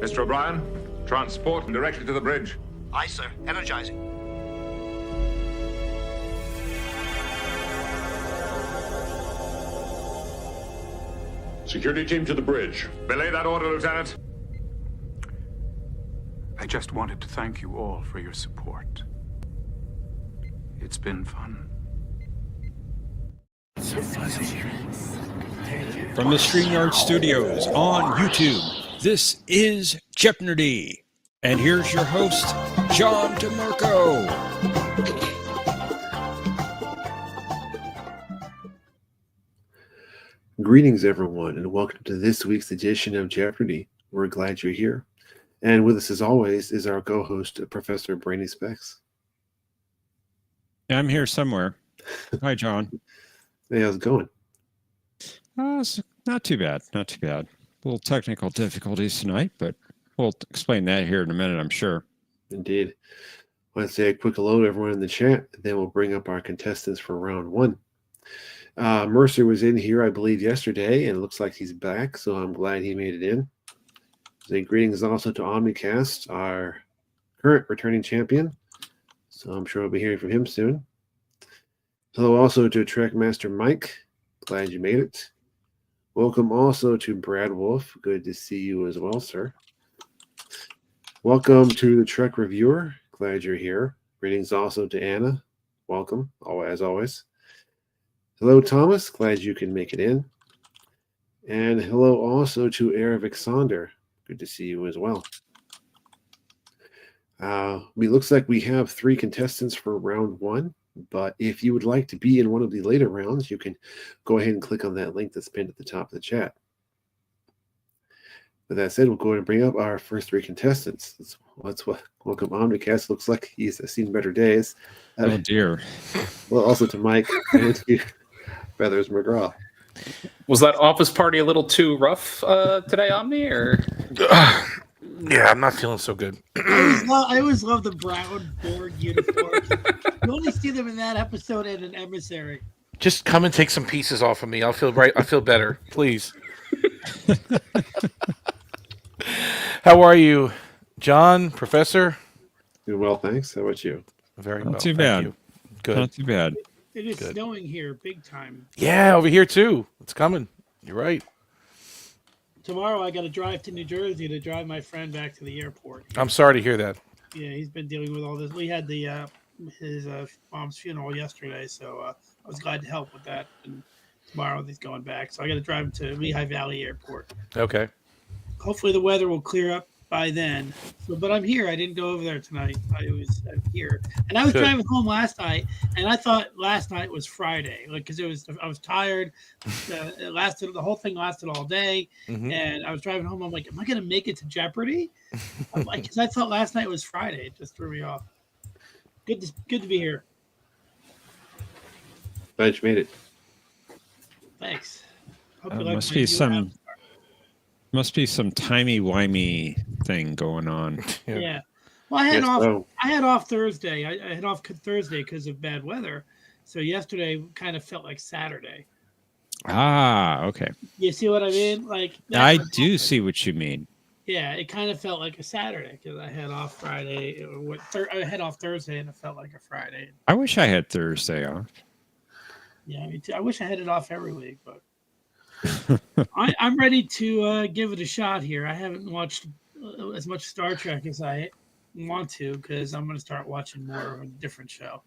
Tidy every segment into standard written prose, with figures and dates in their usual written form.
Mr. O'Brien, transport him directly to the bridge. Aye, sir. Energizing. Security team to the bridge. Belay that order, Lieutenant. I just wanted to thank you all for your support. It's been fun. So fuzzy. From the StreamYard Studios on YouTube, this is Jeopnerdy. And here's your host, John DeMarco. Greetings, everyone, and welcome to this week's edition of Jeopardy. We're glad you're here. And with us, as always, is our co-host, Professor Brainy Specs. I'm here somewhere. Hi, John. Hey, how's it going? It's not too bad. Not too bad. A little technical difficulties tonight, but we'll explain that here in a minute, I'm sure. Indeed. I want to say a quick hello to everyone in the chat, and then we'll bring up our contestants for round one. Mercer was in here, I believe, yesterday, and it looks like he's back, so I'm glad he made it in. Say greetings also to OmniCast, our current returning champion, so I'm sure we'll be hearing from him soon. Hello also to Trackmaster Mike. Glad you made it. Welcome also to Brad Wolf. Good to see you as well, sir. Welcome to the Trek Reviewer. Glad you're here. Greetings also to Anna. Welcome, as always. Hello, Thomas. Glad you can make it in. And hello also to Eric Sonder. Good to see you as well. It looks like we have 3 contestants for round one. But if you would like to be in one of the later rounds, you can go ahead and click on that link that's pinned at the top of the chat. With that said, we'll go ahead and bring up our first 3 contestants. Let's welcome OmniCast. Looks like he's seen better days. Oh, dear. Well, also to Mike and to Feathers McGraw. Was that office party a little too rough today, Omni? Or yeah, I'm not feeling so good. I always love the brown Borg uniforms. You only see them in that episode and an emissary. Just come and take some pieces off of me. I'll feel right. I feel better, please. How are you, John, Professor? Doing well, thanks. How about you? Very Not well. too bad. You. Good. Not too bad. It is Good. snowing here big time. Yeah, over here too. It's coming. You're right. Tomorrow I got to drive to New Jersey to drive my friend back to the airport. I'm sorry to hear that. Yeah, he's been dealing with all this. We had his mom's funeral yesterday, so I was glad to help with that. And tomorrow he's going back, so I got to drive him to Lehigh Valley Airport. Okay. Hopefully the weather will clear up by then. But I'm here. I didn't go over there tonight. I'm here, and I was Good. driving home last night, and I thought last night was Friday, like because I was tired. The whole thing lasted all day, and I was driving home. I'm like, am I going to make it to Jeopardy? I'm like, because I thought last night was Friday. It just threw me off. Good to be here. Glad you made it. Thanks. Hope you like Must my be new some avatar. timey-wimey thing going on. Yeah. Well, I had off Thursday. I had off Thursday because of bad weather. So yesterday kind of felt like Saturday. Ah, okay. You see what I mean? Like I do see what you mean. Yeah, it kind of felt like a Saturday because I had off Friday. I had off Thursday and it felt like a Friday. I wish I had Thursday off. Yeah, me too. I wish I had it off every week, but I'm ready to give it a shot here. I haven't watched as much Star Trek as I want to because I'm going to start watching more of a different show.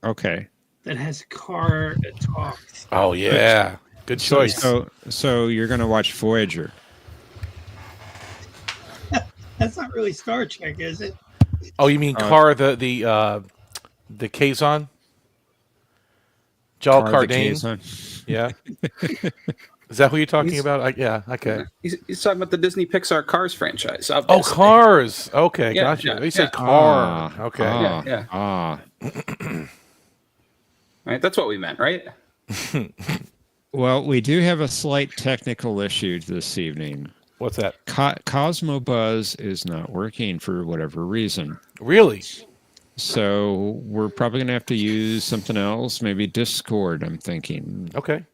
Okay. That has a car that talks. Oh yeah, good choice. So you're going to watch Voyager. That's not really Star Trek, is it? Oh, you mean Car the Kazon? Jal Cardane? Yeah. Is that who you're talking about? Yeah. Okay. he's talking about the Disney Pixar Cars franchise. Oh, Obviously. Cars. Okay, Yeah, gotcha. yeah, They said yeah. car. Okay. Yeah. Right, that's what we meant, right? Well, we do have a slight technical issue this evening. What's that? Cosmo Buzz is not working for whatever reason. Really? So we're probably going to have to use something else, maybe Discord, I'm thinking. Okay.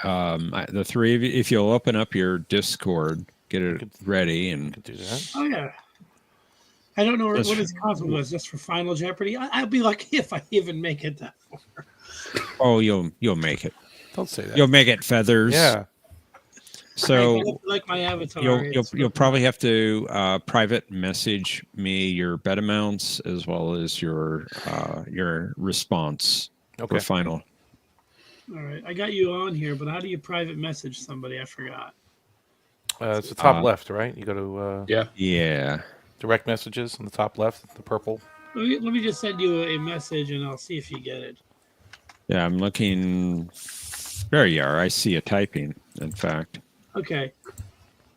The three of you, if you'll open up your Discord, get it ready, and Could do that. Oh yeah. I don't know what That's- his costume was just for Final Jeopardy. I'd be lucky if I even make it that far. oh, you'll make it. Don't say that. You'll make it, Feathers. Yeah. So like my avatar. you'll probably have to private message me your bet amounts as well as your response Okay. for final. All right, I got you on here, but how do you private message somebody? I forgot. It's the top left, right? You go to Yeah. direct messages on the top left, the purple. Let me just send you a message, and I'll see if you get it. Yeah, I'm looking. There you are. I see you typing. In fact. Okay.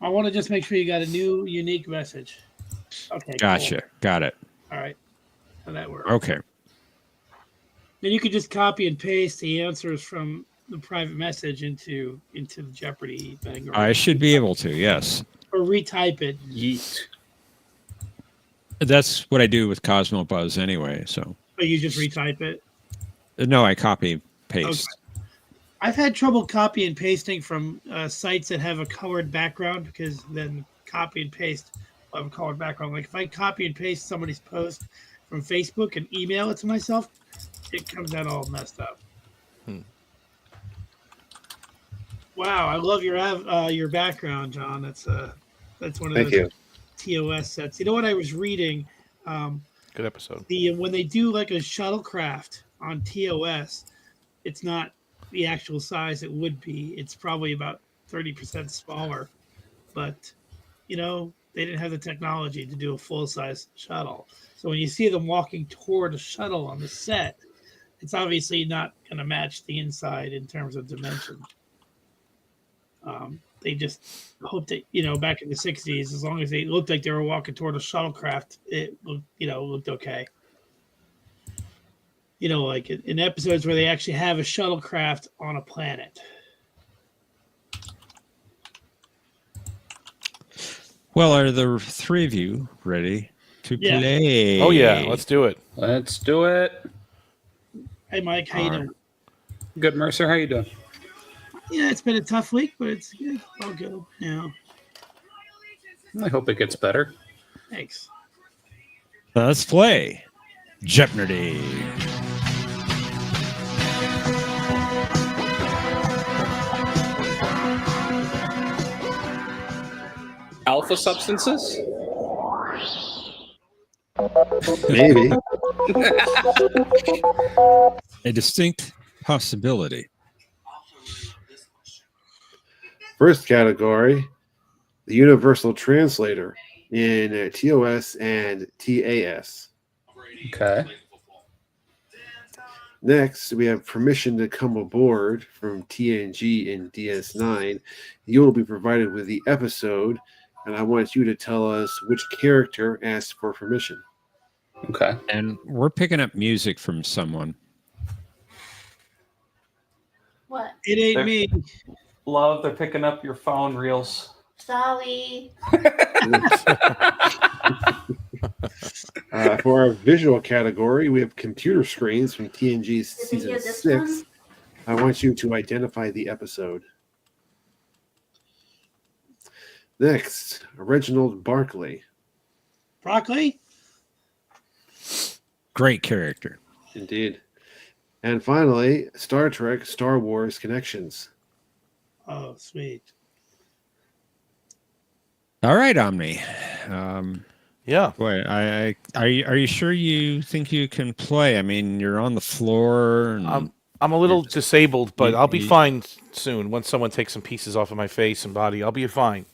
I want to just make sure you got a new unique message. Okay. Gotcha. Cool. Got it. All right. And that works. Okay. Then you could just copy and paste the answers from the private message into the Jeopardy thing. I should be able to. Yes. Or retype it. Yeet. That's what I do with Cosmo Buzz anyway. So. But you just retype it. No, I copy paste. Okay. I've had trouble copy and pasting from sites that have a colored background because then copy and paste will have a colored background. Like if I copy and paste somebody's post from Facebook and email it to myself, it comes out all messed up. Wow, I love your background, John. That's one of Thank those you. TOS sets. You know what I was reading? Good episode. When they do like a shuttlecraft on TOS, it's not the actual size it would be. It's probably about 30% smaller, but they didn't have the technology to do a full-size shuttle. So when you see them walking toward a shuttle on the set, it's obviously not going to match the inside in terms of dimension. They just hope that back in the 60s, as long as they looked like they were walking toward a shuttlecraft, it looked okay. Like in episodes where they actually have a shuttlecraft on a planet. Well, are the three of you ready to Yeah. play? Oh yeah, let's do it. Let's do it. Hey, Mike, how you doing? Good, Mercer. How you doing? Yeah, it's been a tough week, but it's good. All good. I hope it gets better. Thanks. Let's play Jeopnerdy. Alpha substances? Maybe. A distinct possibility. First category, the Universal Translator in TOS and TAS. Okay. Next, we have permission to come aboard from TNG and DS9. You will be provided with the episode, and I want you to tell us which character asked for permission. Okay. And we're picking up music from someone. What? It ain't me. Love, they're picking up your phone reels. Sorry. For our visual category, we have computer screens from TNG's Did we hear season this 6. I want you to identify the episode. Next, Reginald Barclay. Broccoli? Great character. Indeed. And finally, Star Trek, Star Wars Connections. Oh, sweet. All right, Omni. Yeah. Boy, are you sure you think you can play? I mean, you're on the floor. And I'm a little disabled, but I'll be you- fine soon. Once someone takes some pieces off of my face and body, I'll be fine.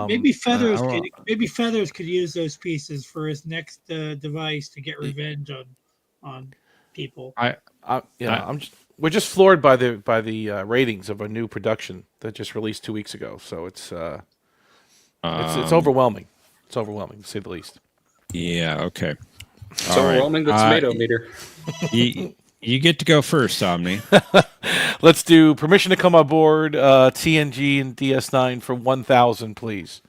Maybe Feathers I will- could use those pieces for his next device to get revenge on people. we're just floored by the ratings of a new production that just released 2 weeks ago. So it's overwhelming. It's overwhelming, to say the least. Yeah. Okay. It's All right. overwhelming the tomato meter. You get to go first, Omni. Let's do permission to come aboard TNG and DS9 for 1,000, please.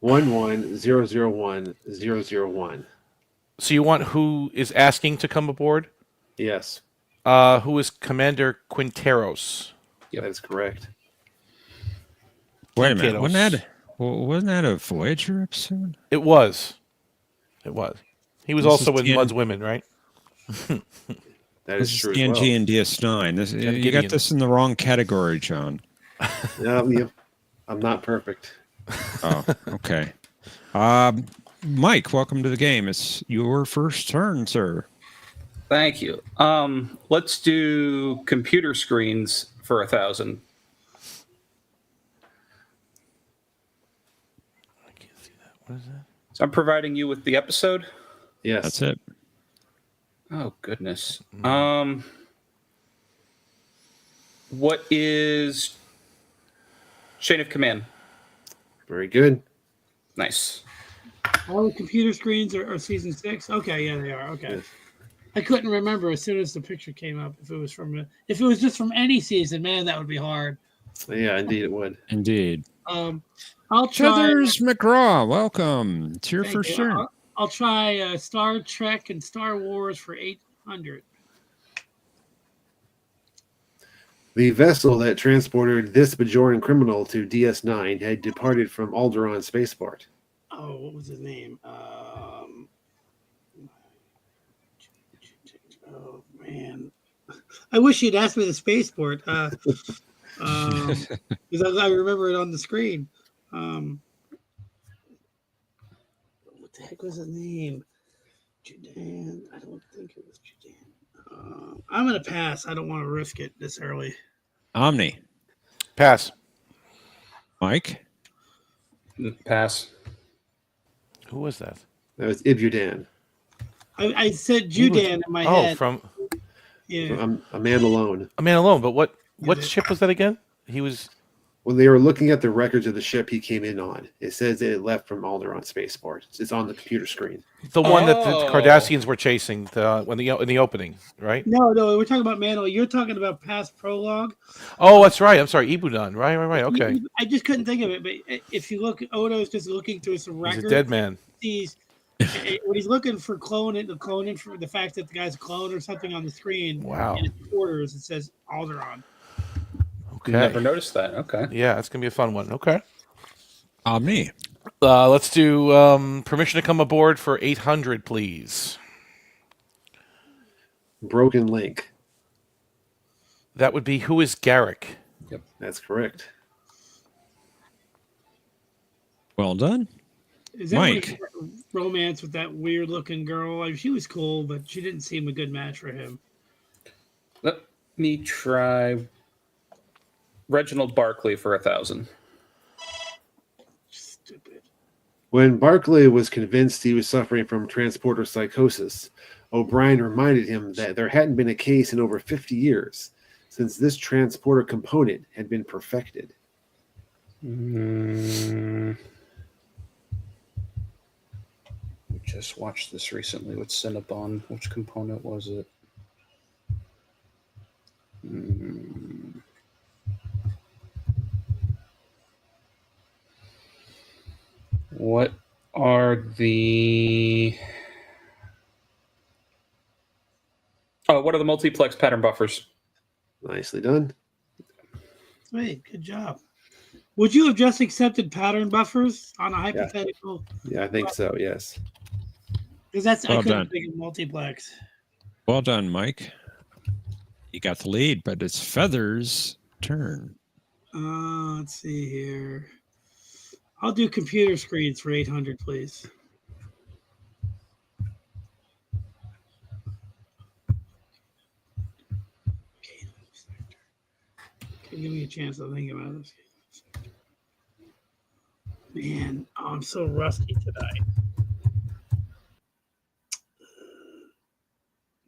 1100101. So you want who is asking to come aboard? Yes, Who is Commander Quinteros? that is correct. Wait a minute. Wasn't that a Voyager episode? It was. He was This also is in TN Mud's Women, right? That This is is true as TNG well. and DS9. You Gideon. got this in the wrong category, John. Yeah, I'm not perfect. Oh, okay. Mike, welcome to the game. It's your first turn, sir. Thank you. Let's do computer screens for 1,000. I can't see that. What is that? So I'm providing you with the episode. Yes. That's it. Oh goodness. What is chain of command? Very good. Nice. All the computer screens are season 6. Okay, yeah, they are. Okay. Yes. I couldn't remember as soon as the picture came up if it was just from any season. Man, that would be hard. Yeah, indeed it would. Indeed. I'll try. Feathers McGraw, welcome. It's your Thank first you. turn. I'll try Star Trek and Star Wars for 800. The vessel that transported this Bajoran criminal to DS9 had departed from Alderaan Spaceport. Oh, what was his name? Oh man, I wish you'd asked me the spaceport. Because I remember it on the screen. What the heck was his name? Judan. I don't think it was Judan. I'm gonna pass. I don't want to risk it this early. Omni. Pass. Mike. Pass. Who was that? That was Ibudan. I said Judan in my head. From Yeah. A Man Alone. A Man Alone. But what ship was that again? He was. When they were looking at the records of the ship he came in on, it says that it left from Alderaan Spaceport. It's on the computer screen. The one that the Cardassians were chasing in the opening, right? No, we're talking about Mandalore. You're talking about past prologue. Oh, that's right. I'm sorry, Ibudan. Right. Okay. I just couldn't think of it, but if you look, Odo's just looking through some records. He's a dead man. When he's looking for cloning for the fact that the guy's a clone or something on the screen. Wow. In his quarters, it says Alderaan. Okay. Never noticed that. Okay. Yeah, it's gonna be a fun one. Okay. Omni. Let's do permission to come aboard for 800, please. Broken Link. That would be who is Garrick? Yep. That's correct. Well done. Is that Mike. romance with that weird looking girl? Like, she was cool, but she didn't seem a good match for him. Let me try Reginald Barkley for 1,000. Stupid. When Barclay was convinced he was suffering from transporter psychosis, O'Brien reminded him that there hadn't been a case in over 50 years since this transporter component had been perfected. We just watched this recently with Cinnabon. Which component was it? What are the multiplex pattern buffers? Nicely done. Wait, good job. Would you have just accepted pattern buffers on a hypothetical? Yeah, I think so, yes. Because I Well couldn't done. think of multiplex. Well done, Mike. You got the lead, but it's Feather's turn. Let's see here. I'll do computer screens for 800, please. Okay, give me a chance to think about this. Man, I'm so rusty today.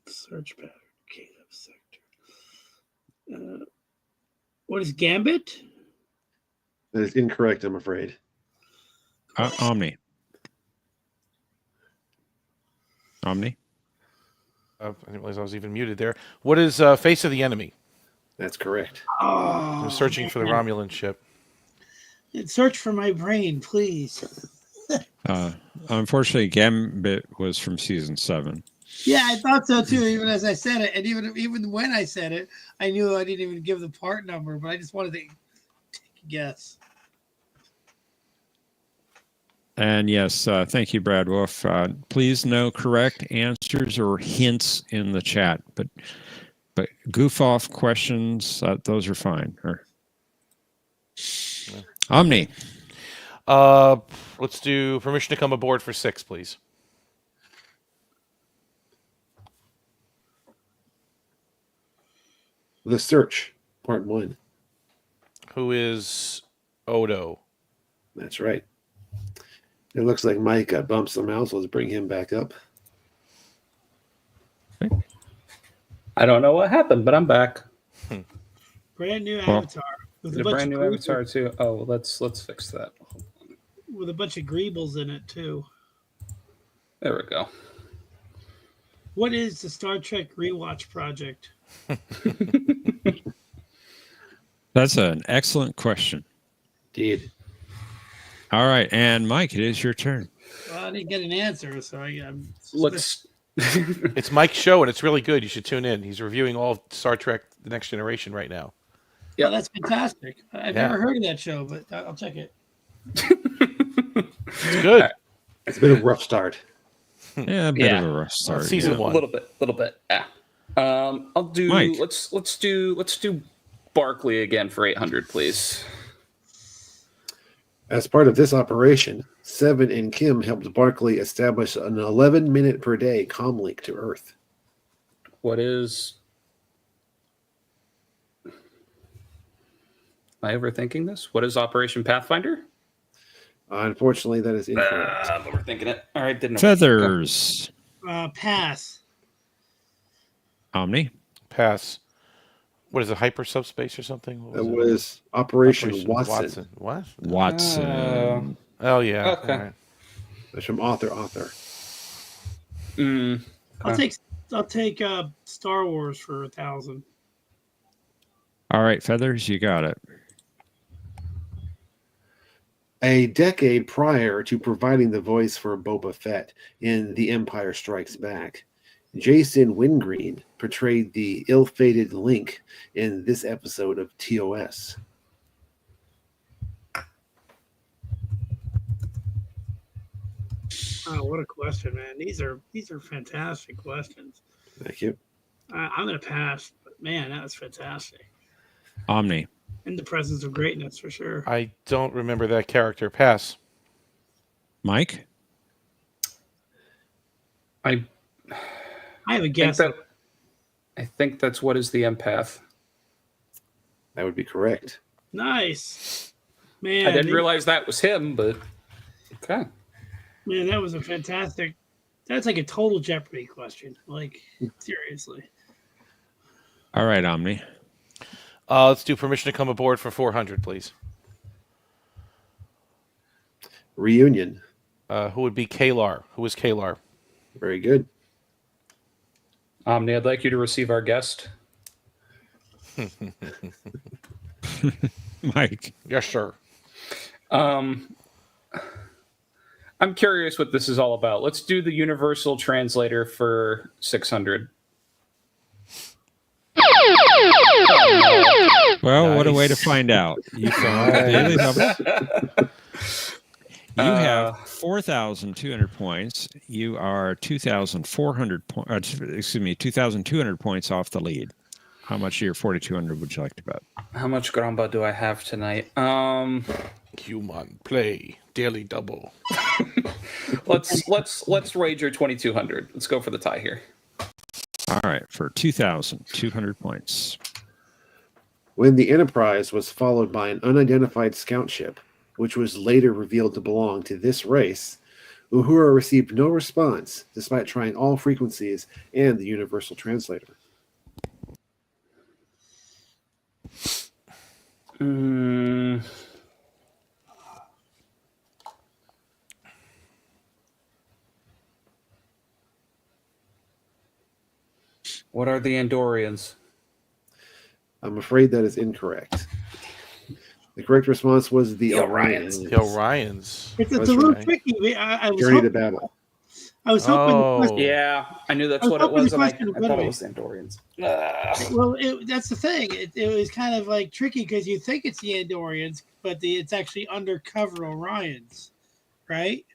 Search pattern, Caleb sector. What is Gambit? That is incorrect, I'm afraid. Omni. Omni. I didn't realize I was even muted there. What is Face of the Enemy? That's correct. Oh, They're searching for the Romulan ship. Search for my brain, please. Unfortunately, Gambit was from season 7. Yeah, I thought so too. Even as I said it, and even when I said it, I knew I didn't even give the part number, but I just wanted to take a guess. And yes, thank you, Brad Wolf. Please no correct answers or hints in the chat, but goof off questions, those are fine. Omni. Let's do permission to come aboard for 6, please. The Search, Part 1. Who is Odo? That's right. It looks like Mike bumped some else. Let's bring him back up. I don't know what happened, but I'm back. Brand new avatar. With The brand new avatar too. Oh, let's fix that. With a bunch of greebles in it too. There we go. What is the Star Trek rewatch project? That's an excellent question. Indeed. All right, and Mike, it is your turn. Well, I didn't get an answer, so I'm. Let's. It's Mike's show, and it's really good. You should tune in. He's reviewing all Star Trek: The Next Generation right now. Yeah, that's fantastic. I've never heard of that show, but I'll check it. It's good. It's been a rough start. Yeah, a bit of a rough start. Season 1. A little bit. Yeah. I'll do. Mike. Let's do Barkley again for 800, please. As part of this operation, Seven and Kim helped Barclay establish an 11-minute per day comlink to Earth. What is? Am I overthinking this? What is Operation Pathfinder? Unfortunately, that is incorrect. I'm overthinking it. All right, didn't. Feathers. Pass. Omni. Pass. What is it? Hyper subspace or something? That was Operation Watson. What? Watson. Oh yeah. Okay. All right. That's from author. I'll take Star Wars for 1,000. All right, Feathers, you got it. A decade prior to providing the voice for Boba Fett in The Empire Strikes Back, Jason Wingreen portrayed the ill-fated Link in this episode of TOS. Oh, what a question, man! These are fantastic questions. Thank you. I'm gonna pass, but man, that was fantastic. Omni. In the presence of greatness, for sure. I don't remember that character. Pass. Mike. I have a guess. I think that's what is the empath. That would be correct. Nice, man. I didn't realize that was him, but okay. Man, that was a fantastic. That's like a total Jeopardy question. Like seriously. All right, Omni. Let's do permission to come aboard for 400, please. Reunion. Who would be Kalar? Who is Kalar? Very good. Omni, I'd like you to receive our guest. Mike. Yes, sir. I'm curious what this is all about. Let's do the universal translator for 600. Well, what a way to find out. You found the daily double. You have 4,200 points. You are 2,400 points. 2,200 points off the lead. How much of your 4,200 would you like to bet? How much gramba do I have tonight? Human play daily double. Let's wager 2,200. Let's go for the tie here. All right, for 2,200 points. When the Enterprise was followed by an unidentified scout ship, which was later revealed to belong to this race, Uhura received no response despite trying all frequencies and the universal translator. What are the Andorians? I'm afraid that is incorrect. The correct response was the Orions. The Orions. It's a little tricky. I was Journey to Battle. I was hoping. Oh. Yeah, I knew that's what it was. And I thought it was Andorians. Well, that's the thing. It was kind of like tricky because you think it's the Andorians, but it's actually undercover Orions. right?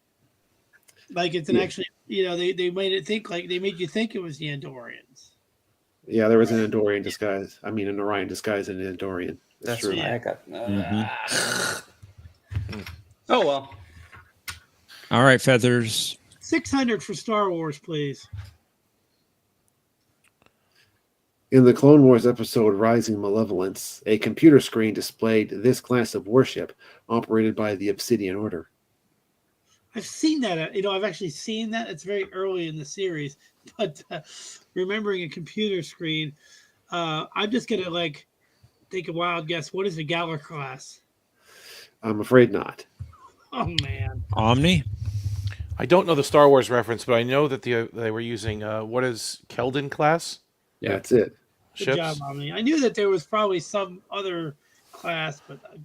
Like it's an Yeah. actually, they made it think like they made you think it was the Andorians. Yeah, there was an Andorian disguise. I mean, an Orion disguise and an Andorian. That's true. why I got. Mhm. Oh well. All right, Feathers. 600 for Star Wars, please. In the Clone Wars episode Rising Malevolence, a computer screen displayed this class of warship operated by the Obsidian Order. I've seen that. I've actually seen that. It's very early in the series, but remembering a computer screen, I'm just gonna like take a wild guess. What is the Galler class? I'm afraid not. Oh man, Omni? I don't know the Star Wars reference, but I know that they were using what is Keldon class Yeah. That's it. good ships. job, Omni. I knew that there was probably some other class, but I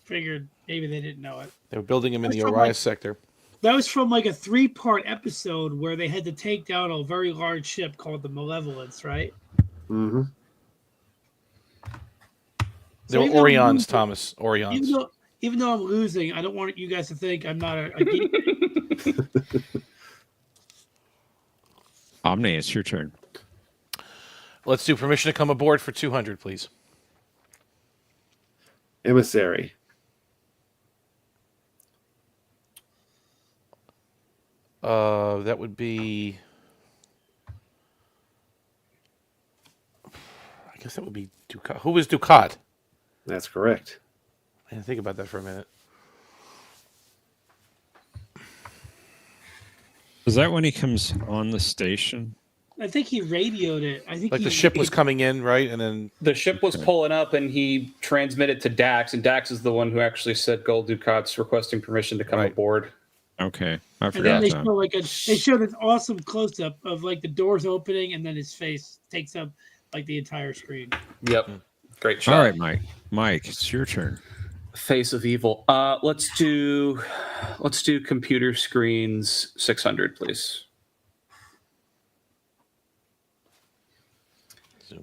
figured maybe they didn't know it. They were building them in the That's from, Orion like- sector. That was from like a 3-part episode where they had to take down a very large ship called the Malevolence, right? Mm-hmm. They were even though I'm Orions, losing- Thomas. Orions. Even though I'm losing, I don't want you guys to think I'm not a geek. Omni, it's your turn. Let's do permission to come aboard for 200, please. Emissary. That would be. I guess that would be Ducat. Who was Ducat? That's correct. I didn't think about that for a minute. Is that when he comes on the station? I think he radioed it. I think Like the ship was coming in, right? And then The ship was pulling up, and he transmitted to Dax, and Dax is the one who actually said Gold Ducat's requesting permission to come Right. aboard. Okay, I And then forgot they that. show they show this awesome close up of like the doors opening, and then his face takes up like the entire screen. Yep. Great shot. All right, Mike. Mike, it's your turn. Face of evil. Let's do computer screens 600, please.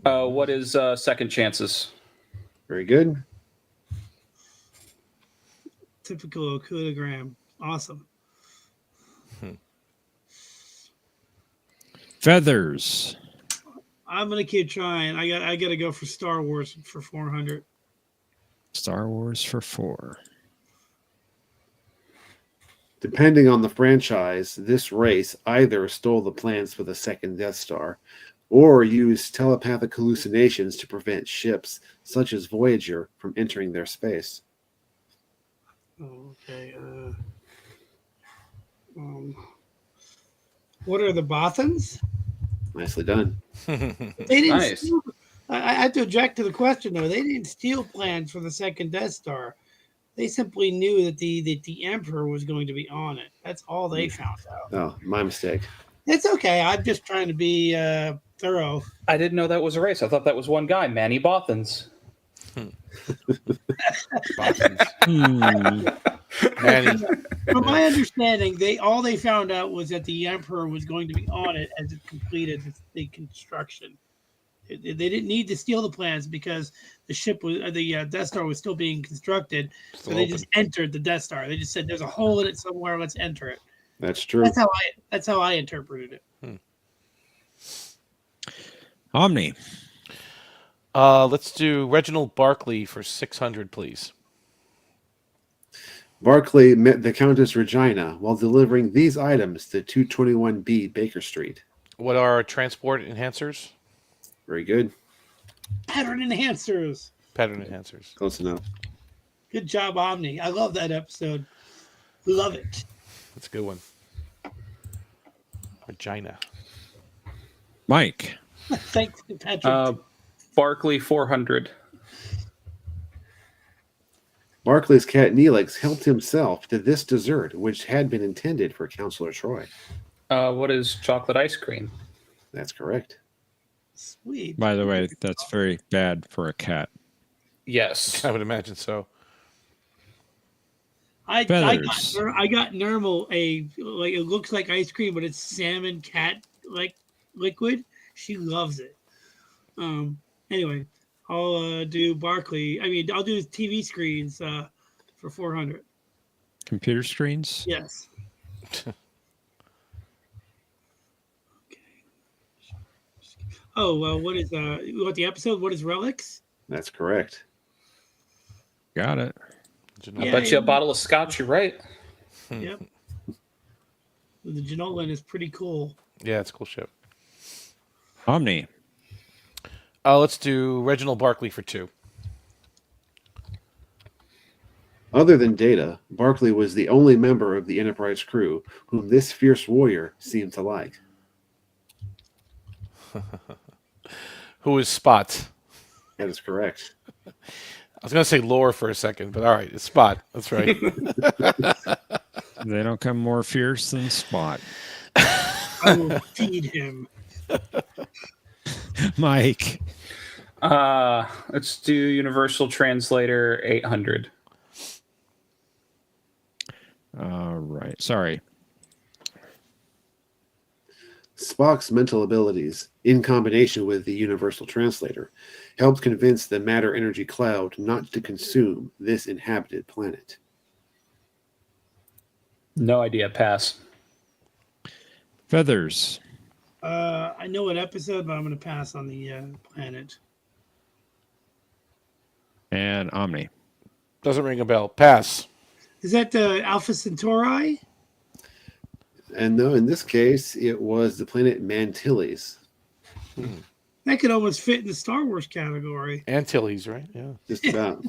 What is second chances? Very good. Typical Okudagram. Awesome. Feathers. I'm gonna keep trying. I gotta go for Star Wars for 400. Star Wars for 4. Depending on the franchise, this race either stole the plans for the second Death Star or used telepathic hallucinations to prevent ships such as Voyager from entering their space. Oh, okay. What are the Bothans? Nicely done. They didn't. Nice. Steal, I have to object to the question though. They didn't steal plans for the second Death Star. They simply knew that the Emperor was going to be on it. That's all they found out. Oh, my mistake. It's okay. I'm just trying to be thorough. I didn't know that was a race. I thought that was one guy, Manny Bothans. Manny. From my understanding, they found out was that the Emperor was going to be on it as it completed the construction. They didn't need to steal the plans because the ship was the Death Star was still being constructed. So they just entered the Death Star. They just said, "There's a hole in it somewhere. Let's enter it." That's true. That's how I interpreted it. Omni. Let's do Reginald Barkley for 600, please. Barclay met the Countess Regina while delivering these items to 221B Baker Street. What are transport enhancers? Very good. Pattern enhancers. Pattern enhancers. Close enough. Good job, Omni. I love that episode. Love it. That's a good one. Regina. Mike. Thanks, Patrick. Barkley 400. Barclay's cat Neelix helped himself to this dessert, which had been intended for Counselor Troy. What is chocolate ice cream? That's correct. Sweet. By the way, that's very bad for a cat. Yes. I would imagine so. I got Feathers. Normal like it looks like ice cream, but it's salmon cat like liquid. She loves it. Anyway, I'll do Barkley. I'll do TV screens for 400. Computer screens? Yes. Oh, well, what is what the episode? What is relics? That's correct. Got it. I bet you a bottle of scotch. You're right. Yep. The Janolan is pretty cool. Yeah, it's a cool ship. Omni. Let's do Reginald Barkley for 2. Other than Data, Barclay was the only member of the Enterprise crew whom this fierce warrior seemed to like. Who is Spot? That is correct. I was going to say Lore for a second, but all right, it's Spot. That's right. They don't come more fierce than Spot. I will feed him. Mike. Let's do Universal Translator 800. All right. Sorry. Spock's mental abilities, in combination with the Universal Translator, helped convince the matter-energy cloud not to consume this inhabited planet. No idea. Pass. Feathers. I know what episode, but I'm going to pass on the planet. And Omni. Doesn't ring a bell. Pass. Is that Alpha Centauri? And no, in this case, it was the planet Mantilles. That could almost fit in the Star Wars category. Antilles, right? Yeah. Just about.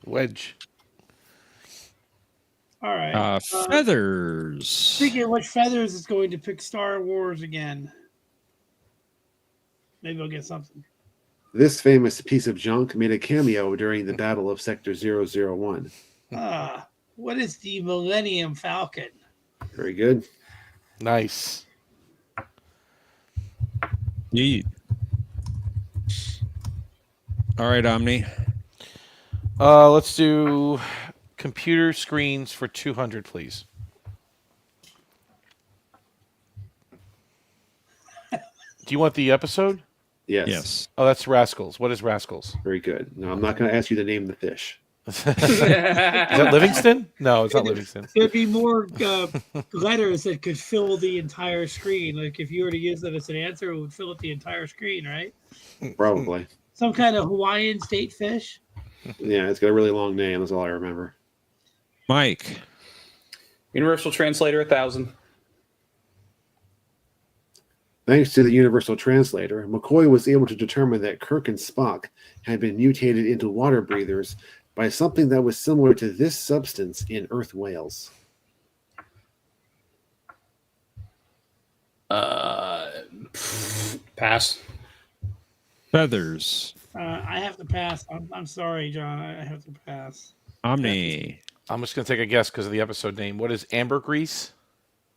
Wedge. All right. Feathers. Figure which feathers is going to pick Star Wars again. Maybe I'll get something. This famous piece of junk made a cameo during the Battle of Sector 001. What is the Millennium Falcon? Very good. Nice. Yeet. All right, Omni. Let's do computer screens for 200, please. Do you want the episode? Yes. Yes. Oh, that's Rascals. What is Rascals? Very good. No, I'm not going to ask you to name the fish. Is that Livingston? No, it's not Livingston. There'd be more letters that could fill the entire screen. Like if you were to use that as an answer, it would fill up the entire screen, right? Probably. Some kind of Hawaiian state fish. Yeah, it's got a really long name. That's all I remember. Mike. Universal Translator 1000. Thanks to the Universal Translator, McCoy was able to determine that Kirk and Spock had been mutated into water breathers by something that was similar to this substance in Earth whales. Pass. Feathers. I have to pass. I'm sorry, John. I have to pass. Omni. I'm just going to take a guess because of the episode name. What is ambergris?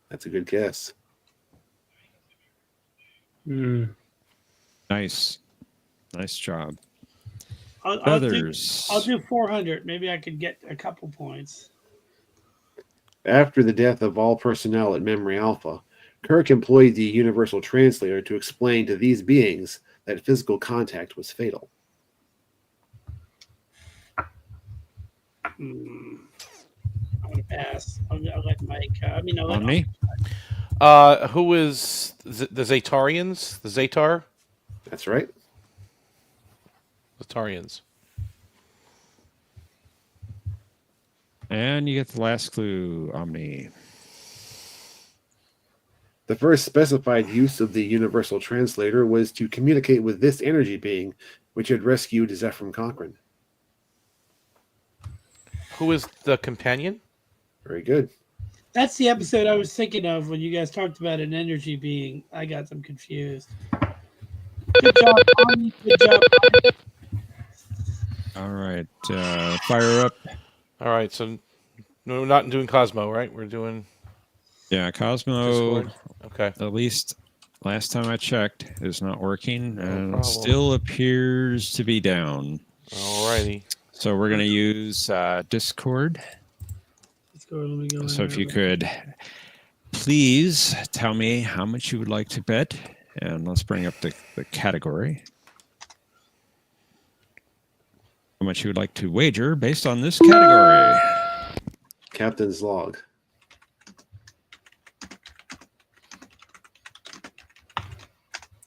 That's a good guess. Nice. Nice job. I'll Feathers. do 400. Maybe I could get a couple points. After the death of all personnel at Memory Alpha, Kirk employed the Universal Translator to explain to these beings that physical contact was fatal. I'm going to pass. I'll let Mike. I'll let Omni. Who is the Zatarians? The Zatar? That's right. Zatarians. And you get the last clue, Omni. The first specified use of the Universal Translator was to communicate with this energy being, which had rescued Zephram Cochrane. Who is the companion? Very good. That's the episode I was thinking of when you guys talked about an energy being. I got them confused. Good job, Omni. Good job, Omni. All right. Fire up. All right, so no, we're not doing Cosmo, right? We're doing Yeah, Cosmo. Discord. Okay. At least last time I checked, is not working, and problem. still appears to be down. All righty. So we're going to use Discord. Let's go. Let me go. So if you could please tell me how much you would like to bet, and let's bring up the category. How much you would like to wager based on this category? Captain's log.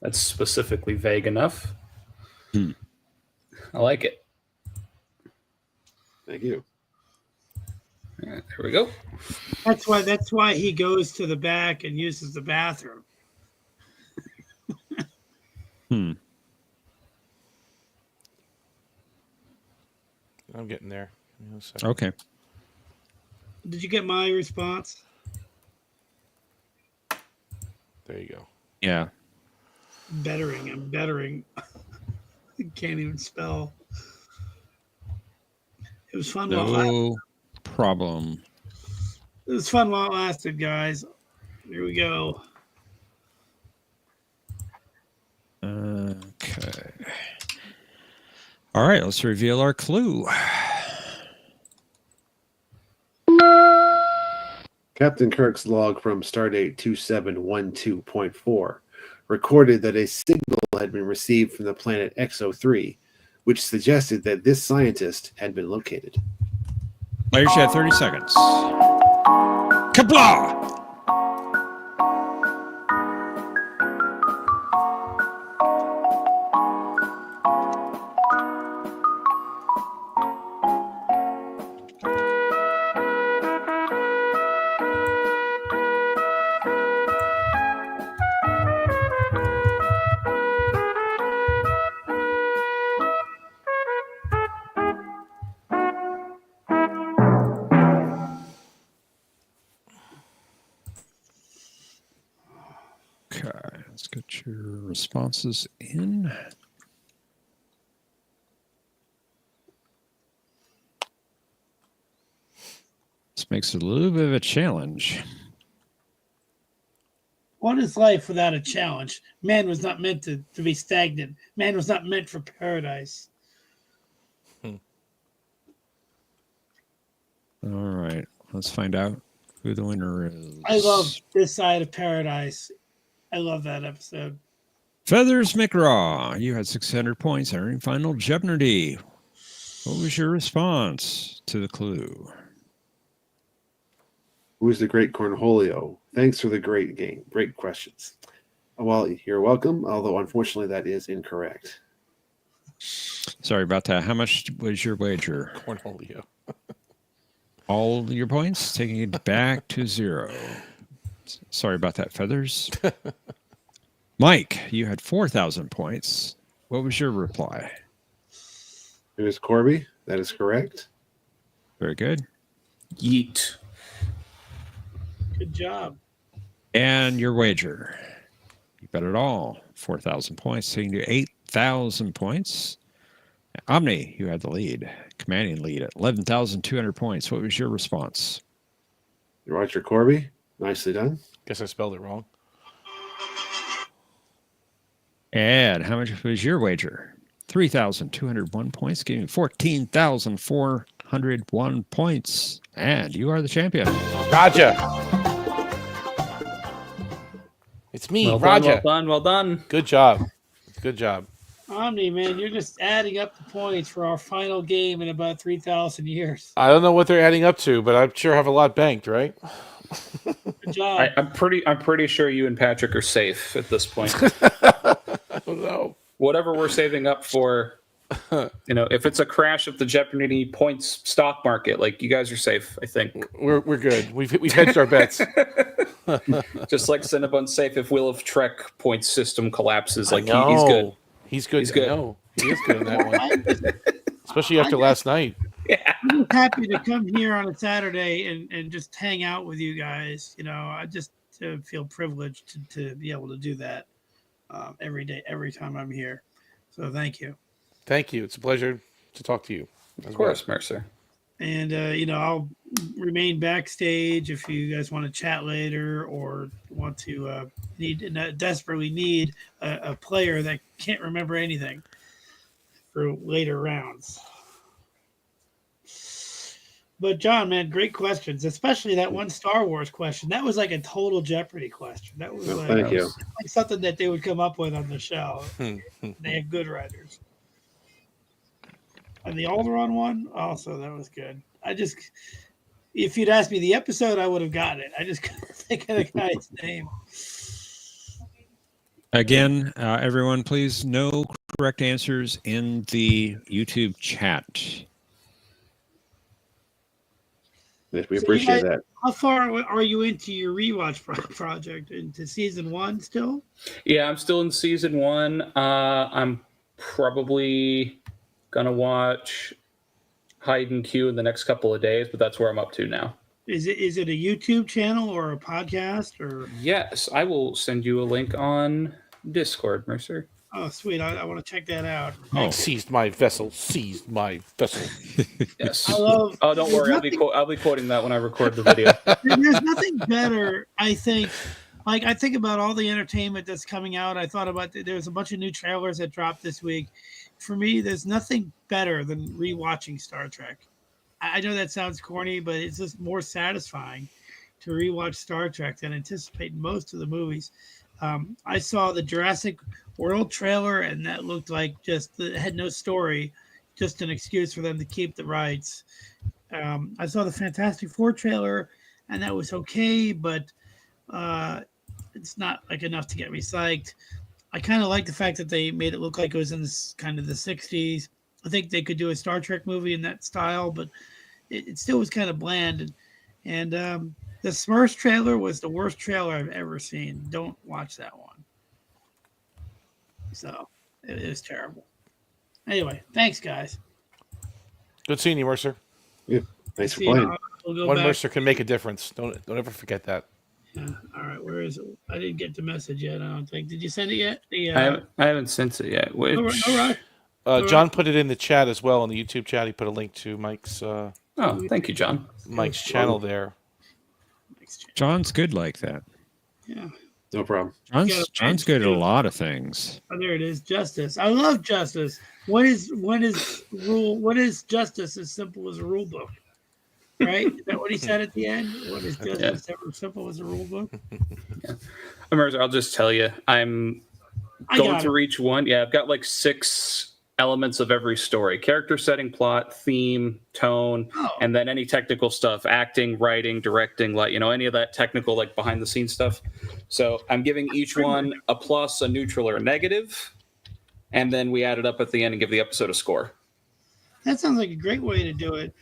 That's specifically vague enough. Hmm. I like it. Thank you. All right, there we go. That's why he goes to the back and uses the bathroom. Hmm. I'm getting there. Give me 1 second. Okay. Did you get my response? There you go. Yeah. I'm bettering. Can't even spell. It was fun while it lasted. No problem. It was fun while it lasted, guys. Here we go. Okay. All right, let's reveal our clue. Captain Kirk's log from Stardate 2712.4 recorded that a signal had been received from the planet XO3, which suggested that this scientist had been located. Players, you have 30 seconds. Kablah! Okay, let's get your responses in. This makes it a little bit of a challenge. What is life without a challenge? Man was not meant to be stagnant. Man was not meant for paradise. All right, let's find out who the winner is. I love this side of paradise. I love that episode. Feathers McGraw. You had 600 points entering final Jeopnerdy. What was your response to the clue? Who's the great Cornholio? Thanks for the great game. Great questions. Well, you're welcome, although unfortunately that is incorrect. Sorry about that. How much was your wager? Cornholio. All your points, taking it back to 0. Sorry about that, Feathers. Mike, you had 4,000 points. What was your reply? It was Corby. That is correct. Very good. Yeet. Good job. And your wager. You bet it all. 4,000 points, taking you 8,000 points. Omni, you had the lead, commanding lead at 11,200 points. What was your response? Roger Corby. Nicely done. Guess I spelled it wrong. And how much was your wager? 3,201 points, giving you 14,401 points. And you are the champion. Roger. It's me, Well Roger. done, well done. Good job. Good job. Omni, man, you're just adding up the points for our final game in about 3,000 years. I don't know what they're adding up to, but I'm sure I have a lot banked, right? Good job. I'm pretty sure you and Patrick are safe at this point. I don't know. Whatever we're saving up for, if it's a crash of the Jeopardy points stock market, like you guys are safe, I think. We're good. We've hedged our bets. Just like Cinnabon's safe if Wheel of Trek points system collapses. Like I he's know. good. He's good. He's good. No, he is good in that one. Especially after last night. Yeah. I'm happy to come here on a Saturday and just hang out with you guys. I just feel privileged to be able to do that every day, every time I'm here. So thank you. Thank you. It's a pleasure to talk to you. Of course, Mercer. And, I'll remain backstage if you guys want to chat later or want to desperately need a player that can't remember anything for later rounds. But John, man, great questions, especially that one Star Wars question. That was like a total Jeopardy question. That was Thank you. like something that they would come up with on the show. They have good writers. And the Alderaan one, also that was good. If you'd asked me the episode, I would have gotten it. I just couldn't think of the guy's name. Again, everyone, please, no correct answers in the YouTube chat. Yes, we So appreciate you guys- that. How far are you into your rewatch project? Into season 1 still? Yeah, I'm still in season 1. I'm probably gonna watch Hide and Q in the next couple of days, but that's where I'm up to now. Is it a YouTube channel or a podcast or? Yes, I will send you a link on Discord, Mercer. Oh, sweet! I want to check that out. Oh, Seized my vessel. Seized my vessel. Yes. I love. Oh, don't worry. I'll be quoting that when I record the video. There's nothing better, I think. Like I think about all the entertainment that's coming out. I thought about there's a bunch of new trailers that dropped this week. For me, there's nothing better than rewatching Star Trek. I know that sounds corny, but it's just more satisfying to rewatch Star Trek than anticipate most of the movies. I saw the Jurassic World trailer, and that looked like it had no story, just an excuse for them to keep the rights. I saw the Fantastic Four trailer, and that was okay, but it's not like enough to get me psyched. I kind of like the fact that they made it look like it was in this kind of the 60s. I think they could do a Star Trek movie in that style, but it still was kind of bland. And the Smurfs trailer was the worst trailer I've ever seen. Don't watch that one. So it was terrible. Anyway, thanks, guys. Good seeing you, Mercer. Yeah, thanks for See you. playing. We'll go One back. Mercer can make a difference. Don't ever forget that. Yeah. All right, where is it? I didn't get the message yet. I don't think. Did you send it yet? The I haven't sent it yet. Which... no rush. John put it in the chat as well in the YouTube chat. He put a link to Mike's thank you, John. Mike's channel there. John's good like that. Yeah. No problem. John's good at a lot of things. Oh, there it is. Justice. I love justice. What is justice as simple as a rule book? Right? Is that what he said at the end? What is justice ever simple as a rule book? Mercer, I'll just tell you, I'm going through each one. Yeah, I've got like 6 elements of every story: character setting, plot, theme, tone, and then any technical stuff: acting, writing, directing, like any of that technical, like behind the scenes stuff. So I'm giving each one a plus, a neutral, or a negative, and then we add it up at the end and give the episode a score. That sounds like a great way to do it.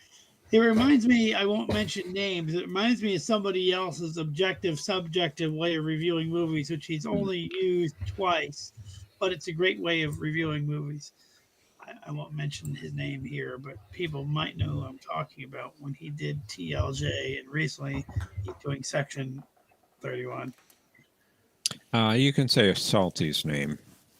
It reminds me, I won't mention names, it reminds me of somebody else's objective, subjective way of reviewing movies, which he's only used twice, but it's a great way of reviewing movies. I won't mention his name here, but people might know who I'm talking about when he did TLJ, and recently he's doing Section 31. You can say Salty's name.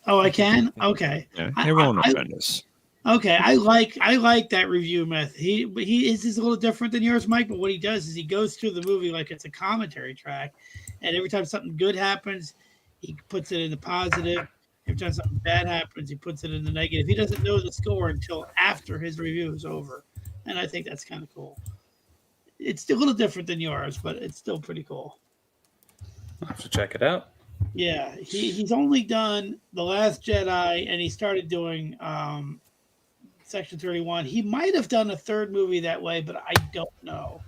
Oh, I can? Okay. Yeah, it won't offend us. Okay, I like that review method. He is a little different than yours, Mike. But what he does is he goes through the movie like it's a commentary track, and every time something good happens, he puts it in the positive. Every time something bad happens, he puts it in the negative. He doesn't know the score until after his review is over, and I think that's kind of cool. It's a little different than yours, but it's still pretty cool. I'll have to check it out. Yeah, he's only done The Last Jedi, and he started doing Section 31. He might have done a third movie that way, but I don't know.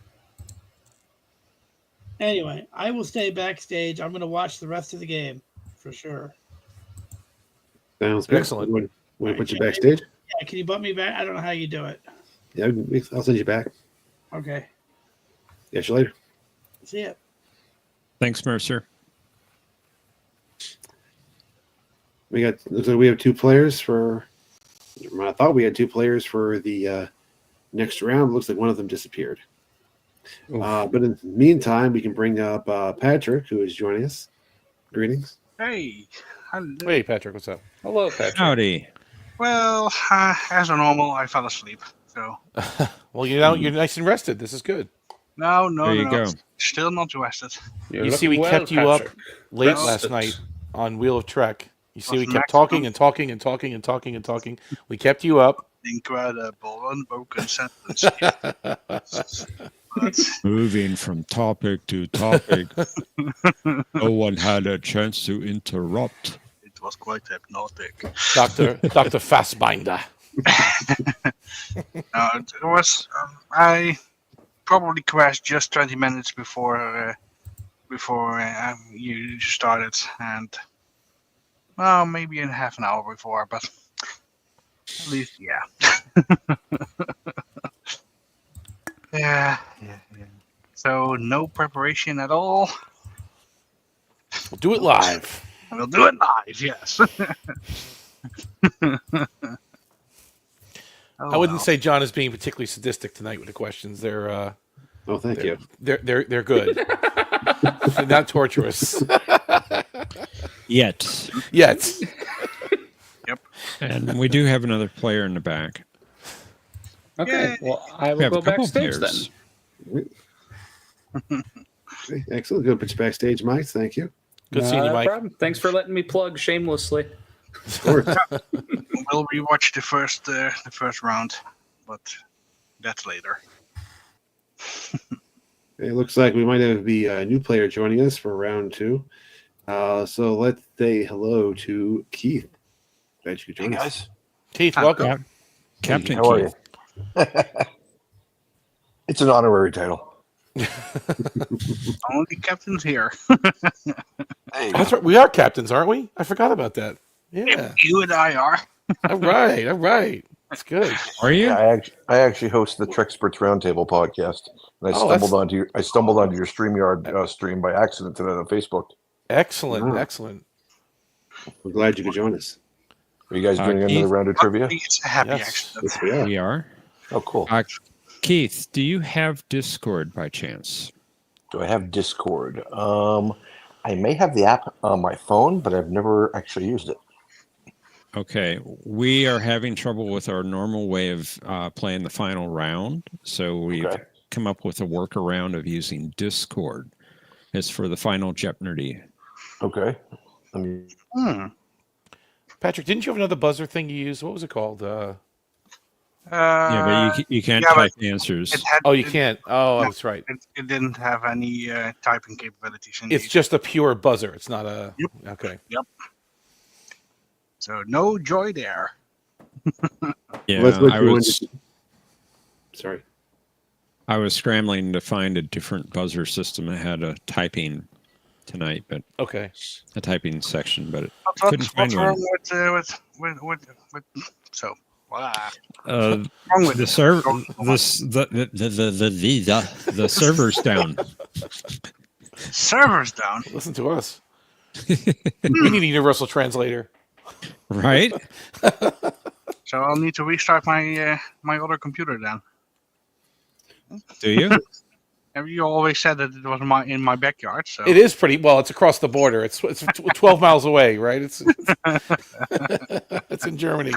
Anyway, I will stay backstage. I'm going to watch the rest of the game for sure. Sounds good. Excellent. Want to put you backstage? Yeah, can you butt me back? I don't know how you do it. Yeah, I'll send you back. Okay. Catch you later. See ya. Thanks, Mercer. Looks like we have 2 players for. I thought we had 2 players for the next round. Looks like one of them disappeared. But in the meantime, we can bring up Patrick, who is joining us. Greetings. Hey. Hello. Hey, Patrick, what's up? Hello, Patrick. Howdy. Well, as normal, I fell asleep. So. Well, you're nice and rested. This is good. No. There you go. Still not rested. You see, we kept you up late last night on Wheel of Trek. You see, we kept talking and talking and talking and talking and talking. We kept you up. Incredible, unbroken sentence. Moving from topic to topic. No one had a chance to interrupt. It was quite hypnotic. Dr. Fassbinder. It was I probably crashed just 20 minutes before you started, and well, maybe in half an hour before, but at least yeah. Yeah. So no preparation at all. We'll do it live. We'll do it live. Yes. I wouldn't say John is being particularly sadistic tonight with the questions. They're thank you. They're good. They're not torturous. Yet. Yet. Yep. And we do have another player in the back. Okay. Well, I We will have go a couple backstage then. players. Okay, excellent. Good pitch backstage, Mike. Thank you. Good seeing you, No Mike. problem. Thanks for letting me plug shamelessly. Of course. We'll rewatch the first round, but that's later. It looks like we might have a new player joining us for round 2. So let's say hello to Keith. Glad you could join us. Keith, welcome. Captain How are Keith. you? It's an honorary title. Only captains here. That's right. We are captains, aren't we? I forgot about that. Yeah. You and I are. All right. That's good. Are you? Yeah, I actually host the Trexperts Roundtable podcast, and I stumbled onto your StreamYard stream by accident today on Facebook. Excellent. Wow. Excellent. We're glad you could join us. Are you guys doing another round of trivia? It's a happy Yes. accident. Yes, we are. We are. Oh, cool. Keith, do you have Discord by chance? Do I have Discord? I may have the app on my phone, but I've never actually used it. Okay, we are having trouble with our normal way of playing the final round, so we've come up with a workaround of using Discord. It's for the final Jeopnerdy. Okay. Patrick, didn't you have another buzzer thing you used? What was it called? Yeah, but you can't type answers. You can't. Oh, that's right. It didn't have any typing capabilities. It's just a pure buzzer. It's not a. Yep. Okay. Yep. So no joy there. Yeah, Let's look I you was. Sorry. I was scrambling to find a different buzzer system that had a typing tonight, but Okay. a typing section, but couldn't find What's one. wrong with so? Wow. Uh, Wrong with the it? server, Go- the server's down. Server's down. Listen to us. We need a universal translator. Right? So I'll need to restart my my other computer then. Do you? You always said that it was in my backyard. So It is pretty well. It's across the border. It's 12 miles away, right? It's it's in Germany.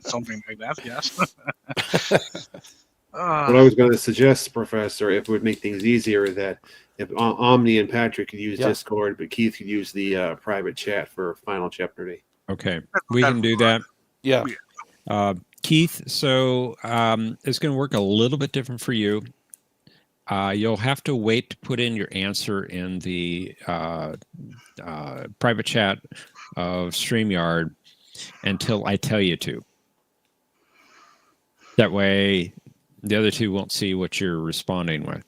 Something like that. Yes. What I was going to suggest, Professor, if it would make things easier, that if Omni and Patrick could use Discord, but Keith could use the private chat for Final Jeopardy. Okay, we can do that. Yeah. Keith, so it's going to work a little bit different for you. You'll have to wait to put in your answer in the private chat of StreamYard until I tell you to. That way, the other two won't see what you're responding with.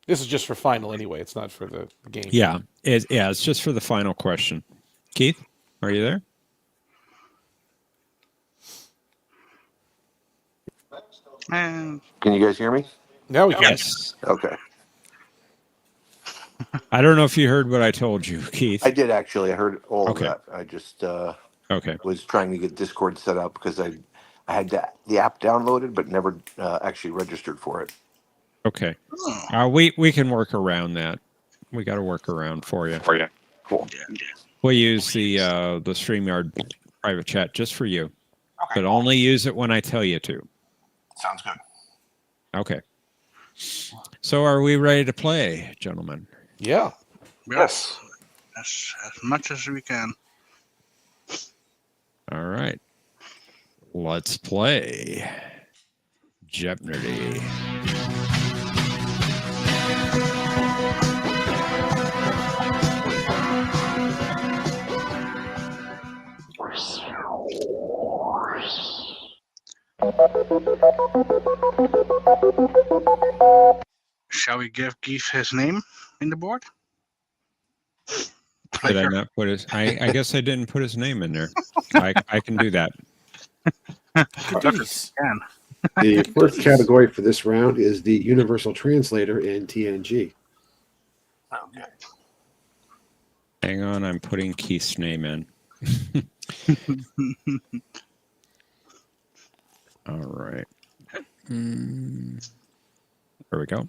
This is just for final anyway. It's not for the game. Yeah, it's just for the final question. Keith, are you there? And Can you guys hear me? Now we can. Yes. Okay. I don't know if you heard what I told you, Keith. I did actually. I heard all Okay. of that. I just Okay. was trying to get Discord set up because I had the app downloaded but never actually registered for it. Okay. We can work around that. We got to work around for you. Cool. We'll use the StreamYard private chat just for you, but only use it when I tell you to. Sounds good. Okay. So are we ready to play, gentlemen? Yeah. yes, as much as we can. All right. Let's play Jeopnerdy. Shall we give Keith his name in the board? Did I not put his? I guess I didn't put his name in there. I can do that. Goodies. Can. The first category for this round is the Universal Translator in TNG. Okay. Hang on, I'm putting Keith's name in. All right. There we go.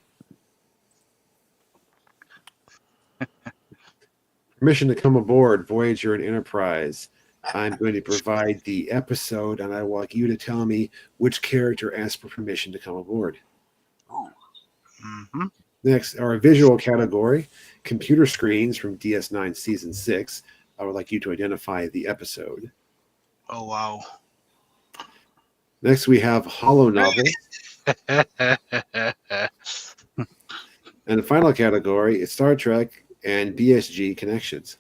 Permission to come aboard Voyager and Enterprise. I'm going to provide the episode, and I want you to tell me which character asked for permission to come aboard. Mm-hmm. Next, our visual category, computer screens from DS9 Season 6. I would like you to identify the episode. Oh, wow. Next, we have Holo Novel. And the final category is Star Trek and BSG connections.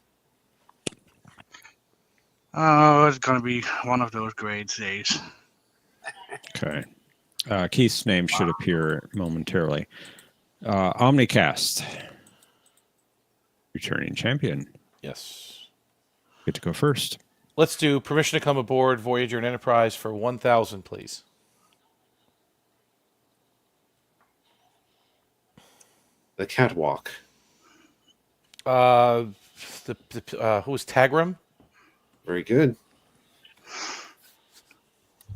Oh, it's going to be one of those great days. Okay. Keith's name should appear momentarily. OmniCast. Returning champion. Yes. Get to go first. Let's do permission to come aboard Voyager and Enterprise for 1,000, please. The Catwalk. Who was Tagram? Very good.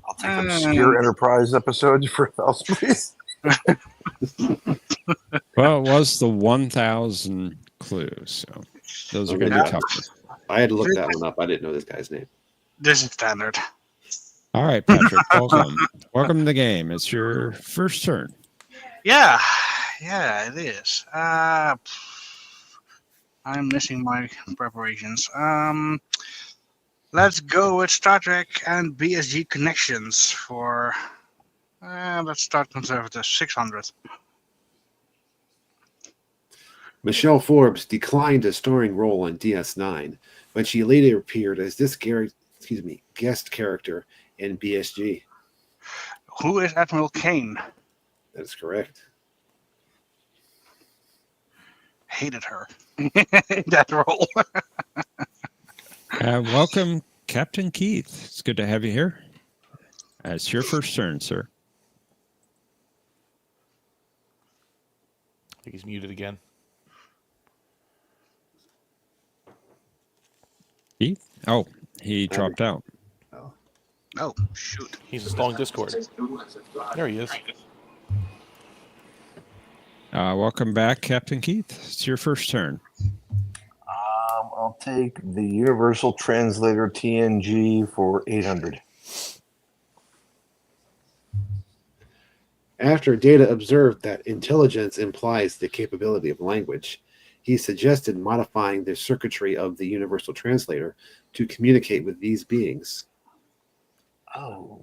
I'll take obscure Enterprise episodes for 1,000, please. Well, it was the 1,000 clues, so those are going to be tough. I had to look that one up. I didn't know this guy's name. This is standard. All right, Patrick, welcome. Welcome to the game. It's your first turn. Yeah, it is. I'm missing my preparations. Let's go with Star Trek and BSG connections for. Let's start conservative. 600. Michelle Forbes declined a starring role on DS9, but she later appeared as this guest character in BSG. Who is Admiral Kane? That is correct. Hated her in that role. Welcome, Captain Keith. It's good to have you here. It's your first turn, sir. I think he's muted again. Keith? Oh, he dropped out. Oh, shoot. He's installing Discord. There he is. Welcome back, Captain Keith. It's your first turn. I'll take the Universal Translator TNG for 800. After Data observed that intelligence implies the capability of language, he suggested modifying the circuitry of the Universal Translator to communicate with these beings. Oh.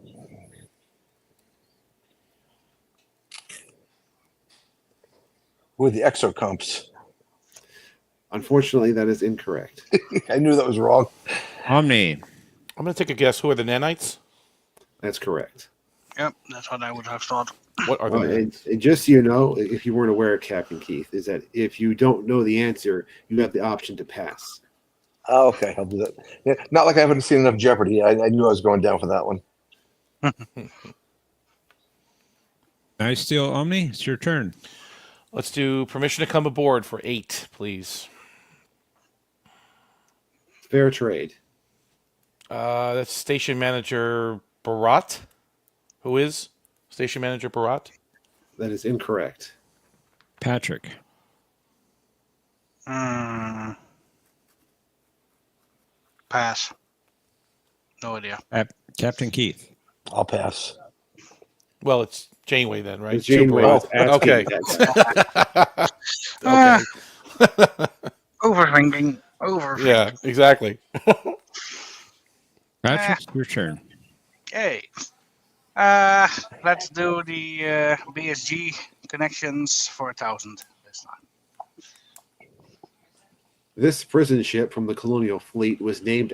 With the exocomps. Unfortunately, that is incorrect. I knew that was wrong. Omni. I'm going to take a guess. Who are the nanites? That's correct. Yep, that's what I would have thought. What are they? And just so you know, if you weren't aware, Captain Keith, is that if you don't know the answer, you have the option to pass. Oh, okay, I'll do that. Yeah, not like I haven't seen enough Jeopardy. I knew I was going down for that one. Nice steal, Omni. It's your turn. Let's do permission to come aboard for 8, please. Fair trade. That's Station Manager Barat. Who is Station Manager Barat? That is incorrect. Patrick. Pass. No idea. Captain Keith. I'll pass. Well, it's Janeway then, right? It's Janeway. Okay. Ah. Okay. Overthinking. Yeah, exactly. Patrick, your turn. Okay. Let's do the BSG connections for 1,000 this time. This prison ship from the Colonial Fleet was named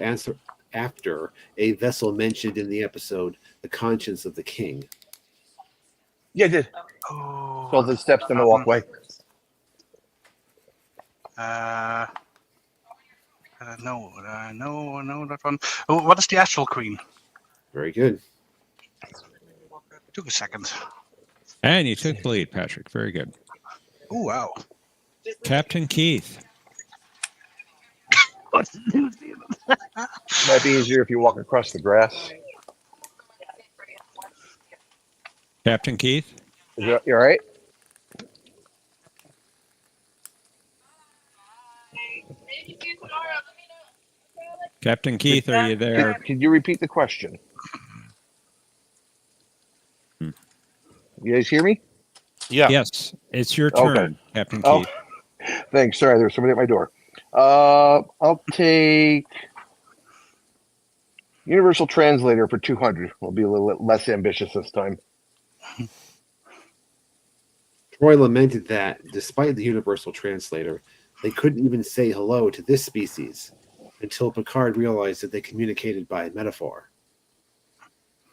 after a vessel mentioned in the episode The Conscience of the King? Yeah, I did. Oh, So the steps in the walkway. I don't know. I know that one. Oh, what is the Astral Queen? Very good. Took a second. And you took the lead, Patrick. Very good. Oh, wow. Captain Keith. Might be easier if you walk across the grass. Captain Keith? You all right? Captain Keith, are you there? Can you repeat the question? You guys hear me? Yeah. Yes, it's your turn, Okay. Captain Oh, Keith. thanks. Sorry, there's somebody at my door. I'll take Universal Translator for 200. We'll be a little less ambitious this time. Troy lamented that, despite the Universal Translator, they couldn't even say hello to this species until Picard realized that they communicated by metaphor.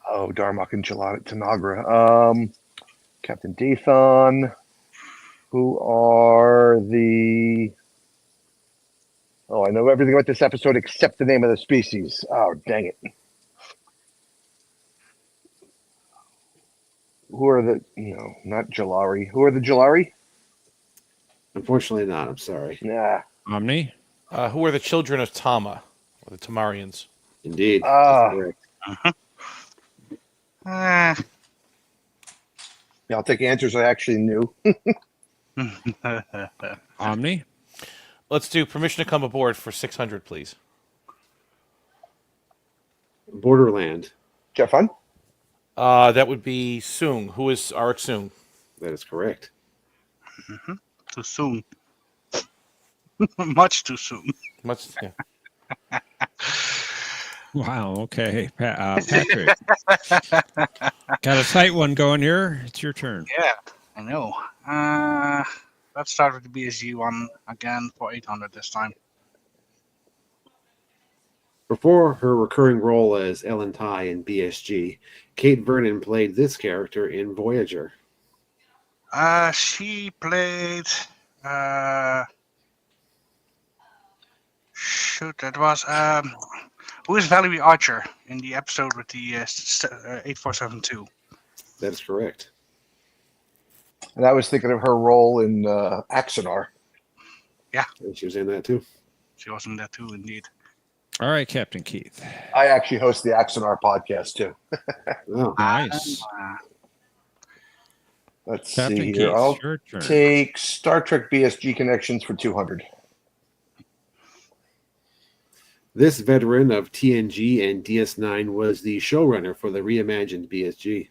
Oh, Darmok and Tanagra. Captain Dathan. Who are the... Oh, I know everything about this episode except the name of the species. Oh, dang it. Who are the... No, not Jalari. Who are the Jalari? Unfortunately not, I'm sorry. Nah. Omni? Who are the children of Tama, or the Tamarians? Indeed. Ah. Uh, Yeah, I'll take answers I actually knew. Omni? Let's do permission to come aboard for 600, please. Borderland. Jeff Fun? That would be Soong. Who is Arik Soong? That is correct. Too soon. Much too soon. Yeah. Wow, okay. Patrick. Got a tight one going here. It's your turn. Yeah, I know. Let's start with the BSG one again for 800 this time. Before her recurring role as Ellen Tigh in BSG, Kate Vernon played this character in Voyager. She played. Shoot, that was. Who is Valerie Archer in the episode with the 8472? That is correct. And I was thinking of her role in Axonar. Yeah. And she was in that too. She was in that too, indeed. All right, Captain Keith. I actually host the Axonar podcast too. Oh, nice. Let's Captain see Keith, here. I'll your turn. take Star Trek BSG Connections for 200. This veteran of TNG and DS9 was the showrunner for the reimagined BSG.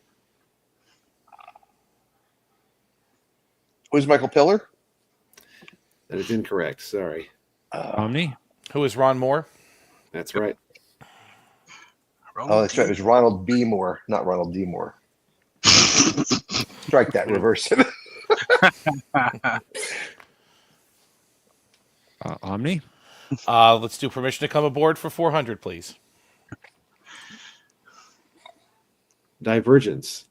Who's Michael Pillar? That is incorrect. Sorry. Omni? Who is Ron Moore? That's right. Oh, that's right. It was Ronald B. Moore, not Ronald D. Moore. Strike that, reverse it. Omni? Let's do permission to come aboard for 400, please. Divergence.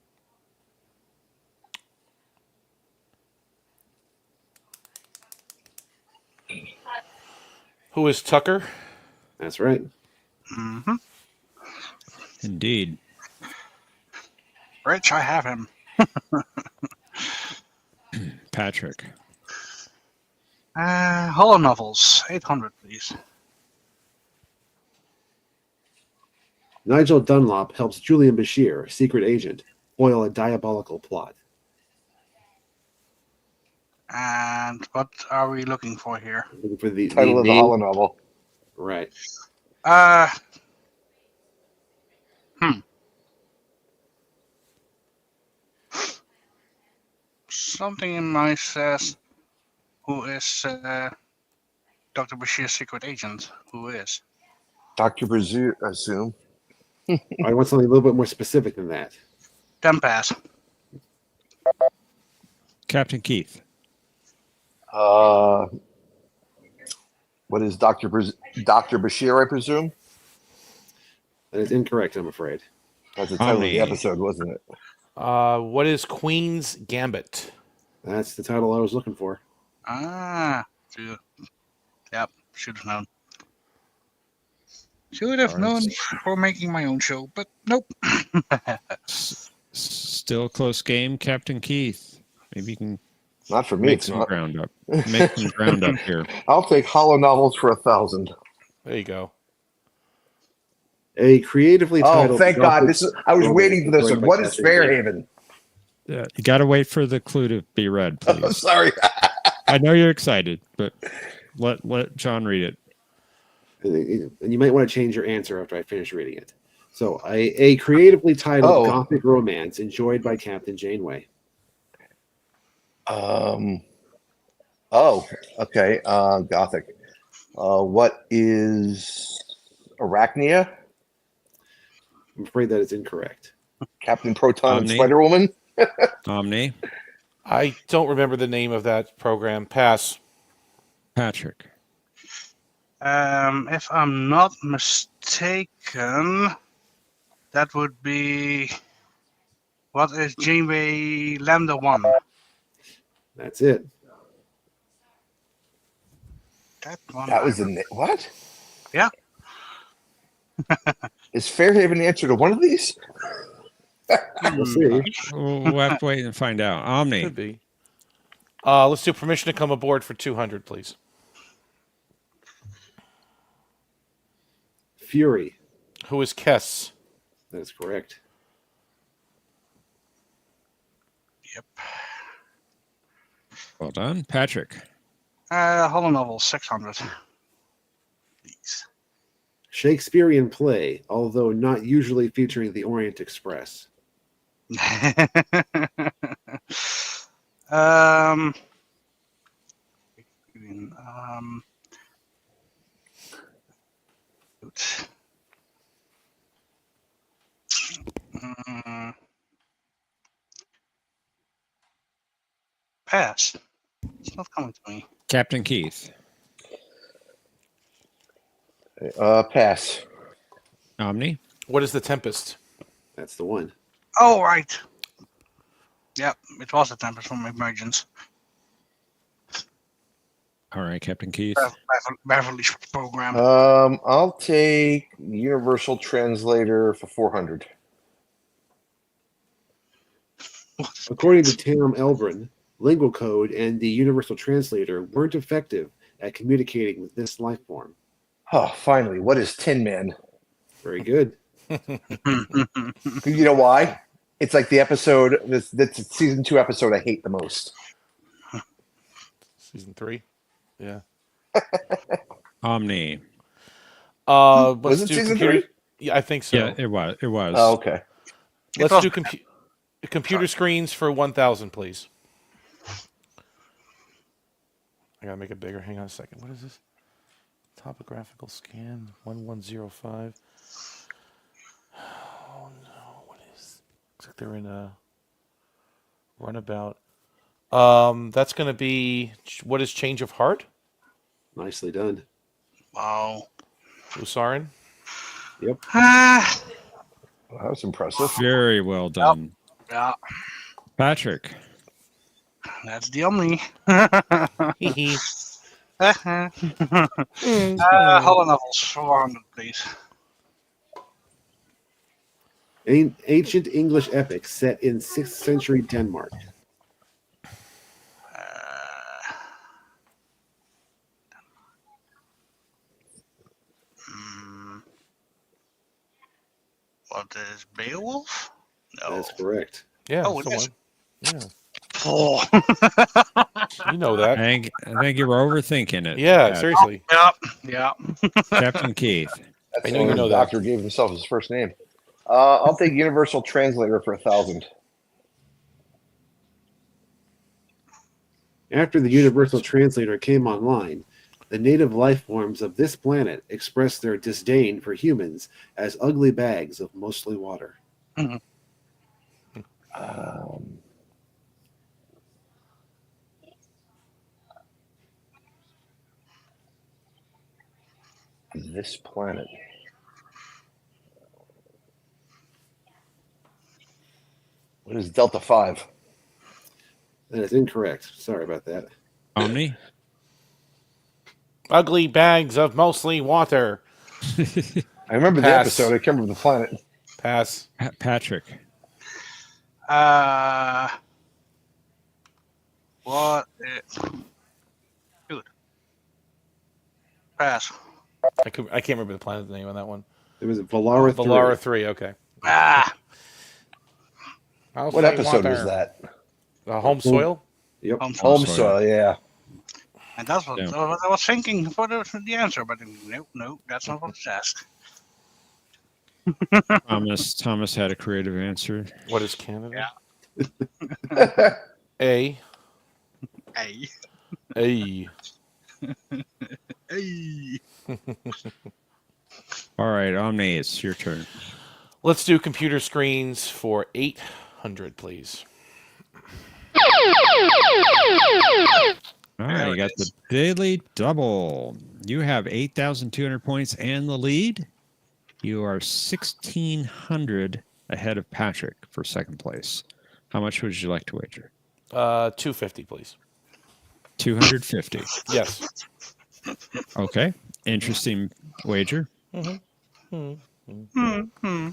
Who is Tucker? That's right. Mm-hmm. Indeed. Rich, I have him. Patrick. Hollow novels, 800, please. Nigel Dunlop helps Julian Bashir, secret agent, foil a diabolical plot. And what are we looking for here? Looking for the Title of the name. hollow novel. Right. Something in my says, who is Dr. Bashir's secret agent? Who is? Dr. Brazil, I assume. I want something a little bit more specific than that. Then pass. Captain Keith. What is Dr. Bashir, I presume? That is incorrect, I'm afraid. That's the title of the Omni. episode, wasn't it? What is Queen's Gambit? That's the title I was looking for. Yep, should have known. Should have known for making my own show, but nope. Still a close game, Captain Keith. Maybe you can Not for me. make It's some not. ground up. Make some ground up here. I'll take hollow novels for 1,000. There you go. A creatively titled. Oh, thank God! I was waiting for this one. What is Captain Fairhaven? You got to wait for the clue to be read, I'm please. sorry. I know you're excited, but let John read it. And you might want to change your answer after I finish reading it. So, a creatively titled Gothic romance enjoyed by Captain Janeway. Okay. Gothic. What is Arachnia? I'm afraid that is incorrect. Captain Proton and Omni. Spider Woman? Omni. I don't remember the name of that program. Pass. Patrick. If I'm not mistaken, that would be what is Janeway Lambda 1? That's it. That was what? Yeah. Is Fairhaven the answer to one of these? We'll see. We'll have to wait and find out. Omni. Could be. Let's do permission to come aboard for 200, please. Fury. Who is Kess? That is correct. Yep. Well done. Patrick. Hollow novel 600. Please. Shakespearean play, although not usually featuring the Orient Express. Pass. It's not coming to me. Captain Keith. Pass. Omni. What is The Tempest? That's the one. Oh, right. Yep, it was a Tempest from Emergence. All right, Captain Keith. Beverly's program. I'll take Universal Translator for 400. According to Tam Elbrin, lingual code and the Universal Translator weren't effective at communicating with this life form. Oh, finally. What is Tin Man? Very good. You know why? It's like the episode, that's season 2 episode I hate the most. Season 3? Yeah. Omni. Was it season 3? Yeah, I think so. Yeah, it was. It was. Oh, okay. Let's do computer screens for 1,000, please. I gotta make it bigger. Hang on a second. What is this? Topographical scan 1105. Oh no! What is? Looks like they're in a runabout. That's gonna be what is change of heart? Nicely done. Wow. Usarin? Yep. Well, that was impressive. Very well done. Yeah. Patrick. That's the Omni. Hollow novels 400, please. An ancient English epic set in 6th century Denmark. What is Beowulf? No. That's correct. Yeah. Oh, it is. Yeah. Oh. You know that. I think you were overthinking it. Yeah, Pat. seriously. Yeah. Captain Keith. That's I know you know the that. doctor gave himself his first name. I'll take Universal Translator for 1,000. After the Universal Translator came online, the native life forms of this planet expressed their disdain for humans as ugly bags of mostly water. Mm-hmm. This planet. What is Delta 5? That is incorrect. Sorry about that. Omni? Ugly bags of mostly water. I remember the Pass. episode. I can't remember the planet. Pass. Patrick. What? Dude. Pass. I can't remember the planet name on that one. It was Valara 3. Valara 3, okay. What episode was that? Home Soil? Yep. Home Soil, yeah. And that's what I was thinking for the answer, but no, that's not what it's asked. Thomas had a creative answer. What is Canada? Yeah. A. A. A. A. All right, Omni, it's your turn. Let's do computer screens for 800, please. All right, you got the daily double. You have 8,200 points and the lead. You are 1,600 ahead of Patrick for second place. How much would you like to wager? 250, please. 250. Yes. Okay. Interesting wager. Mm-hmm. Mm-hmm.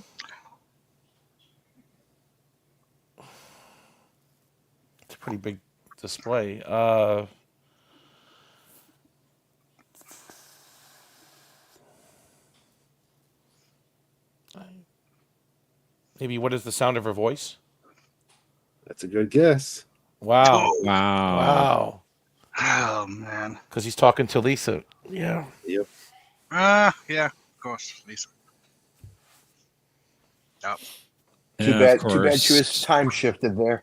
It's a pretty big display. Maybe what is the sound of her voice? That's a good guess. Wow. Wow. Oh, man. Because he's talking to Lisa. Yeah. Yep. Yeah, of course, Lisa. Yep. Too bad she was time shifted there.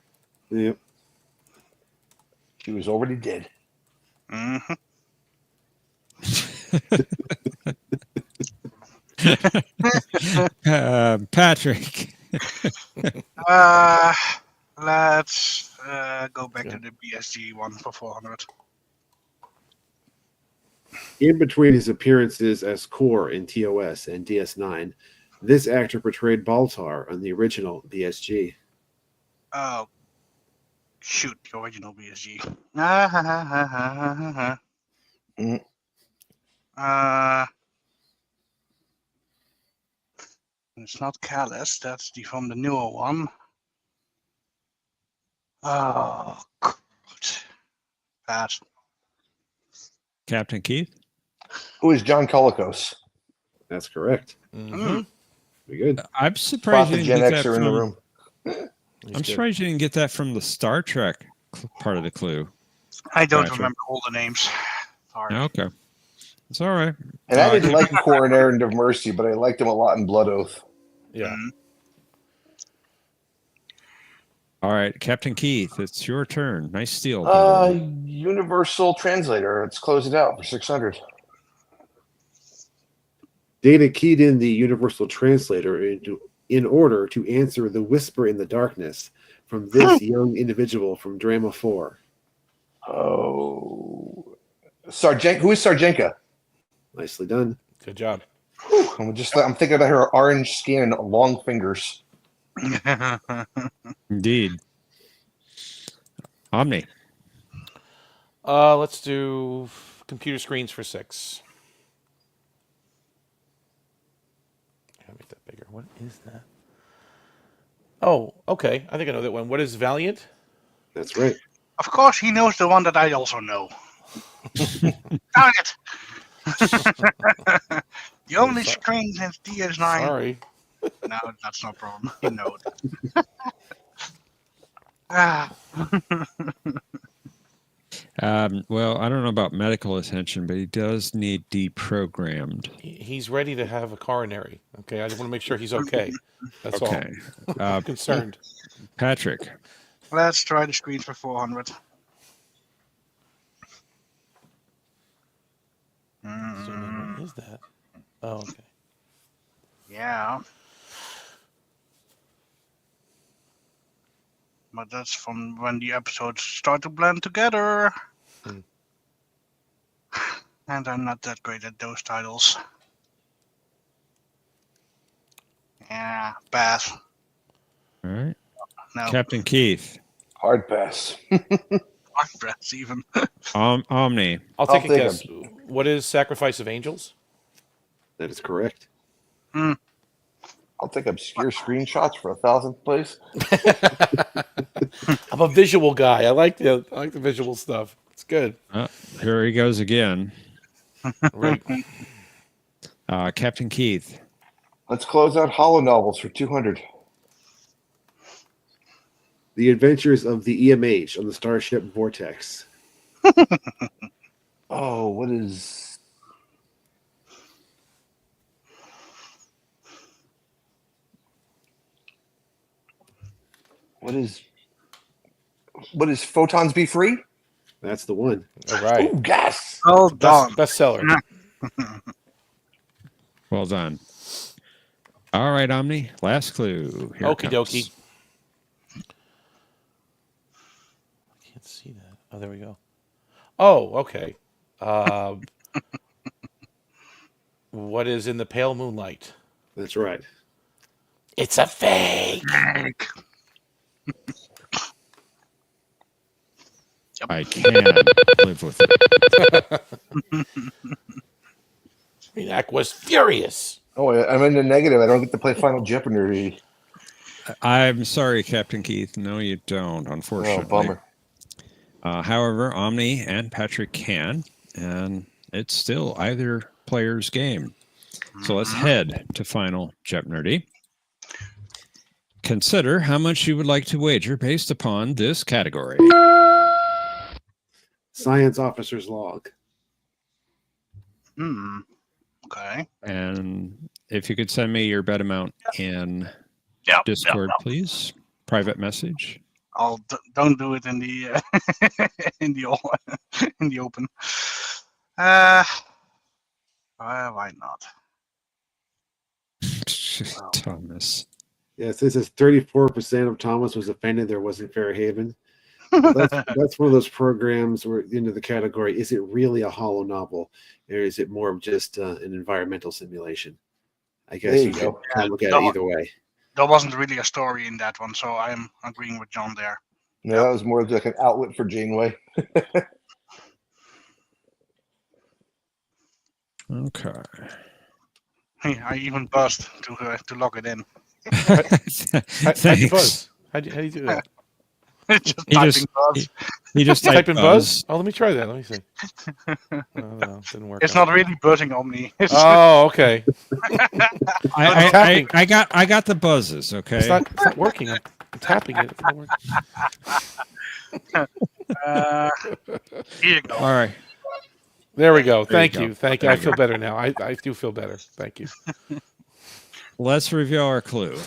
Yep. She was already dead. Mm-hmm. Patrick. Let's go back to the BSG one for 400. In between his appearances as Core in TOS and DS9, this actor portrayed Baltar on the original BSG. Oh, shoot, the original BSG. It's not Callus, that's from the newer one. Oh, God. Pass. Captain Keith? Who is John Colicos? That's correct. Mm-hmm. Very good. I'm surprised Spot you the didn't Gen get that Xer in the from. room. I'm surprised you didn't get that from the Star Trek part of the clue. I don't Patrick. remember all the names. Sorry. Okay. It's all right. And I didn't like Core in Errand of Mercy, but I liked him a lot in Blood Oath. Yeah. All right, Captain Keith, it's your turn. Nice steal. Universal Translator. Let's close it out for 600. Data keyed in the Universal Translator in order to answer the whisper in the darkness from this young individual from Drama 4. Oh. Who is Sarjenka? Nicely done. Good job. I'm thinking about her orange skin and long fingers. Indeed. Omni. Let's do computer screens for 6. Gotta make that bigger. What is that? Oh, okay. I think I know that one. What is Valiant? That's right. Of course, he knows the one that I also know. Darn it! The only screen since DS9. Sorry. No, that's no problem. You know it. Well, I don't know about medical attention, but he does need deprogrammed. He's ready to have a coronary. Okay, I just want to make sure he's okay. That's all. I'm concerned. Patrick. Let's try the screen for 400. What is that? Oh, okay. Yeah. But that's from when the episodes start to blend together. And I'm not that great at those titles. Yeah, pass. All right. No. Captain Keith. Hard pass. Hard press even. Omni. I'll take a guess. What is Sacrifice of Angels? That is correct. Hmm. I'll take obscure screenshots for 1,000th place. I'm a visual guy. I like the visual stuff. It's good. Here he goes again. Right. Captain Keith. Let's close out Hollow Novels for 200. The Adventures of the EMH on the Starship Vortex. Oh, what is... What is Photons Be Free? That's the one. All right. Ooh, yes. Well done. Bestseller. Well done. All right, Omni. Last clue. Here it Okie comes. dokie. I can't see that. Oh, there we go. Oh, okay. What is in the pale moonlight? That's right. It's a fake. I can live with it. Renac was furious. Oh, I'm in the negative. I don't get to play Final Jeopardy. I'm sorry, Captain Keith. No, you don't, unfortunately. Oh, bummer. However, Omni and Patrick can, and it's still either player's game. So let's head to Final Jeopardy. Consider how much you would like to wager based upon this category. Science Officer's Log. Okay. And if you could send me your bet amount in Discord, please. Private message. Don't do it in the in the open. Why not? Thomas. Yes, this is 34% of Thomas was offended there wasn't Fairhaven. That's one of those programs where into the category, is it really a hollow novel? Or is it more of just an environmental simulation? I guess you can kind of look at it either way. There wasn't really a story in that one, so I'm agreeing with John there. No, that was more like an outlet for Janeway. Okay. I even buzzed to log it in. How'd you buzz? How'd you do that? He just typed typed in buzz. Oh, let me try that. Let me see. No, didn't work. It's not really buzzing Omni. Oh, okay. I got the buzzes. Okay. It's not working. I'm tapping it. It's not working. Here you go. All right. There we go. There Thank you you. go. Thank you. There I you feel go. better now. I do feel better. Thank you. Let's review our clue.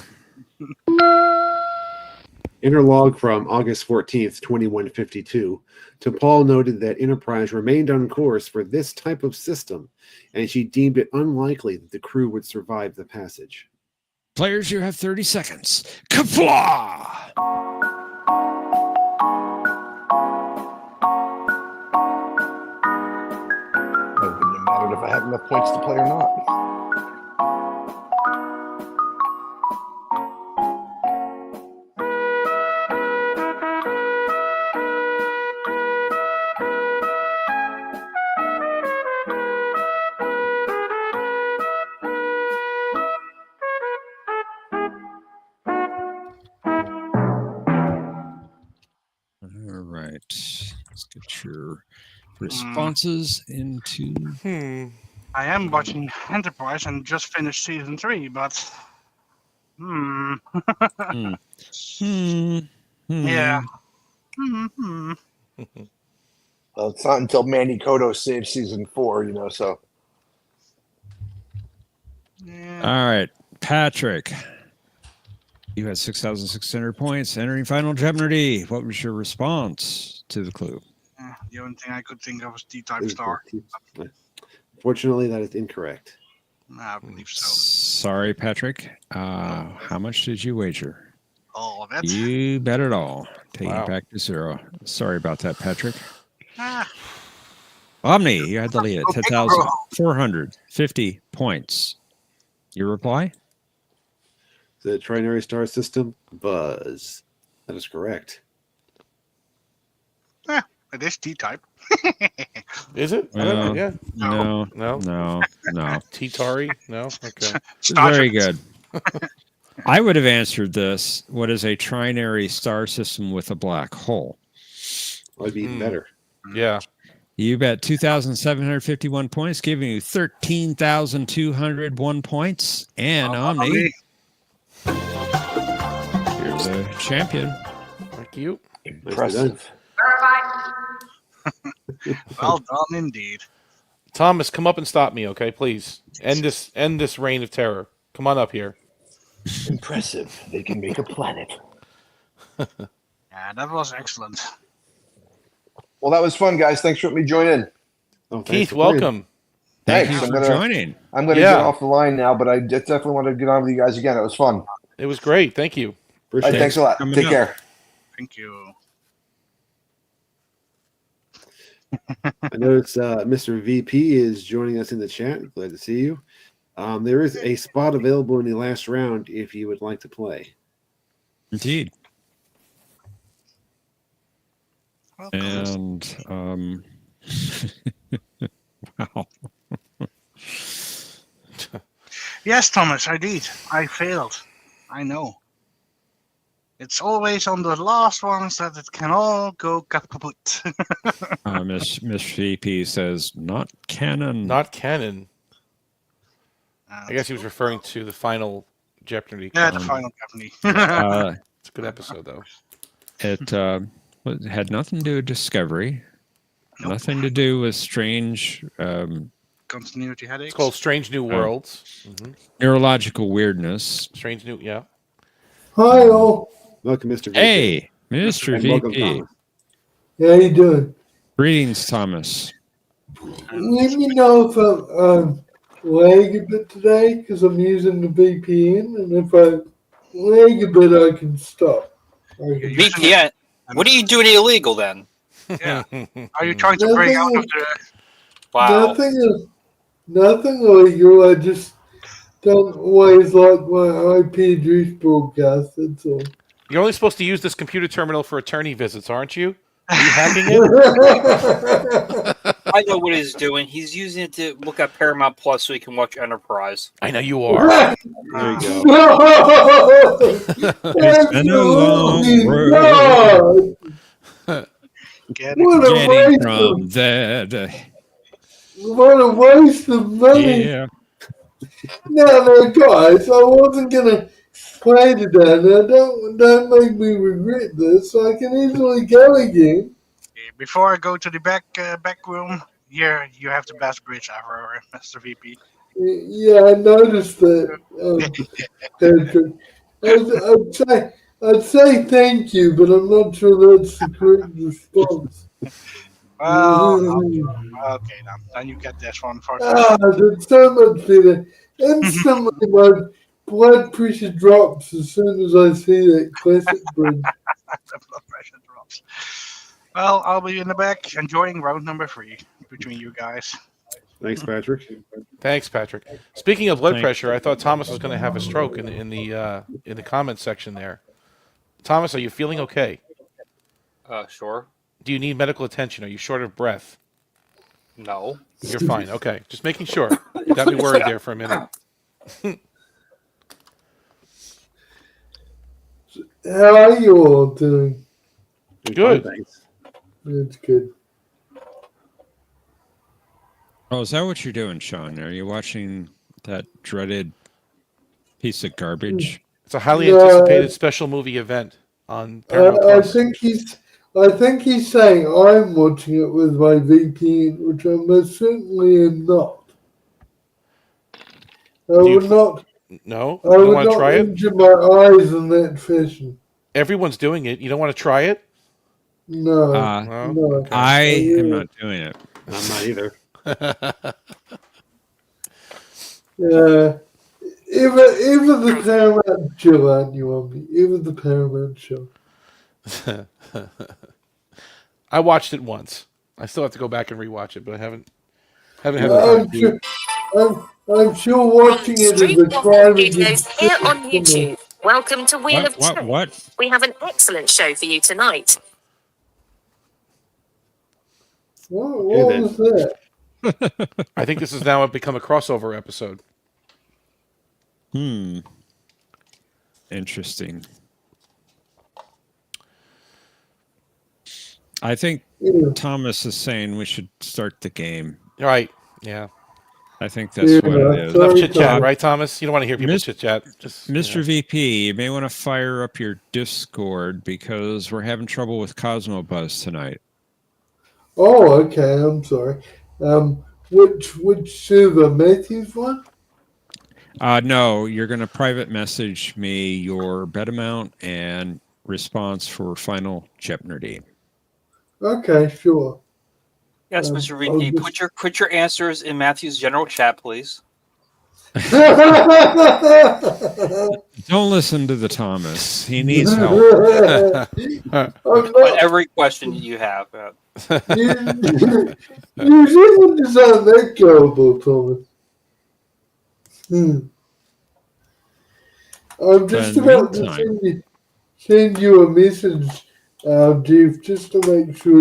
Interlog from August 14th, 2152. T'Pol noted that Enterprise remained on course for this type of system, and she deemed it unlikely that the crew would survive the passage. Players, you have 30 seconds. Kapla! It wouldn't have mattered if I had enough points to play or not. All right. Let's get your responses into. I am watching Enterprise and just finished season 3, but yeah. Well, it's not until Mandy Kodo saves season 4, so. All right. Patrick. You had 6,600 points entering Final Jeopardy. What was your response to the clue? The only thing I could think of was T-type star. Fortunately, that is incorrect. I believe so. Sorry, Patrick. How much did you wager? All of it. You bet it all. Take it back to 0. Sorry about that, Patrick. Omni, you had the lead at 10,450 points. Your reply? The trinary star system, Buzz. That is correct. It is T-type. Is it? I don't know. Yeah. No. T-Tari? No? Okay. Very good. I would have answered this. What is a trinary star system with a black hole? That'd be even better. Yeah. You bet 2,751 points, giving you 13,201 points. And Omni, you're the champion. Thank you. Impressive. Well done indeed. Thomas, come up and stop me, okay? Please. End this reign of terror. Come on up here. Impressive. They can make a planet. Yeah, that was excellent. Well, that was fun, guys. Thanks for letting me join in. Oh, thanks Keith, for playing. welcome. Thank Thanks. you for joining. I'm going to get off the line now, but I definitely want to get on with you guys again. It was fun. It was great. Thank you. All right, thanks a lot. Take care. Thank you. I noticed Mr. VP is joining us in the chat. Glad to see you. There is a spot available in the last round if you would like to play. Indeed. Welcome. And wow. Yes, Thomas, I did. I failed. I know. It's always on the last ones that it can all go kaput. Miss VP says not canon. Not canon. I guess he was referring to the final Jeopnerdy. Yeah, the final Jeopardy. It's a good episode, though. It had nothing to do with Discovery. Nope. Nothing to do with strange continuity headaches. It's called Strange New Worlds. Neurological weirdness. Strange New, yeah. Hi all. Welcome, Mr. VP. Hey, Mr. VP. How you doing? Greetings, Thomas. Let me know if I'm lag a bit today because I'm using the VPN, and if I lag a bit, I can stop. VPN? What are you doing illegal then? Yeah. Are you trying to break out of the... Wow. Nothing illegal. I just don't always like my IP address broadcast. That's all. You're only supposed to use this computer terminal for attorney visits, aren't you? Are you hacking it? I know what he's doing. He's using it to look at Paramount Plus so he can watch Enterprise. I know you are. There you go. It's been a long road. Getting from that. What a waste of money. Yeah. No, guys, I wasn't going to play today. Now, don't make me regret this. So I can easily go again. Before I go to the back room, here you have the best bridge ever, Mr. VP. Yeah, I noticed that, Patrick. I'd say thank you, but I'm not sure that's the correct response. Well, okay, then you get this one for. That's so much better. Instantly, my blood pressure drops as soon as I see that classic bridge. The blood pressure drops. Well, I'll be in the back enjoying round number 3 between you guys. Thanks, Patrick. Thanks, Patrick. Speaking of blood pressure, I thought Thomas was going to have a stroke in the comment section there. Thomas, are you feeling okay? Sure. Do you need medical attention? Are you short of breath? No. You're fine. Okay, just making sure. You got me worried there for a minute. How are you all doing? Good. That's good. Oh, is that what you're doing, Sean? Are you watching that dreaded piece of garbage? It's a highly anticipated special movie event on Paramount Plus. I think he's saying I'm watching it with my VPN, which I most certainly am not. I would not. No? I You would want to try it? injure my eyes in that fashion. Everyone's doing it. You don't want to try it? No. No? Okay. I am not doing it. I'm not either. Yeah. Even the Paramount show, aren't you, Omni? Even the Paramount show. I watched it once. I still have to go back and rewatch it, but I haven't had I'm sure watching it is a crime against here on YouTube. Welcome to Wheel of What? Trek. What? We have an excellent show for you tonight. What then. was that? I think this has now become a crossover episode. Interesting. I think Thomas is saying we should start the game. Right. Yeah. I think that's what it is. Enough chit chat, right, Thomas? You don't want to hear people chit chat. Mr. VP, you may want to fire up your Discord because we're having trouble with Cosmo Buzz tonight. Oh, okay. I'm sorry. Which server? Matthew's one? No, you're going to private message me your bet amount and response for final Jeopnerdy. Okay, sure. Yes, Mr. VP. Put your answers in Matthew's general chat, please. Don't listen to the Thomas. He needs help. On every question you have. You shouldn't sound that gullible, Thomas. I'm just about to send you a message, Jeff, just to make sure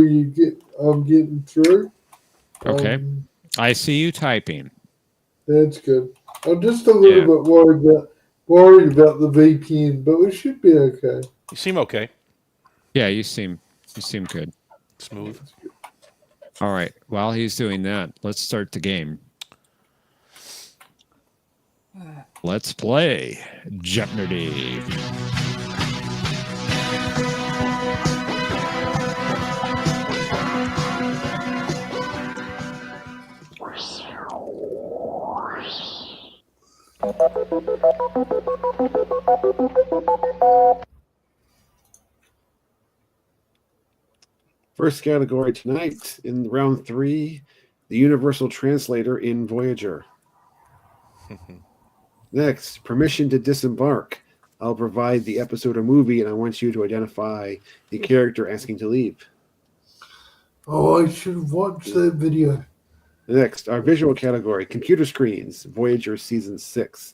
I'm getting through. Okay. I see you typing. That's good. I'm just a little bit worried about the VPN, but we should be okay. You seem okay. Yeah, you seem good. Smooth. All right. While he's doing that, let's start the game. Let's play Jeopnerdy. First category tonight in round 3, the Universal Translator in Voyager. Next, permission to disembark. I'll provide the episode or movie, and I want you to identify the character asking to leave. Oh, I should have watched that video. Next, our visual category, computer screens, Voyager Season 6.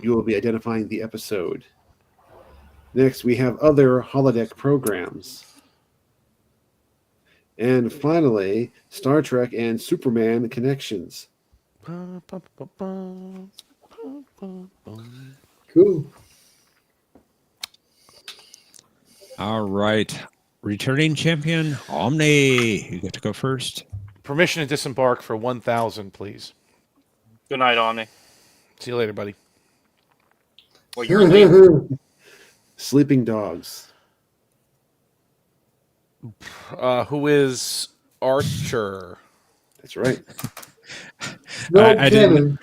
You will be identifying the episode. Next, we have other holodeck programs. And finally, Star Trek and Superman connections. Cool. All right. Returning champion, Omni. You get to go first. Permission to disembark for 1,000, please. Good night, Omni. See you later, buddy. Well, you're leaving. Sleeping dogs. Who is Archer? That's right. I did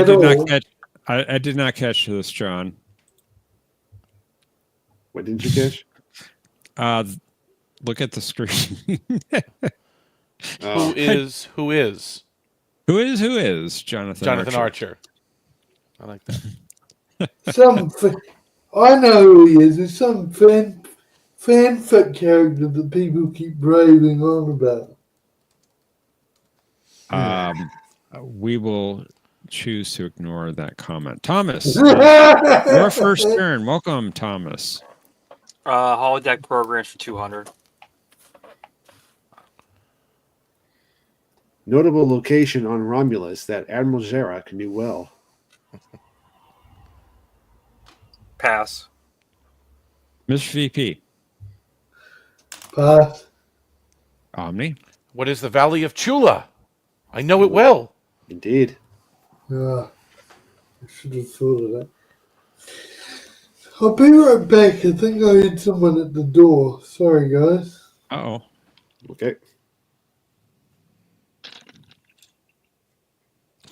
not catch. I did not catch this, John. What didn't you catch? Look at the screen. Who is Jonathan Archer. I like that. I know who he is. It's some fanfic character that people keep raving on about. We will choose to ignore that comment. Thomas, your first turn. Welcome, Thomas. Holodeck programs for 200. Notable location on Romulus that Admiral Zarak knew well. Pass. Mr. VP. Pass. Omni. What is the Valley of Chula? I know it well. Indeed. I should have thought of that. I'll be right back. I think I heard someone at the door. Sorry, guys. Uh-oh. Okay.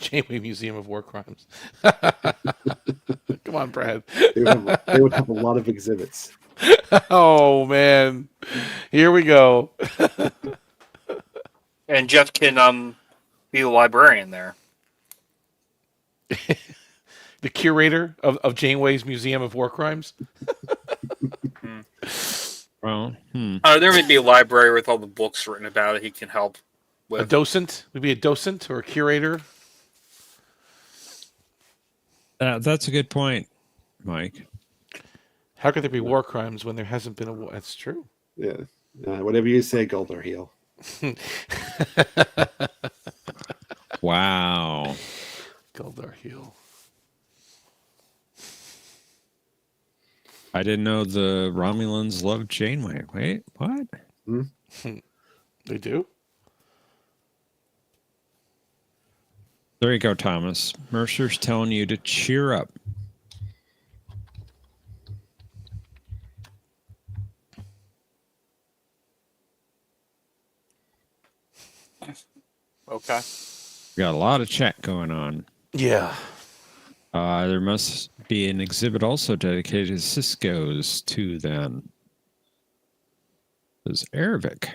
Janeway Museum of War Crimes. Come on, Brad. They would have a lot of exhibits. Oh, man. Here we go. And Jeff can be the librarian there. The curator of Janeway's Museum of War Crimes. Well, there may be a library with all the books written about it he can help with. A docent? Would be a docent or a curator? That's a good point, Mike. How could there be war crimes when there hasn't been a war? That's true. Yeah. Whatever you say, Golder Heel. Wow. Goldar Heel. I didn't know the Romulans loved Janeway. Wait, what? They do? There you go, Thomas. Mercer's telling you to cheer up. Okay. We got a lot of chat going on. Yeah. There must be an exhibit also dedicated to Cisco's too, then. There's Arabic.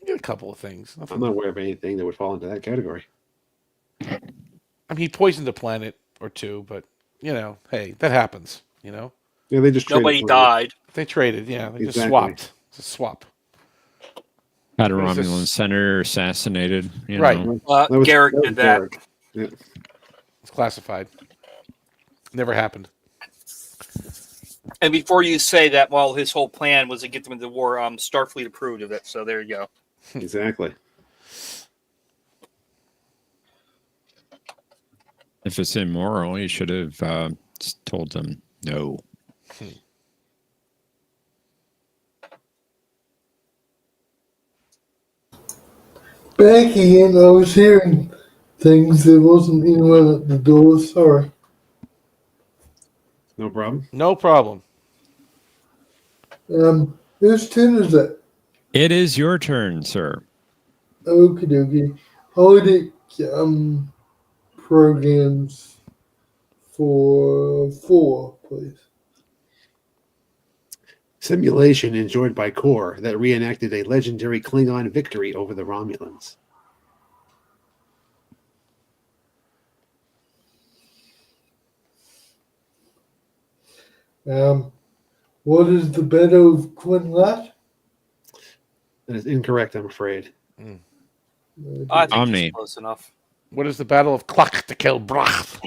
A couple of things. I'm not aware of anything that would fall into that category. I mean, he poisoned a planet or two, but, hey, that happens, Yeah, they just Nobody died. They traded, yeah. They just Exactly. swapped. It's a swap. Had a What is Romulan this? senator assassinated. You Right. know. Garrick did that. Garrick. Yeah. It's classified. Never happened. And before you say that, well, his whole plan was to get them into war, Starfleet approved of it. So there you go. Exactly. If it's immoral, you should have told them no. Back again, I was hearing things. There wasn't anyone at the door. Sorry. No problem. No problem. Whose turn is it? It is your turn, sir. Okie dokie. Holodeck programs for 4, please. Simulation enjoyed by Core that reenacted a legendary Klingon victory over the Romulans. What is the Battle of Quinlat? That is incorrect, I'm afraid. I think Omni. he's close enough. What is the Battle of Klak to kill Brach?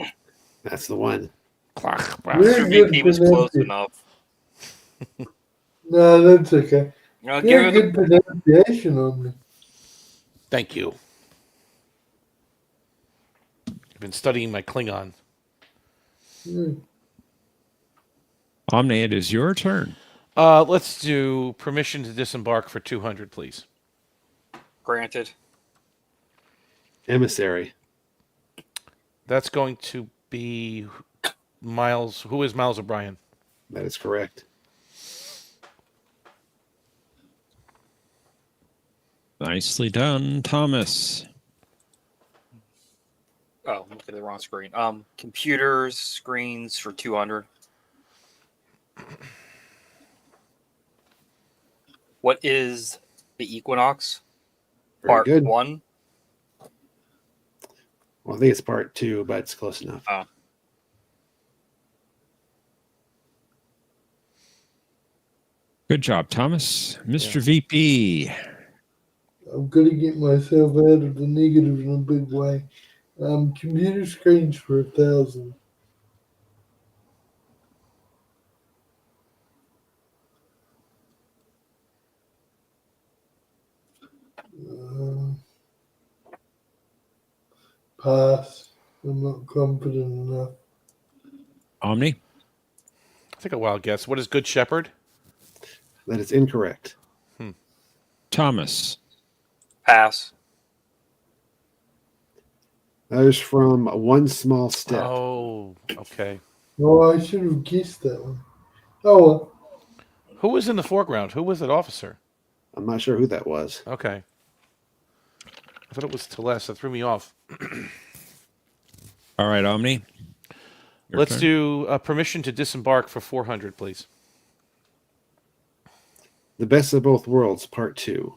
That's the one. Klak, Brach. Very Mr. good VP was close pronunciation. enough. No, that's okay. Give Very it good pronunciation on me. Thank you. I've been studying my Klingon. Omni, it is your turn. Let's do permission to disembark for 200, please. Granted. Emissary. That's going to be Miles. Who is Miles O'Brien? That is correct. Nicely done, Thomas. Oh, look at the wrong screen. Computers, screens for 200. What is the Equinox? Very Part good. 1? Well, I think it's part 2, but it's close enough. Oh. Good job, Thomas. Mr. VP. I'm going to get myself out of the negative in a big way. Computer screens for 1,000. Pass. I'm not confident enough. Omni? Take a wild guess. What is Good Shepherd? That is incorrect. Thomas. Pass. That is from One Small Step. Oh, okay. Oh, I should have guessed that one. Oh, well. Who was in the foreground? Who was that officer? I'm not sure who that was. Okay. I thought it was Teles. That threw me off. All right, Omni. Your Let's turn. do permission to disembark for 400, please. The Best of Both Worlds, Part 2.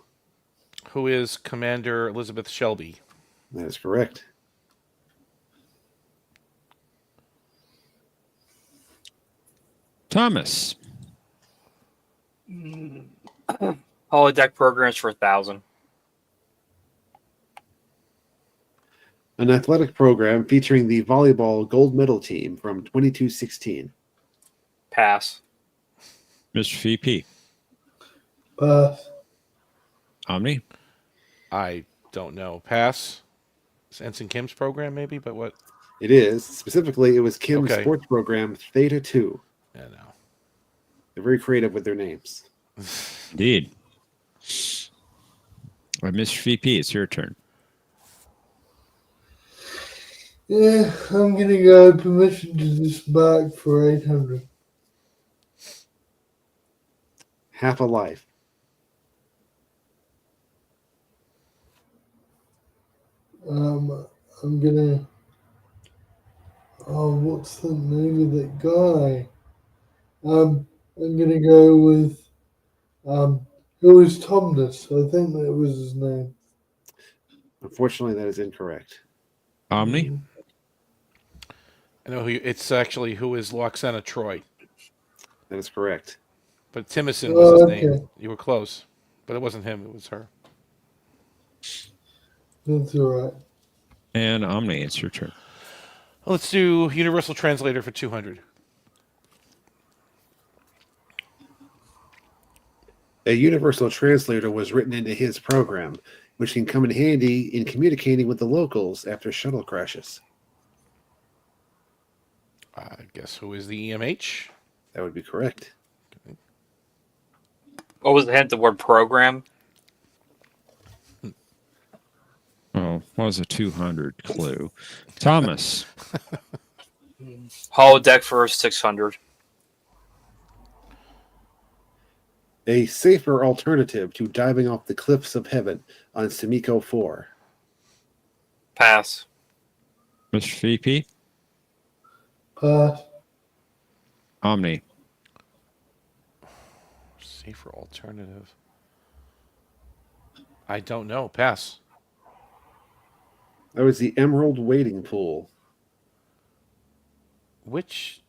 Who is Commander Elizabeth Shelby? That is correct. Thomas. Holodeck programs for 1,000. An athletic program featuring the volleyball gold medal team from 2216. Pass. Mr. VP. Pass. Omni. I don't know. Pass. It's Ensign Kim's program, maybe, but what? It is. Specifically, it was Kim's Okay. sports program, Theta 2. Yeah, no. They're very creative with their names. Indeed. Mr. VP, it's your turn. Yeah, I'm gonna go permission to disembark for 800. Half a life. I'm gonna. Oh, what's the name of that guy? I'm gonna go with who was Tomness? I think that was his name. Unfortunately, that is incorrect. Omni. I know it's actually who is Loxana Troy. That is correct. But Timison was his name. Okay. You were close, but it wasn't him. It was her. That's all right. And Omni, it's your turn. Let's do Universal Translator for 200. A universal translator was written into his program, which can come in handy in communicating with the locals after shuttle crashes. I guess who is the EMH? That would be correct. What was the hint? The word program? Oh, what was a 200 clue? Thomas. Holodeck for 600. A safer alternative to diving off the cliffs of heaven on Sumiko 4. Pass. Mr. VP. Pass. Omni. Safer alternative. I don't know. Pass. That was the Emerald Wading Pool. Which?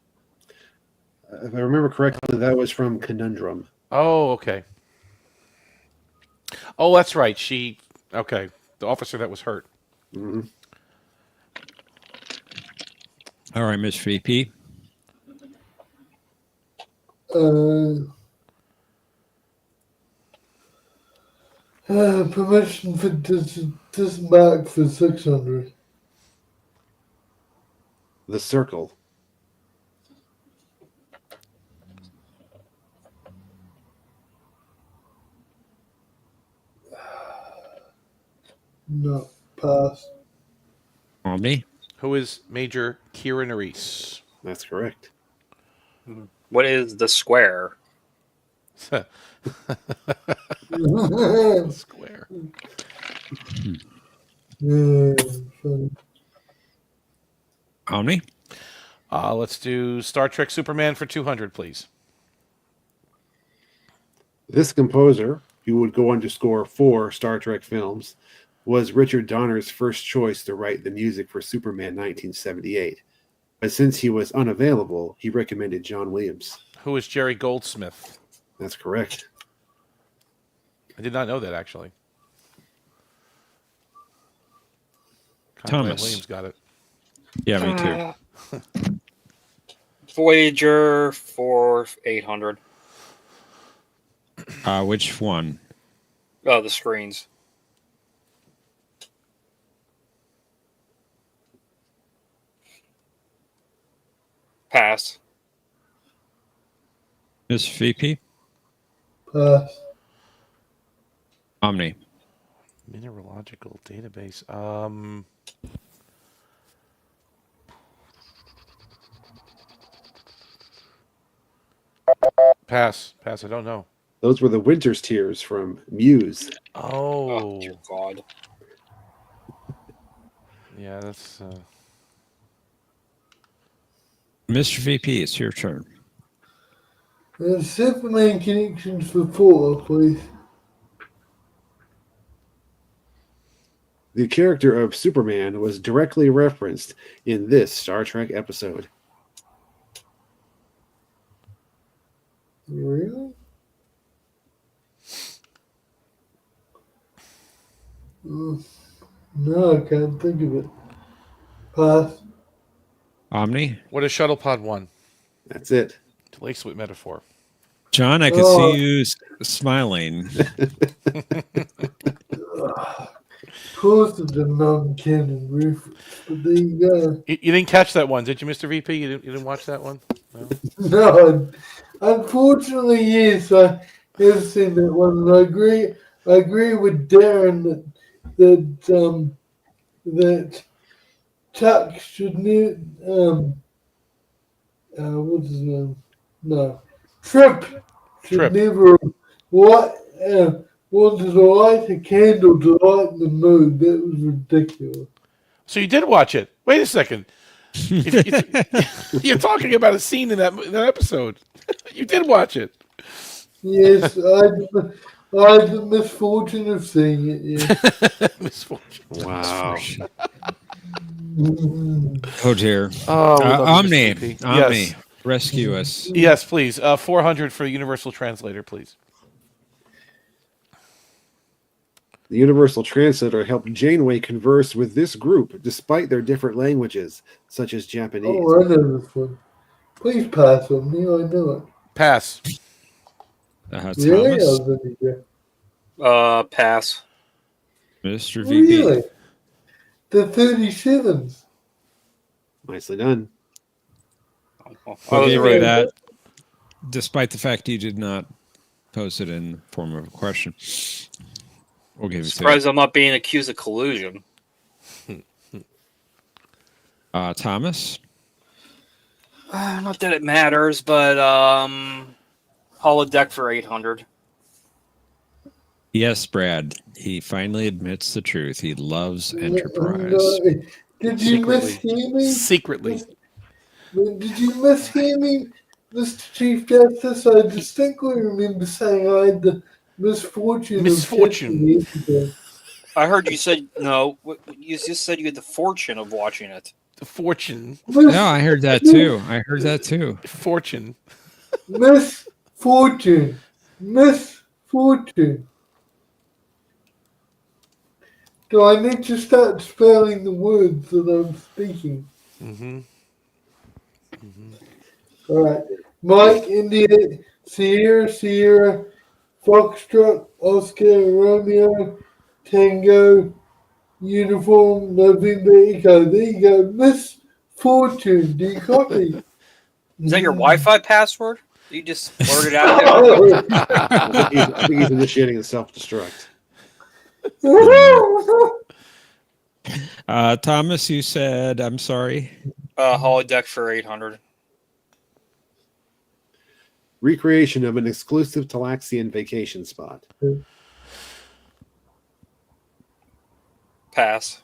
If I remember correctly, that was from Conundrum. Oh, okay. Oh, that's right. Okay. The officer that was hurt. Mm-hmm. All right, Mr. VP. Permission for disembark for 600. The Circle. No, pass. Omni. Who is Major Kira Nerys? That's correct. What is the square? Square. Yeah, funny. Omni. Let's do Star Trek Superman for 200, please. This composer, who would go on to score 4 Star Trek films, was Richard Donner's first choice to write the music for Superman 1978. But since he was unavailable, he recommended John Williams. Who is Jerry Goldsmith? That's correct. I did not know that, actually. Thomas. Williams got it. Yeah, me too. Voyager for 800. Which one? Oh, the screens. Pass. Mr. VP. Pass. Omni. Mineralogical database. Pass. I don't know. Those were the Winter's Tears from Muse. Oh dear God. Yeah, that's. Mr. VP, it's your turn. Superman connections for 4, please. The character of Superman was directly referenced in this Star Trek episode. Really? No, I can't think of it. Pass. Omni? What is Shuttle Pod 1? That's it. Lake Sweet metaphor. John, I could see you smiling. Close to the non-canon reference, but there you go. You didn't catch that one, did you, Mr. VP? You didn't watch that one? No. No, unfortunately, yes, I have seen that one, and I agree with Darren that Chuck should what's his name? No, Trip should never wanted to light a candle to lighten the mood. That was ridiculous. So you did watch it. Wait a second. You're talking about a scene in that episode. You did watch it. Yes, I had the misfortune of seeing it. Yes. Misfortune. Wow. Oh dear. Omni, yes. rescue us. Yes, please. 400 for the Universal Translator, please. The Universal Translator helped Janeway converse with this group despite their different languages, such as Japanese. Oh, I know this one. Please pass on me. I know it. Pass. Really? Pass. Mr. VP. Really? The 37s. Nicely done. I'll give you that, despite the fact you did not pose it in the form of a question. We'll give it to you. Surprised I'm not being accused of collusion. Thomas? Not that it matters, but holodeck for 800. Yes, Brad. He finally admits the truth. He loves Enterprise. No, did you mishear me? Secretly. Did you mishear me, Mr. Chief Justice? I distinctly remember saying I had the misfortune. I heard you said no. You just said you had the fortune of watching it. The fortune. No, I heard that too. Fortune. Misfortune. Do I need to start spelling the words that I'm speaking? Mm-hmm. All right. Mike, India, Sierra, Foxtrot, Oscar, Romeo, Tango, Uniform, November, Echo. There you go. Misfortune. Do you copy? Is that your Wi-Fi password? You just blurted out there? I think he's initiating a self-destruct. Thomas, you said, I'm sorry. Holodeck for 800. Recreation of an exclusive Talaxian vacation spot. Pass.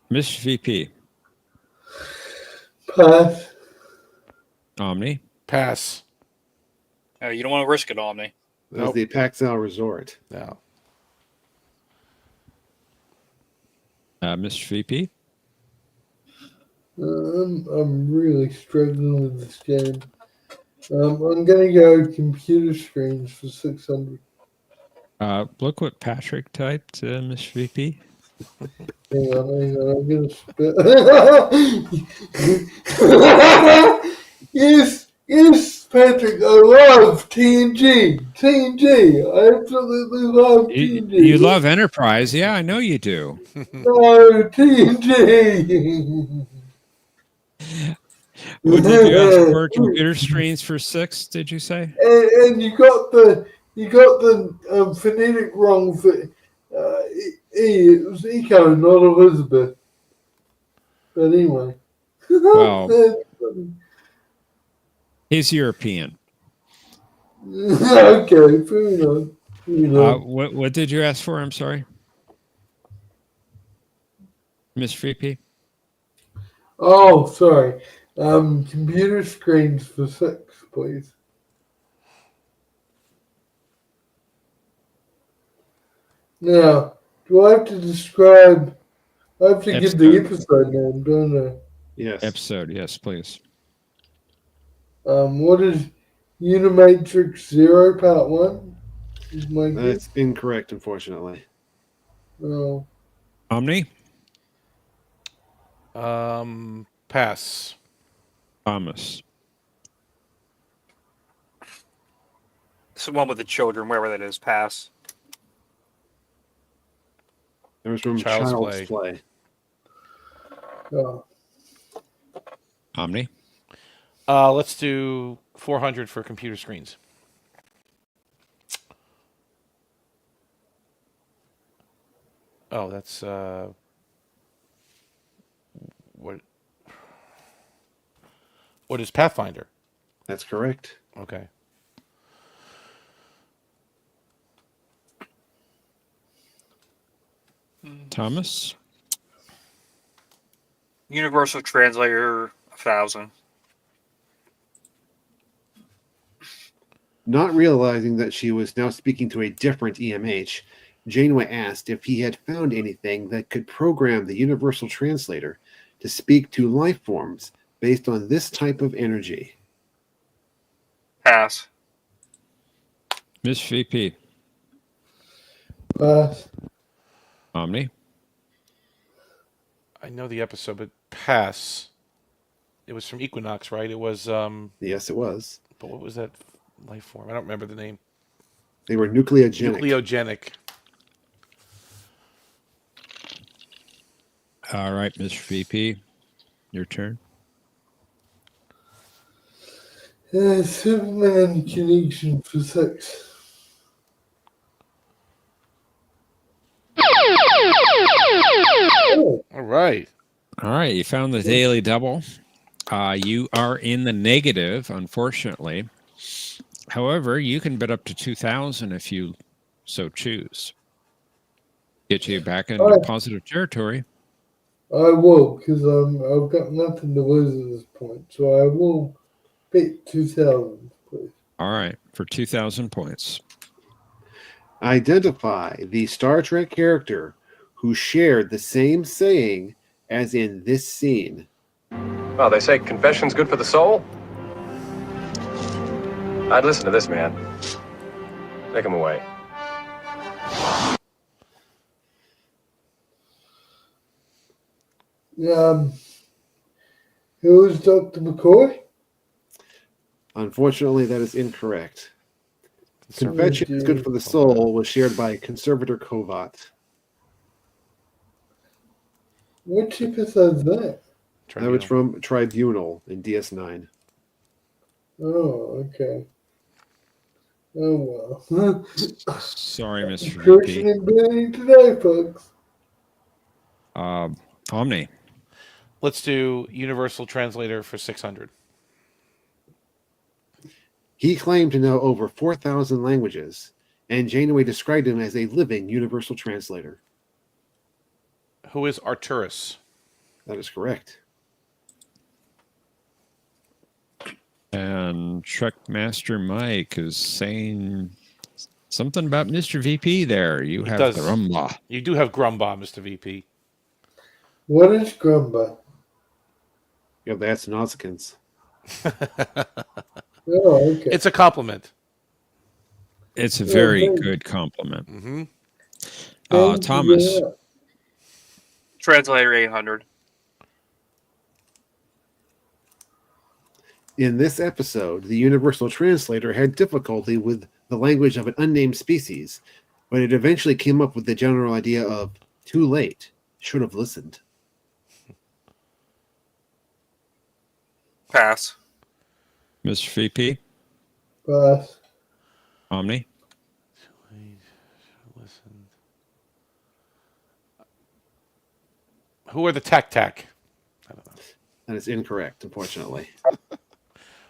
Mr. VP. Pass. Omni. Pass. Oh, you don't want to risk it, Omni. That was the Paxel Resort. No. Mr. VP. I'm really struggling with this game. I'm gonna go computer screens for 600. Look what Patrick typed, Mr. VP. Hang on. I'm gonna spell. Yes, Patrick. I love TNG. I absolutely love TNG. You love Enterprise, yeah, I know you do. No, TNG. What did you ask for? Computer screens for 6? Did you say? And you got the phonetic wrong for E. It was Eco, not Elizabeth. But anyway. Well, he's European. Okay, fair enough. What did you ask for? I'm sorry, Mr. VP. Oh, sorry. Computer screens for 6, please. Now, do I have to describe? I have to give the episode name, don't I? Yes. Episode, yes, please. What is Unimatrix 0 Part 1? Is my guess? That's incorrect, unfortunately. Oh. Omni? Pass. Thomas. It's the one with the children, wherever that is. Pass. There was from Child's Play. Oh. Omni. Let's do 400 for computer screens. Oh, that's what is Pathfinder? That's correct. Okay. Thomas. Universal Translator 1,000. Not realizing that she was now speaking to a different EMH, Janeway asked if he had found anything that could program the Universal Translator to speak to life forms based on this type of energy. Pass. Miss VP. Pass. Omni. I know the episode, but pass. It was from Equinox, right? It was. Yes, it was. But what was that life form? I don't remember the name. They were nucleogenic. Nucleogenic. All right, Mr. VP. Your turn. Superman connection for 6. All right. All right, you found the daily double. You are in the negative, unfortunately. However, you can bet up to 2,000 if you so choose. Get you back into positive territory. I will, because I've got nothing to lose at this point. So I will bet 2,000, please. All right, for 2,000 points. Identify the Star Trek character who shared the same saying as in this scene. Well, they say confession's good for the soul. I'd listen to this man. Take him away. Who is Dr. McCoy? Unfortunately, that is incorrect. Confession is good for the soul was shared by Conservator Kovat. Which episode is that? That was from Tribunal in DS9. Oh, okay. Oh, well. Sorry, Mr. Correction VP. and burning today, folks. Omni. Let's do Universal Translator for 600. He claimed to know over 4,000 languages, and Janeway described him as a living universal translator. Who is Arturus? That is correct. And Trek Master Mike is saying something about Mr. VP there. You have Grumba. You do have Grumba, Mr. VP. What is Grumba? Yeah, that's Nausicaans. Oh, okay. It's a compliment. It's a very good compliment. Mm-hmm. Thomas. Translator 800. In this episode, the Universal Translator had difficulty with the language of an unnamed species, but it eventually came up with the general idea of too late, should have listened. Pass. Mr. VP. Pass. Omni. Who are the Tac Tac? I don't know. That is incorrect, unfortunately.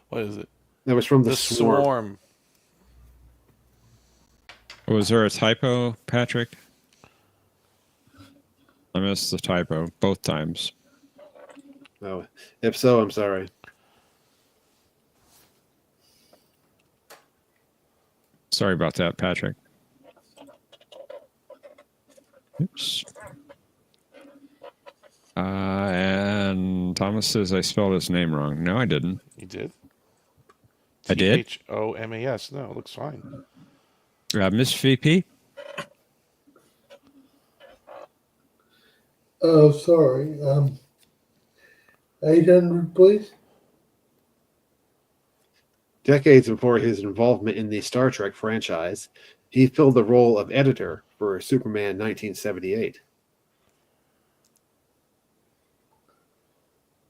What is it? That was from the Swarm. Was there a typo, Patrick? I missed the typo both times. Oh, if so, I'm sorry. Sorry about that, Patrick. Oops. And Thomas says I spelled his name wrong. No, I didn't. You did? I did? Thomas. No, it looks fine. Miss VP? Oh, sorry. 800, please. Decades before his involvement in the Star Trek franchise, he filled the role of editor for Superman 1978.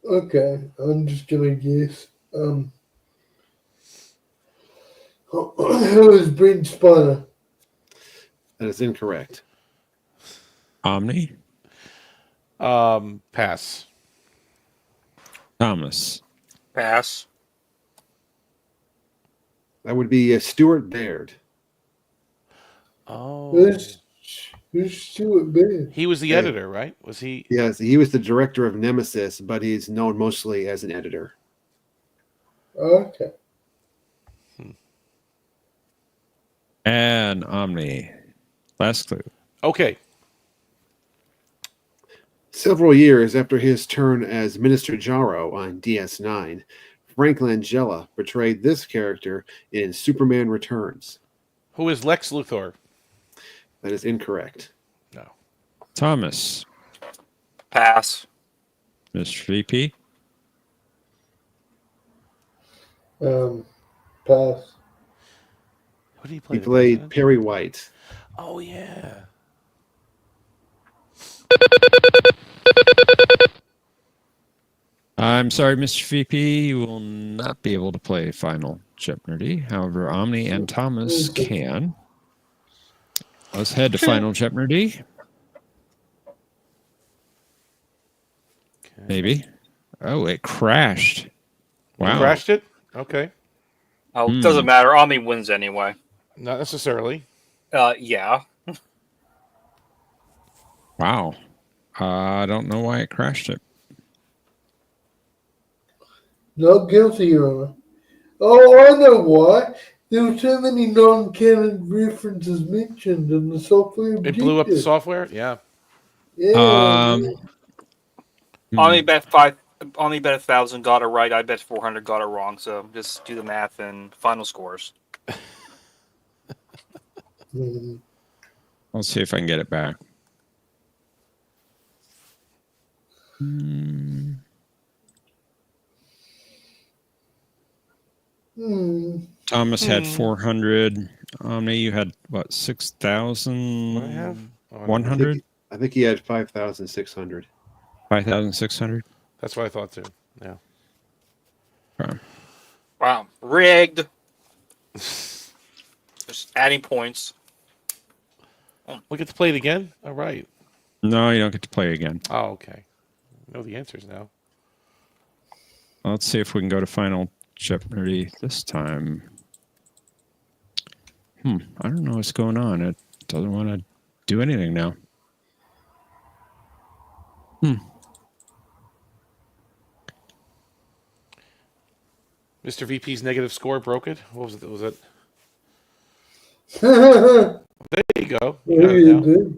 Okay, I'm just gonna guess. Who is Brent Spiner? That is incorrect. Omni? Pass. Thomas? Pass. That would be Stuart Baird. Oh. Who's Stuart Baird? He was the editor, right? Was he? Yes, he was the director of Nemesis, but he's known mostly as an editor. Okay. And Omni. Last clue. Okay. Several years after his turn as Minister Jarro on DS9, Frank Langella portrayed this character in Superman Returns. Who is Lex Luthor? That is incorrect. No. Thomas? Pass. Mr. VP? Pass. Who did he play? He played Perry White. Oh, yeah. I'm sorry, Mr. VP. You will not be able to play Final Jeopardy. However, Omni and Thomas can. Let's head to Final Jeopardy. Maybe. Oh, it crashed. Wow. You crashed it? Okay. Oh, it doesn't matter. Omni wins anyway. Not necessarily. Yeah. Wow. I don't know why it crashed it. Not guilty, Your Honor. Oh, I know why. There were so many non-canon references mentioned in the software. It blew up the software? Yeah. Yeah. Omni bet 1,000 got it right. I bet 400 got it wrong. So just do the math and final scores. Let's see if I can get it back. Thomas had 400. Omni, you had what, 6,100? I think he had 5,600. 5,600? That's what I thought too. Yeah. Okay. Wow. Rigged. Just adding points. We get to play it again? All right. No, you don't get to play again. Oh, okay. I know the answers now. Let's see if we can go to Final Jeopardy this time. I don't know what's going on. It doesn't want to do anything now. Mr. VP's negative score broke it. What was it? Was it? There you go. You got it now.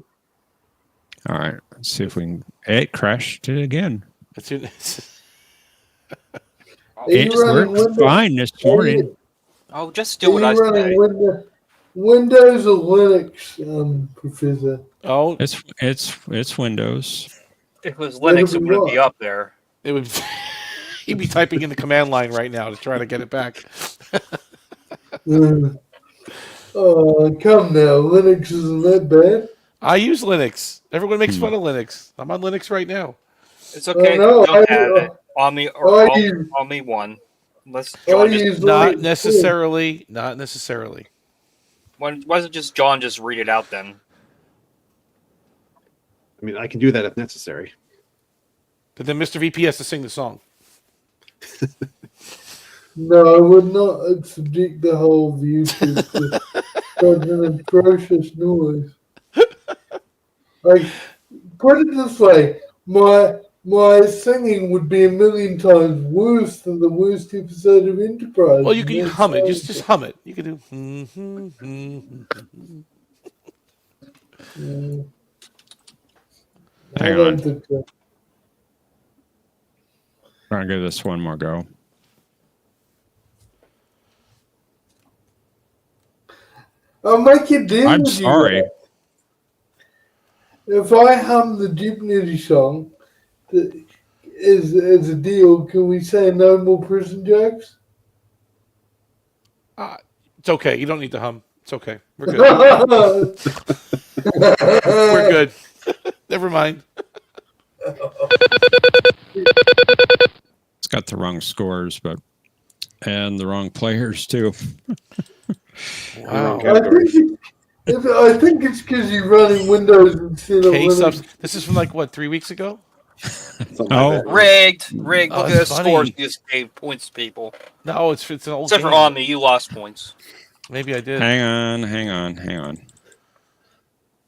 All right. Let's see if we can. It crashed it again. It worked fine this morning. Oh, just do what I say. Windows or Linux, Professor? Oh, it's Windows. If it was Linux, it wouldn't be up there. It would. He'd be typing in the command line right now to try to get it back. Oh, come now. Linux isn't that bad. I use Linux. Everyone makes fun of Linux. I'm on Linux right now. It's okay. No, Don't add it. Omni or Omni won. Let's John just not necessarily. Not necessarily. Why doesn't just John just read it out then? I mean, I can do that if necessary. But then Mr. VP has to sing the song. No, I would not subject the whole view to such an atrocious noise. Like, put it this way, my singing would be a million times worse than the worst episode of Enterprise. Well, you can hum it. Just hum it. You can do. Hang on. Try and give this one more go. I'll make it deal I'm with sorry. you. If I hum the Jeopnerdy song, as a deal, can we say no more prison jokes? It's okay. You don't need to hum. It's okay. We're good. We're good. Never mind. It's got the wrong scores, and the wrong players too. Wow. I think it's because you're running Windows instead of Linux. This is from like what, 3 weeks ago? Rigged. Look Oh, at the that's funny. scores. You just gave points to people. No, it's an old Except for game. Omni, you lost points. Maybe I did. Hang on.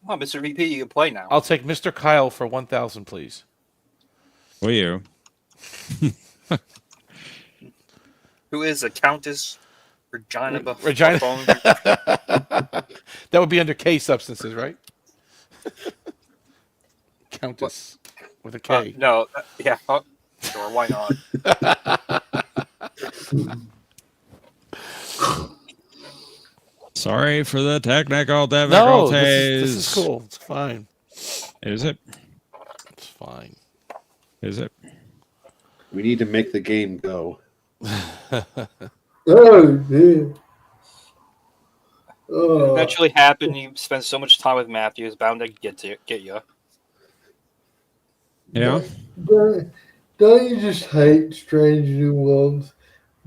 Come on, Mr. VP, you can play now. I'll take Mr. Kyle for 1,000, please. Will you? Who is a Countess Regina? That would be under K substances, right? Countess with a K. No, yeah, sure, why not? Sorry for the technical No, difficulties. this is cool. It's fine. Is it? It's fine. Is it? We need to make the game go. Oh, dear. It'll eventually happen. You spend so much time with Matthew, it's bound to get you. Yeah. Don't you just hate Strange New Worlds?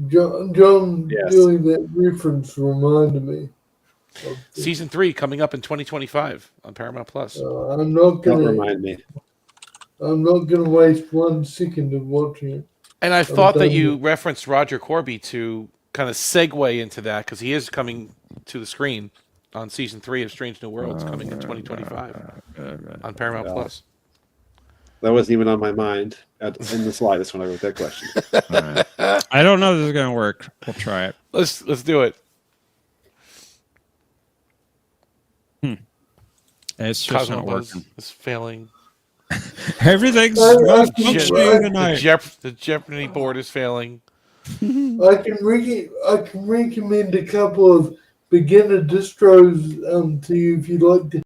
John doing that reference reminded me. Season 3 coming up in 2025 on Paramount Plus. I'm not Don't gonna remind me. I'm not gonna waste 1 second of watching it. And I thought that you referenced Roger Corby to kind of segue into that because he is coming to the screen on season 3 of Strange New Worlds coming in 2025 on Paramount Plus. That wasn't even on my mind in the slightest when I wrote that question. Right. I don't know if this is going to work. We'll try it. Let's do it. It's just not Cosmobuzz working. is failing. Everything's I tonight. The Jeopardy board is failing. I can recommend a couple of beginner distros to you if you'd like to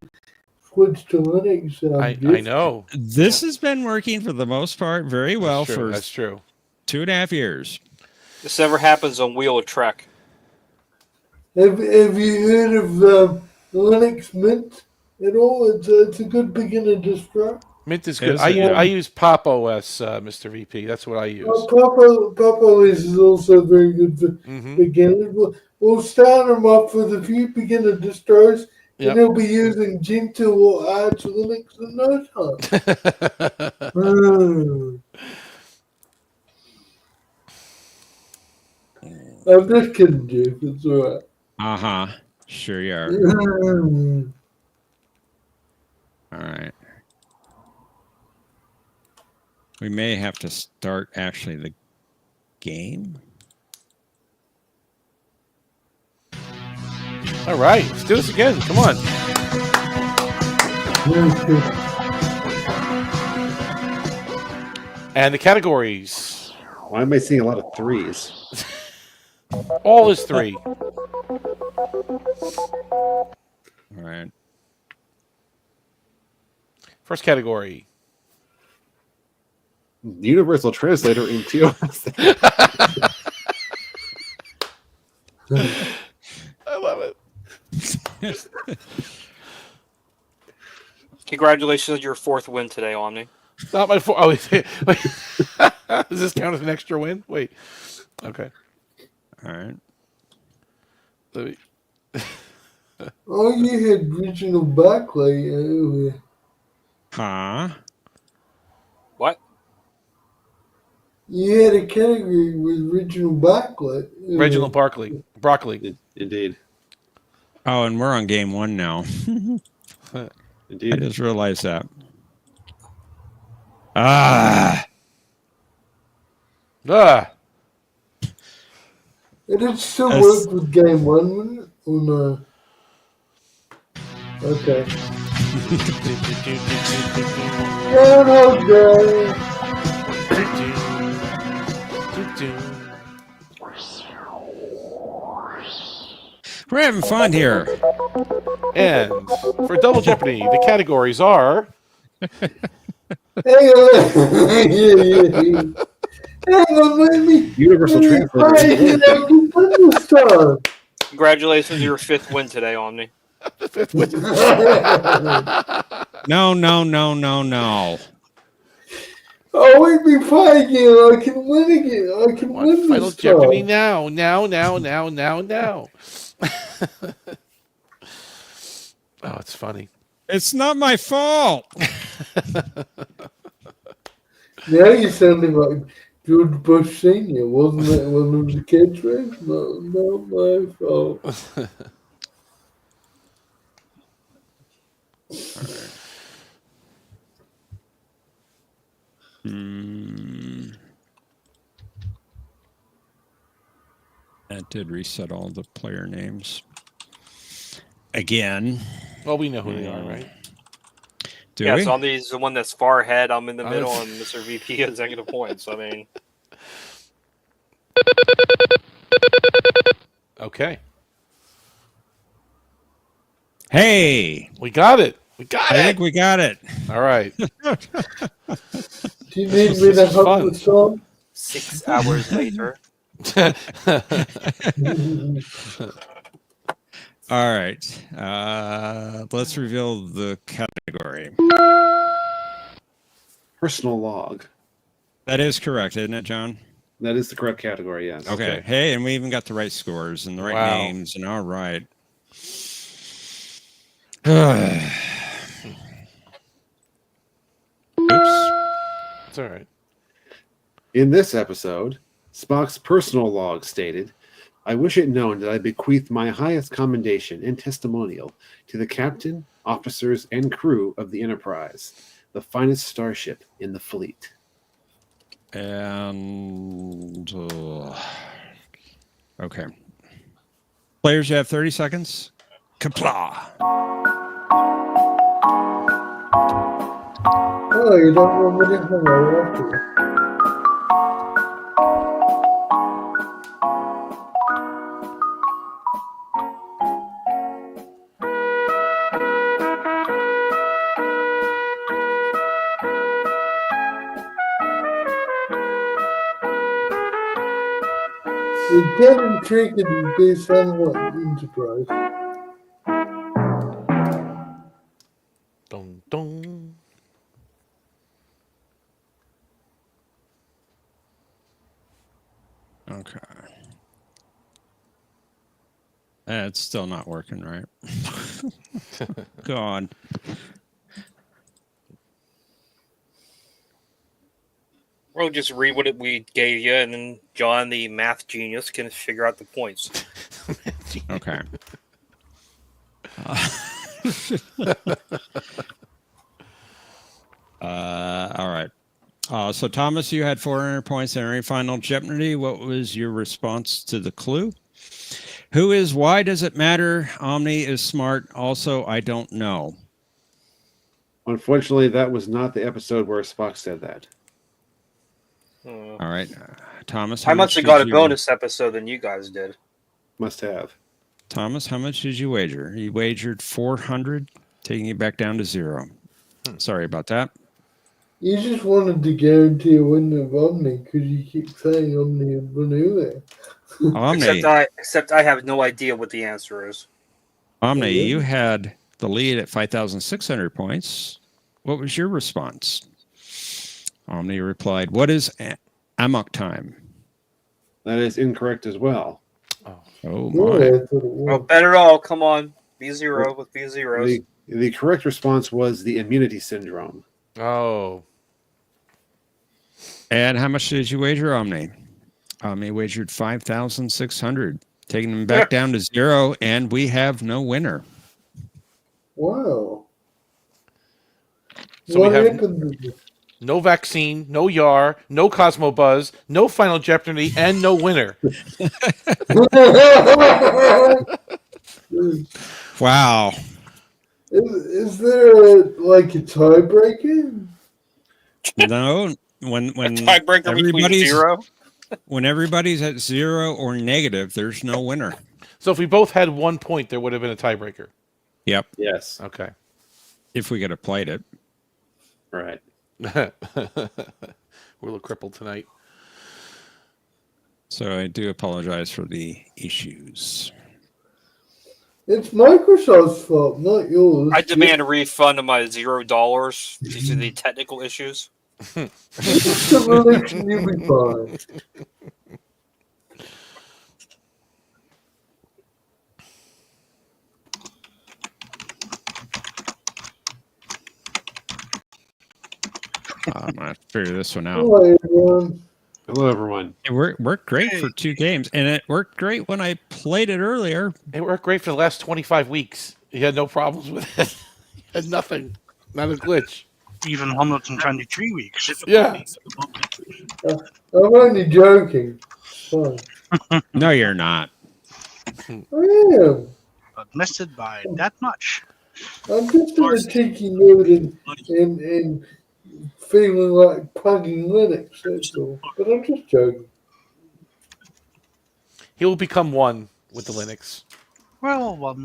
switch to Linux. I know. This has been working for the most part very well for That's true. 2.5 years. This never happens on Wheel of Trek. Have you heard of Linux Mint at all? It's a good beginner distro. Mint is good. I use Pop OS, Mr. VP. That's what I use. Pop OS is also very good for beginners. We'll start them up with a few beginner distros, and they'll be using Gentoo or Arch Linux in no time. I'm just kidding, Jeff. It's all right. Sure you are. All right. We may have to start actually the game. All right, let's do this again. Come on. And the categories. Why am I seeing a lot of threes? All is 3. All right. First category. Universal Translator in TOS. I love it. Congratulations on your 4th win today, Omni. Not my 4th. Oh, wait. Does this count as an extra win? Wait. Okay. All right. Oh, you had regional backlight earlier. Huh? What? You had a category with regional backlight. Reginald Broccoli. Indeed. Oh, and we're on game 1 now. Indeed. I just realized that. Ah. It did still work with game 1, wouldn't it? Or no? Okay. Groundhog Day. We're having fun here. And for Double Jeopardy, the categories are Hang on. Yeah. Hang on, let me. Universal translator. Congratulations, your 5th win today, Omni. No. Oh, we be playing again. I can win again. I can win Final this Jeopardy time. now. Oh, it's funny. It's not my fault. Now you're sounding like George Bush Sr. Wasn't it one of the kids' race? Not my fault. That did reset all the player names. Again. Well, we know who they are, right? Yeah, we? so Omni's the one that's far ahead. I'm in the middle, it's- and Mr. VP has negative points. I mean, Okay. Hey, We got it. I think we got it. All right. Do you need me to help the song? 6 hours later. All right. Let's reveal the category. Personal log. That is correct, isn't it, John? That is the correct category, yes. Okay. Hey, and we even got the right scores and the right Wow. names. And all right. Oops. It's all right. In this episode, Spock's personal log stated, I wish it known that I bequeath my highest commendation and testimonial to the captain, officers, and crew of the Enterprise, the finest starship in the fleet. And okay. Players, you have 30 seconds. Kapla. Oh, you don't want me to hang out after. The Kevin Trick is based on what Enterprise? Dun, dun. Okay. It's still not working, right? Go on. We'll just read what we gave you, and then John, the math genius, can figure out the points. Okay. All right. So Thomas, you had 400 points entering Final Jeopardy. What was your response to the clue? Who is? Why does it matter? Omni is smart. Also, I don't know. Unfortunately, that was not the episode where Spock said that. All right, Thomas. I must have got a bonus episode than you guys did. Must have. Thomas, how much did you wager? You wagered 400, taking you back down to 0. Sorry about that. You just wanted to guarantee a win of Omni because you keep saying Omni is winning. Omni. Except I have no idea what the answer is. Omni, you had the lead at 5,600 points. What was your response? Omni replied, what is amok time? That is incorrect as well. Oh my. Oh, better all. Come on. B0 with B0s. The correct response was the immunity syndrome. Oh. And how much did you wager, Omni? Omni wagered 5,600, taking them back down to 0, and we have no winner. Wow. So What we have happened? no vaccine, no YAR, no Cosmo Buzz, no Final Jeopardy, and no winner. Wow. Is there like a tiebreaker? No, when Tiebreaker between everybody's 0? when everybody's at 0 or negative, there's no winner. So if we both had 1 point, there would have been a tiebreaker. Yep. Yes. Okay. If we could have played it. Right. We're a little crippled tonight. So I do apologize for the issues. It's Microsoft's fault, not yours. I demand a refund of my $0 due to the technical issues. It's a religion, you'll be fine. I'm going to figure this one out. Hello, everyone. Hello, everyone. It worked great for 2 games, and it worked great when I played it earlier. It worked great for the last 25 weeks. You had no problems with it. You had nothing. Not a glitch. Even 123 weeks. Yeah. I'm only joking. Fine. No, you're not. I am. But missed it by that much. I'm just in a cheeky mood and feeling like pugging Linux, that's all. But I'm just joking. He will become one with the Linux. Well,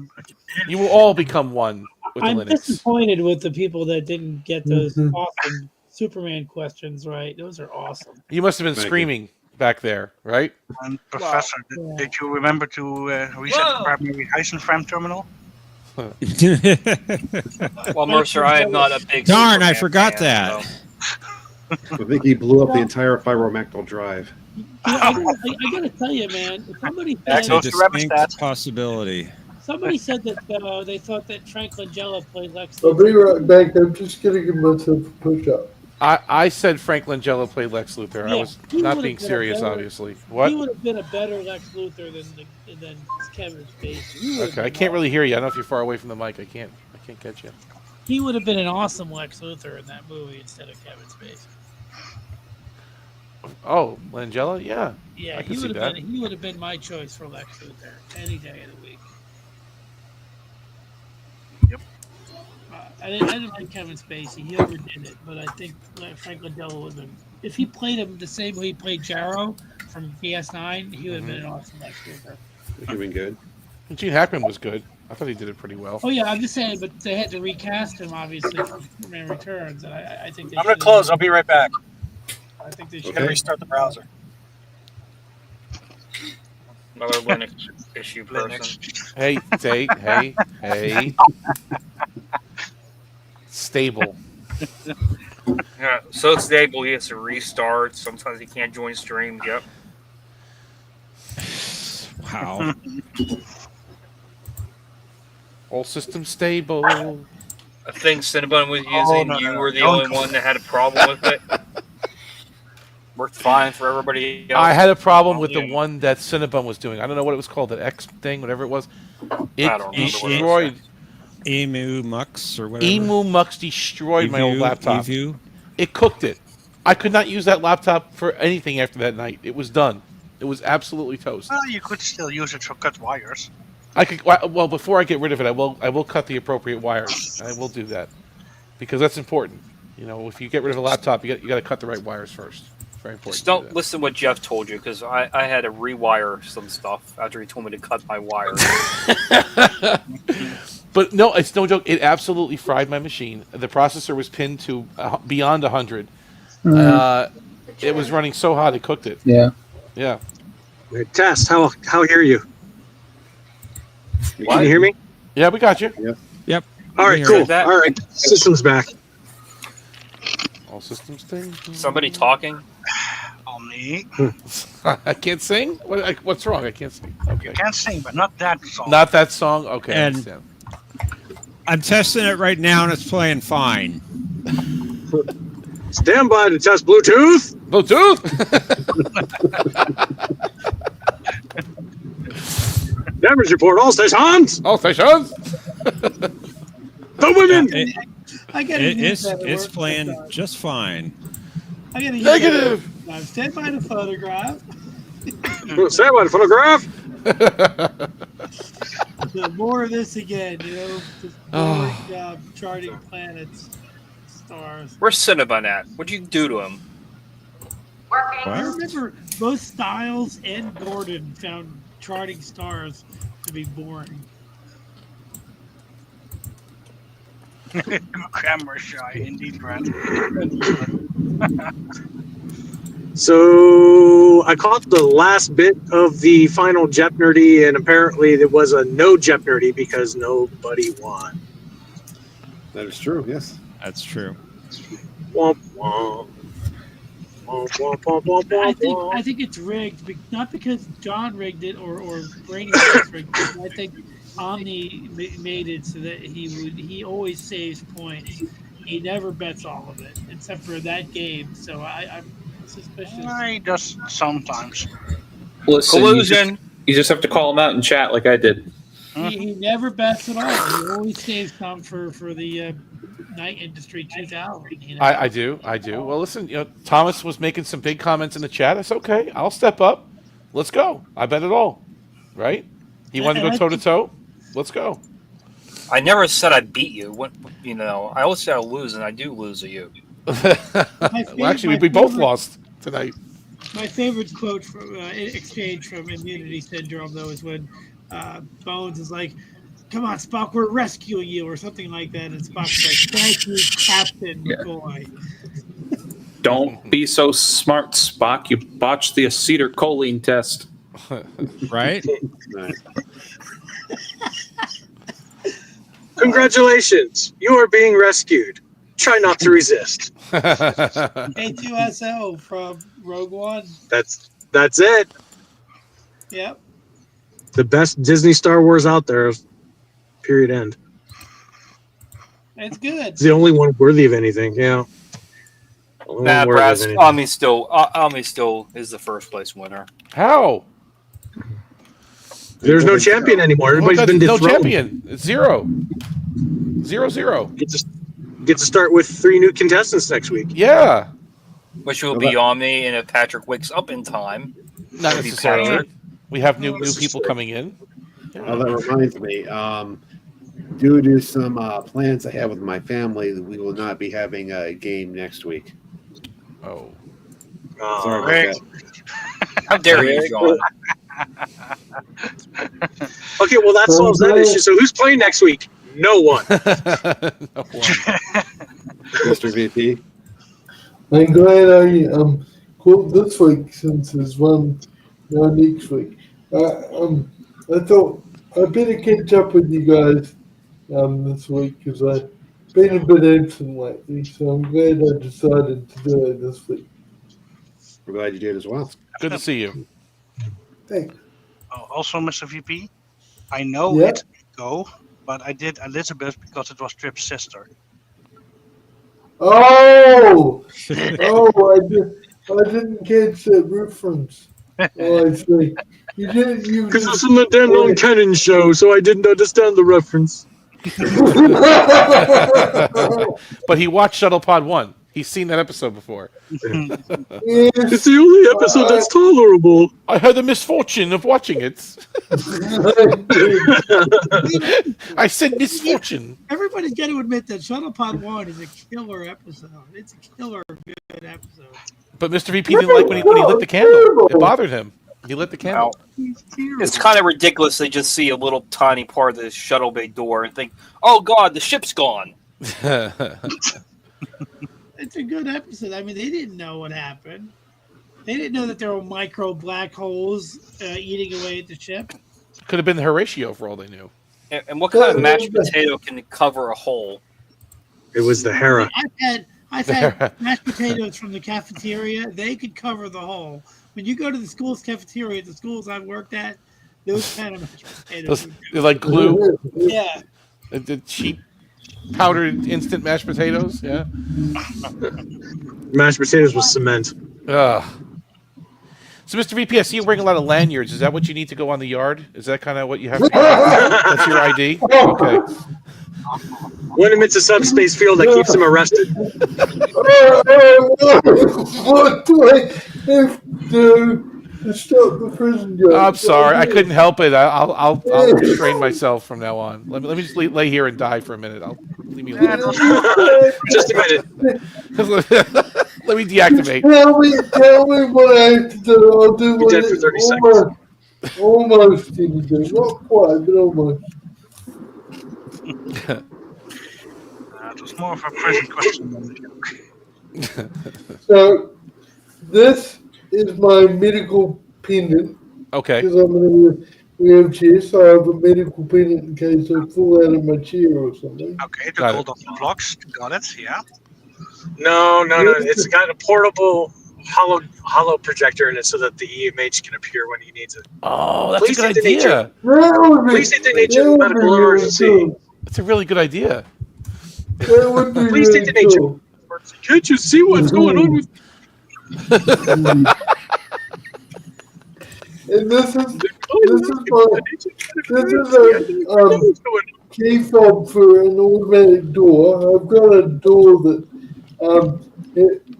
You will all become one with the I'm Linux. disappointed with the people that didn't get those awesome Superman questions right. Those are awesome. You must have been screaming back there, right? And Professor, did you remember to reset the primary Heisenfram terminal? Well, Mercer, I am not a big Darn, I Superman forgot fan, that. so- I think he blew up the entire fibromactal drive. I gotta tell you, man. Somebody That's said, a distinct possibility. somebody said that they thought that Franklin Jello played Lex I'll Luthor. be right back. I'm just going to give myself a push-up. I said Franklin Jello played Lex Luthor. I Yeah, was he not would've being been a serious, better- obviously. He What? would have been a better Lex Luthor than Kevin Spacey. He would've Okay, I been can't really hear you. I don't know if you're far away from the mic. I can't catch you. He would have been an awesome Lex Luthor in that movie instead of Kevin Spacey. Oh, Langella? Yeah. Yeah, I he can see would that. have been my choice for Lex Luthor any day of the week. Yep. I didn't like Kevin Spacey. He overdid it, but I think Frank Lindell would have been. If he played him the same way he played Jarrow from DS9, he would have been an awesome Lex Luthor. Would have been good. Gene Hackman was good. I thought he did it pretty well. Oh yeah, I'm just saying, but they had to recast him obviously for Superman Returns, and I think they I'm gonna should've- close. I'll be right back. I think they I'm should gonna restart the browser. Another Linux issue person. Hey. Stable. Yeah, so stable. He has to restart. Sometimes he can't join stream. Yep. Wow. All systems stable. I think Cinnabon was using. no, You no, were the don't only go one that had a problem with it. Worked fine for everybody else. I had a problem with the one that Cinnabon was doing. I don't know what it was called, that X thing, whatever it was. It I don't remember what it was. destroyed. Emu Mux or whatever. Emu Mux destroyed my old laptop. Evu. It cooked it. I could not use that laptop for anything after that night. It was done. It was absolutely toast. Well, you could still use it for cut wires. I could. Well, before I get rid of it, I will cut the appropriate wires. I will do that because that's important. You know, if you get rid of a laptop, you got to cut the right wires first. Very important. Just don't listen to what Jeff told you, because I had to rewire some stuff after he told me to cut my wires. But no, it's no joke. It absolutely fried my machine. The processor was pinned to beyond 100. It was running so hot it cooked it. Yeah. Yeah. Test, how hear you? Can you hear me? Yeah, we got you. Yep. All right, cool. All right, system's back. All systems thing. Somebody talking? Omni. I can't sing. What's wrong? I can't sing. Okay. You can't sing, but not that song. Not that song. Okay. I And- understand. I'm testing it right now, and it's playing fine. Stand by to test Bluetooth. Bluetooth. Damage report. All stations. All stations. The women. I gotta use that at It's work playing sometimes. just fine. I gotta use Negative. that. Stand by to photograph. Stand by to photograph. More of this again, you know. Just boring job charting planets, stars. Where's Cinnabon at? What'd you do to him? I remember both Styles and Gordon found charting stars to be boring. Grammar shy, indeed, Grant. So I caught the last bit of the final Jeopnerdy, and apparently there was a no Jeopnerdy because nobody won. That is true. Yes, that's true. Womp womp. Womp womp womp womp womp. I think it's rigged, not because John rigged it or Brainy Specs rigged it. I think Omni made it so that he always saves points. He never bets all of it, except for that game. So I'm suspicious. I just sometimes. Listen, Collusion. You just have to call him out in chat like I did. He never bets at all. He always saves some for the Night Industry 2000. You know? I do. Well, listen, Thomas was making some big comments in the chat. It's okay. I'll step up. Let's go. I bet it all. Right? He wanted to go toe to toe. Let's go. I never said I beat you. I always say I lose, and I do lose to you. Well, actually, we both lost tonight. My favorite quote from exchange from Immunity Syndrome, though, is when Bones is like, "Come on, Spock, we're rescuing you," or something like that, and Spock's like, "Thank you, Captain McCoy." Don't be so smart, Spock. You botched the acetylcholine test. Right? Congratulations, you are being rescued. Try not to resist. A2SO from Rogue One. That's it. Yep. The best Disney Star Wars out there. Period. End. It's good. It's the only one worthy of anything. Yeah. Nah, Brad, Omni still is the first place winner. How? There's no champion anymore. Everybody's been no dethroned. champion. It's 0-0. Get to start with 3 new contestants next week. Yeah. Which will be Omni, and if Patrick wakes up in time, Not it'll be necessarily. Patrick. We have new people coming in. Oh, that reminds me. Due to some plans I have with my family, we will not be having a game next week. Oh. Sorry about that. How dare you, John? Okay, well that solves that issue. So who's playing next week? No one. Mr. VP. I'm glad I quote this week since it's one next week. I thought I better catch up with you guys this week because I've been a bit absent lately, so I'm glad I decided to do it this week. We're glad you did as well. Good to see you. Thanks. Oh, also, Mr. VP, I know it go, but I did Elizabeth because it was Trip's sister. Oh, I didn't catch that reference. Oh, I see. You didn't. Because it's a damn non-canon show, so I didn't understand the reference. But he watched Shuttlepod 1. He's seen that episode before. It's the only episode that's tolerable. I had the misfortune of watching it. I said misfortune. Everybody's got to admit that Shuttlepod 1 is a killer episode. It's a killer good episode. But Mr. VP didn't like when he lit the candle. It bothered him. He lit the candle. It's kind of ridiculous. They just see a little tiny part of the shuttle bay door and think, "Oh God, the ship's gone." It's a good episode. I mean, they didn't know what happened. They didn't know that there were micro black holes eating away at the ship. Could have been the Horatio for all they knew. And what kind of mashed potato can cover a hole? It was the Hera. I've had mashed potatoes from the cafeteria. They could cover the hole. When you go to the school's cafeteria at the schools I've worked at, those kind of mashed potatoes. They're like glue. Yeah. The cheap powdered instant mashed potatoes. Yeah. Mashed potatoes with cement. Ugh. So, Mr. VP, I see you bring a lot of lanyards. Is that what you need to go on the yard? Is that kind of what you have to do? That's your ID? Okay. When him into subspace field that keeps him arrested. What do I have to do to stop the prison job? I'm sorry. I couldn't help it. I'll restrain myself from now on. Let me just lay here and die for a minute. Leave me alone. Just a minute. Let me deactivate. Tell me what I have to do. I'll do what dead for 30 seconds. Almost didn't do. Not quite, but almost. That was more of a prison question than a joke. So, this is my medical pendant. Okay. Because I'm in a wheelchair, so I have a medical pendant in case I fall out of my chair or something. Okay, the gold of the blocks. Got it, yeah. No. It's got a portable hollow projector in it so that the EMH can appear when he needs it. Oh, that's Please a good detonate idea. Please detonate your medical emergency. That's a really good idea. That would be Please really detonate your cool. emergency. Can't you see what's going on with And this is a key fob for an automatic door. I've got a door that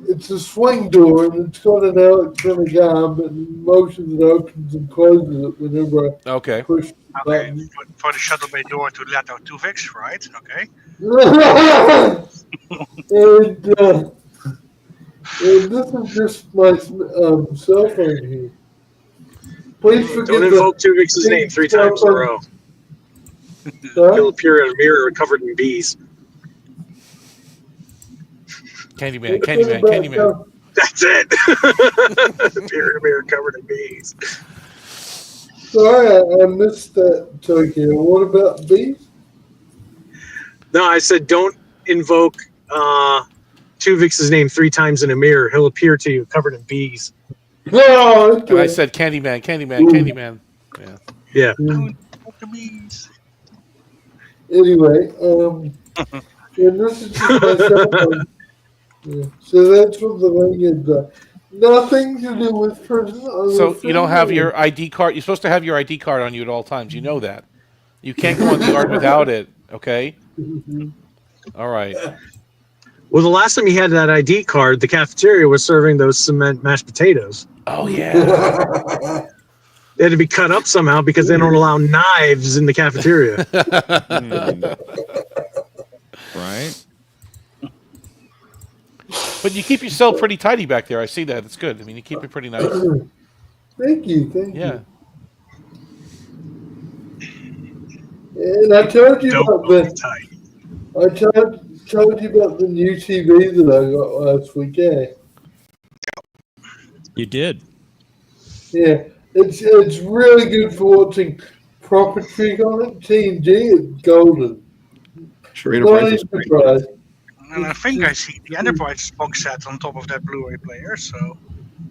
it's a swing door and it's got an electronic arm that motions it opens and closes it whenever I push the button. For the shuttle bay door to let out Tuvix, right? Okay. And this is just my cell phone here. Please forget Don't invoke Tuvix's name 3 times in a row. He'll appear in a mirror covered in bees. Candyman. That's it. Appear in a mirror covered in bees. Sorry, I missed that, Tokyo. What about bees? No, I said don't invoke Tuvix's name 3 times in a mirror. He'll appear to you covered in bees. Oh, okay. And I said Candyman. Yeah. Anyway, and this is just my cell phone. Yeah. So that's what the thing is. Nothing to do with prison. So you don't have your ID card. You're supposed to have your ID card on you at all times. You know that. You can't go on the yard without it. Okay. All right. Well, the last time he had that ID card, the cafeteria was serving those cement mashed potatoes. Oh yeah. They had to be cut up somehow because they don't allow knives in the cafeteria. Right. But you keep your cell pretty tidy back there. I see that. It's good. I mean, you keep it pretty nice. Thank you. Yeah. And I told you about told you about the new TV that I got last week. Yeah. You did. Yeah, it's really good for watching proper trick on it. TNG, it's golden. Sure, Enterprise is great. And I think I see the Enterprise box set on top of that Blu-ray player, so...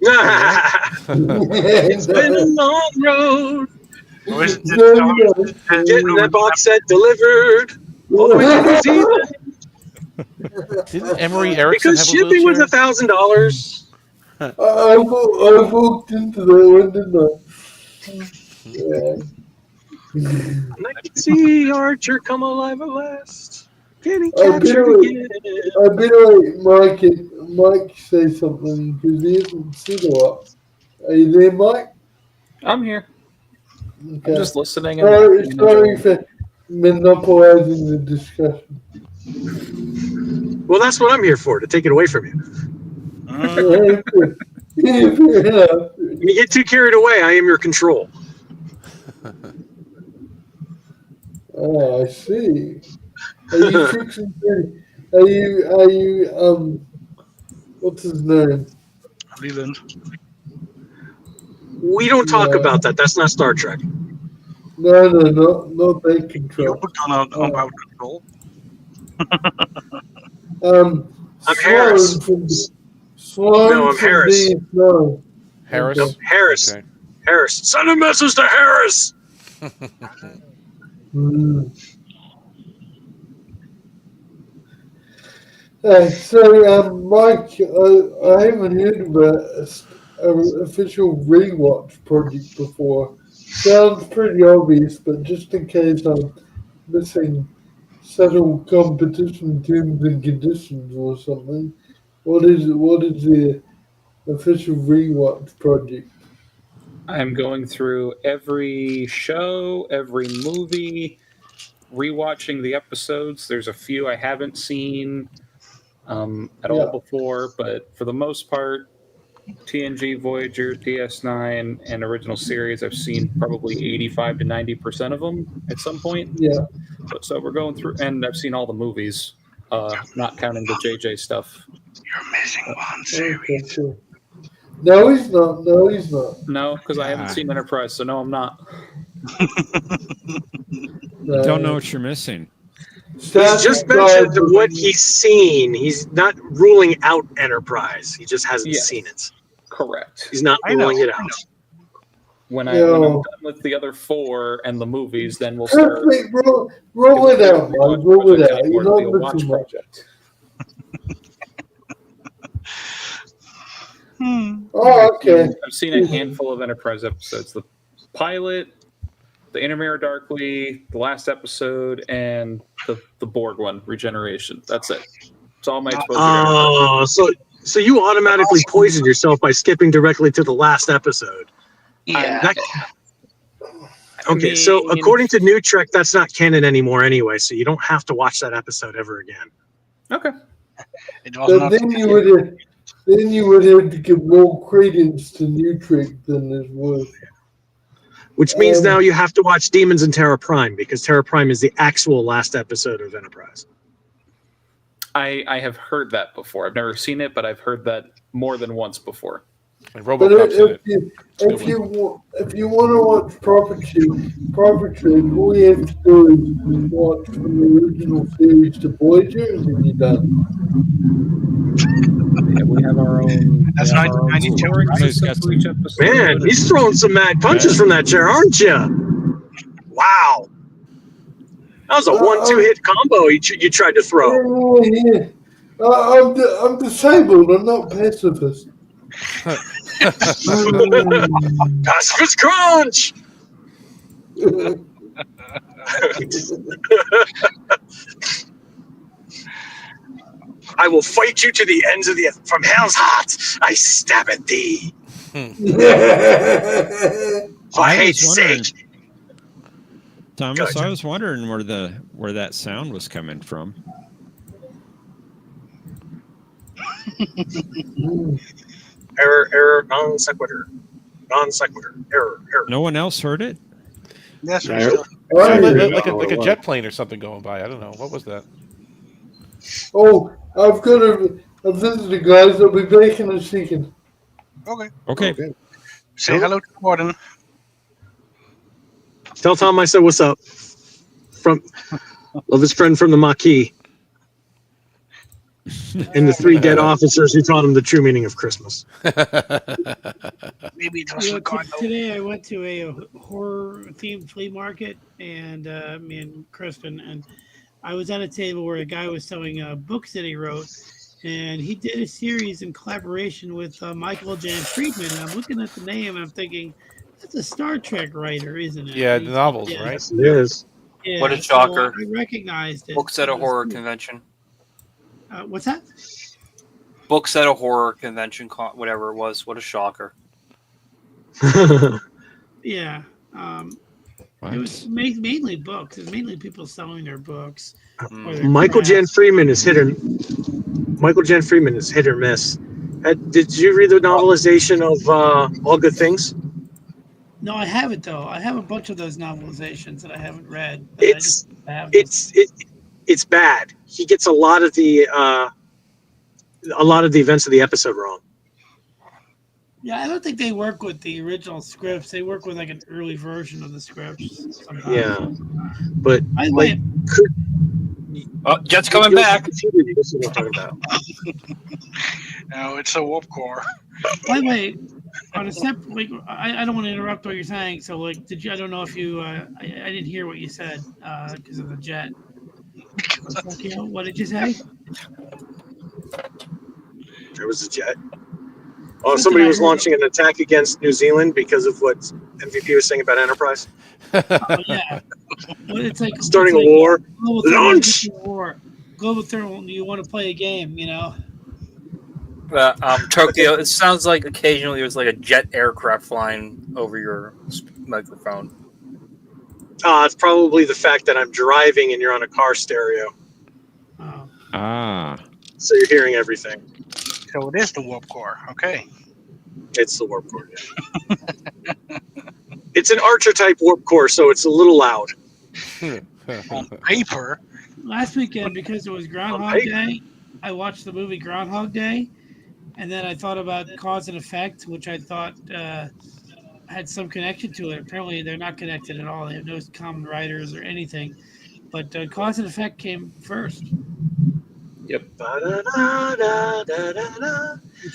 It's been a long road. Or is it Getting that box set delivered. All the way to New Zealand. Didn't Emery Erickson Because have a shipping was wheelchair? $1,000. I walked into that one, didn't I? Yeah. And I can see Archer come alive at last. Getting I captured again. better let Mike say something because he hasn't said a lot. Are you there, Mike? I'm here. Okay. I'm just listening. Sorry for monopolizing the discussion. Well, that's what I'm here for, to take it away from you. Yeah, fair enough. When you get too carried away, I am your control. Oh, I see. Are you fixing? Are you what's his name? Leland. We don't talk about that. That's not Star Trek. No, not that control. About control. I'm Harris. No, I'm Harris. No. Harris? No, Harris. Okay. Harris. Send a message to Harris. So, Mike, I haven't heard about an official rewatch project before. Sounds pretty obvious, but just in case I'm missing subtle competition terms and conditions or something, what is the official rewatch project? I'm going through every show, every movie, rewatching the episodes. There's a few I haven't seen at all before, but for the most part, TNG, Voyager, DS9, and original series, I've seen probably 85 to 90% of them at some point. Yeah. So we're going through, and I've seen all the movies. not counting the JJ stuff. You're missing one series. No, he's not. No, he's not. No, because I haven't seen Enterprise, so no, I'm not. I don't know what you're missing. He's just mentioned what he's seen. He's not ruling out Enterprise. He just hasn't seen it. Correct. He's not ruling it out. When I'm done with the other 4 and the movies, then we'll start. Roll it out, Mike. Roll it out. You're not missing much. Project. Oh, okay. I've seen a handful of Enterprise episodes. The pilot, the Intermirror Darkly, the last episode, and the Borg one, Regeneration. That's it. It's all my exposure. Oh, so you automatically poisoned yourself by skipping directly to the last episode. Yeah. Okay, so according to New Trek, that's not canon anymore anyway, so you don't have to watch that episode ever again. Okay. But then you would have to give more credence to New Trek than this was. Which means now you have to watch Demons and Terra Prime, because Terra Prime is the actual last episode of Enterprise. I have heard that before. I've never seen it, but I've heard that more than once before. And But if you want to watch Proper Trek, all you have to do is watch from the original series to Voyager, and then you're done. Yeah, we have our own. That's 1992. Man, he's throwing some mad punches from that chair, aren't you? Wow. That was a 1-2 hit combo you tried to throw. Yeah. I'm disabled. I'm not pacifist. Pacifist crunch. I will fight you to the ends of the earth. From hell's heart, I stab at thee. For hate's sake. Thomas, I was wondering where that sound was coming from. Error, non sequitur, error. No one else heard it? Yes, like a jet plane or something going by. I don't know. What was that? Oh, I've got a visitor, guys. I'll be back in a second. Okay. Say hello to Gordon. Tell Tom I said what's up. Of his friend from the Maquis. And the 3 dead officers who taught him the true meaning of Christmas. Maybe it was today I went to a horror-themed flea market, and me and Kristen, and I was at a table where a guy was selling books that he wrote, and he did a series in collaboration with Michael Jan Friedman. And I'm looking at the name, and I'm thinking, that's a Star Trek writer, isn't it? Yeah, the novels, right? Yes, it is. Yeah, What a shocker. So I recognized it. Books at a horror convention. What's that? Books at a horror convention, whatever it was. What a shocker. Yeah. It was mainly books. It was mainly people selling their books. Michael Jan Friedman is hit or miss. Did you read the novelization of All Good Things? No, I haven't though. I have a bunch of those novelizations that I haven't read. It's bad. He gets a lot of the events of the episode wrong. Yeah, I don't think they work with the original scripts. They work with like an early version of the scripts. Sometimes. Yeah, but Jet's coming back. This is what I'm talking about. No, it's a warp core. By the way, on a separate, like, I don't want to interrupt what you're saying. So, like, did you? I don't know if you. I didn't hear what you said because of the jet. What did you say? There was a jet. Oh, somebody was launching an attack against New Zealand because of what MVP was saying about Enterprise. Oh, yeah. Well, it's like starting a war. Launch! Global thermal. You want to play a game, you know? Tokyo, it sounds like occasionally there's like a jet aircraft flying over your microphone. It's probably the fact that I'm driving and you're on a car stereo. Oh. Ah. So you're hearing everything. So it is the warp core. Okay. It's the warp core. Yeah. It's an Archer type warp core, so it's a little loud. On paper. Last weekend, because it was Groundhog Day, I watched the movie Groundhog Day, and then I thought about Cause and Effect, which I thought had some connection to it. Apparently, they're not connected at all. They have no common writers or anything. But Cause and Effect came first. Yep. Which I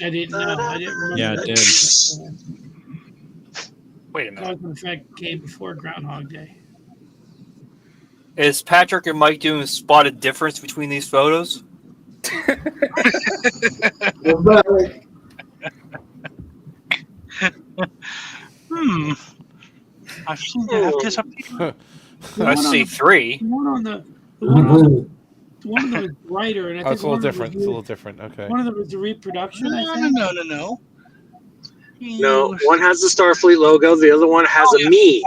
didn't know. I didn't remember. Yeah, it did. Wait a minute. Cause and Effect came before Groundhog Day. Is Patrick and Mike doing a spotted difference between these photos? I seem to have disappeared. I see three. The one on the one of them is brighter, and I think it's a little different. It's a little different. Okay. One of them is the reproduction. I think. No. No, one has the Starfleet logo. The other one has a me.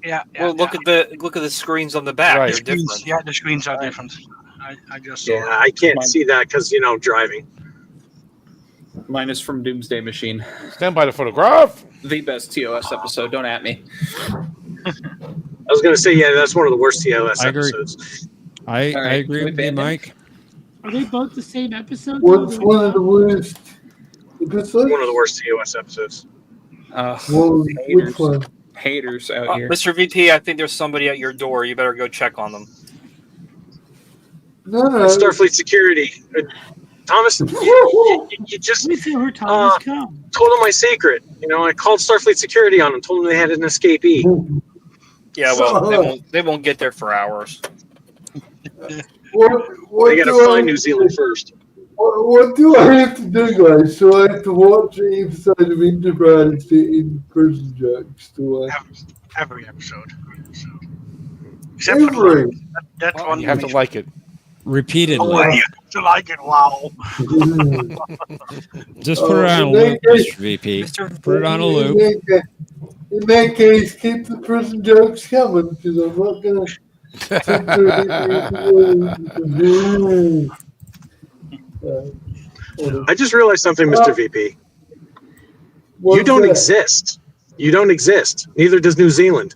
Yeah. Well, look at the screens on the back. Right. They're different. Yeah, the screens are different. I just Yeah, I can't see that because driving. Mine is from Doomsday Machine. Stand by the photograph. The best TOS episode. Don't at me. I was going to say, yeah, that's one of the worst TOS I agree. episodes. I agree with you, Mike. Are they both the same episode? What's one of the worst episodes? One of the worst TOS episodes. Which one? Haters out here. Mr. VP, I think there's somebody at your door. You better go check on them. No. Starfleet security. Thomas, you just Let me see where Thomas come. told him my secret. I called Starfleet security on them, told them they had an escapee. Yeah, well, they won't get there for hours. What They got to find New Zealand first. What do I have to do, guys? So I have to watch an episode of Enterprise in Prison Jokes, do I? every episode. Except for Every. that one. You have to like it. Repeatedly. Oh, you have to like it. Wow. Just put it on a loop, Mr. VP. Put it on a loop. In that case, keep the prison jokes coming because I'm not going to. I just realized something, Mr. VP. You don't exist. You don't exist. Neither does New Zealand.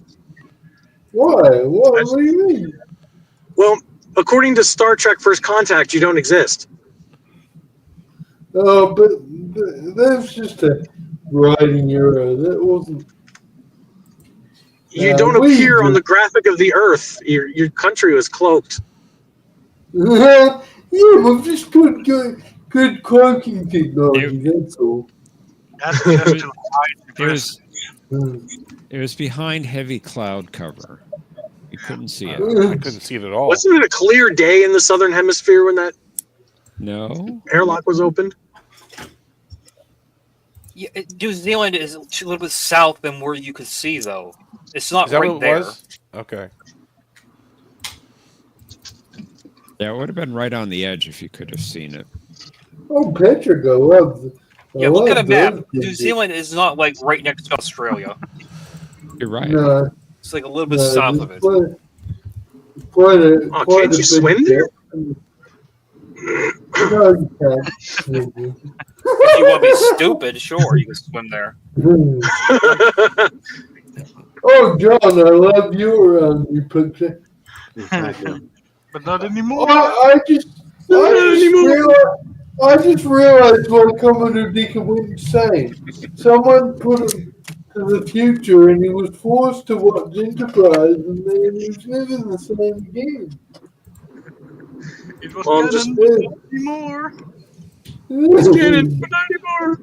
Why? What do you mean? Well, according to Star Trek First Contact, you don't exist. Oh, but that's just a writing error. That wasn't. You don't appear on the graphic of the Earth. Your country was cloaked. Yeah, we've just good cloaking technology. That's all. That's just to hide It was behind heavy cloud cover. You couldn't see it. I couldn't see it at all. Wasn't it a clear day in the Southern Hemisphere when that No. airlock was opened? Yeah, New Zealand is a little bit south than where you could see, though. It's not Is that right what it there. was? Okay. Yeah, it would have been right on the edge if you could have seen it. Oh, Patrick, I love. Yeah, look at a map. New Zealand is not like right next to Australia. You're right. No, It's like a little bit south of it. Can't you swim there? No, you can't. If you want to be stupid, sure, you can swim there. Oh, John, I love you around you picture. but not anymore. I just realized what Commodore Deacon wouldn't say. Someone put him to the future and he was forced to watch Enterprise and then he was never the same again. It was Well, canon, but not anymore. It's canon, but not anymore.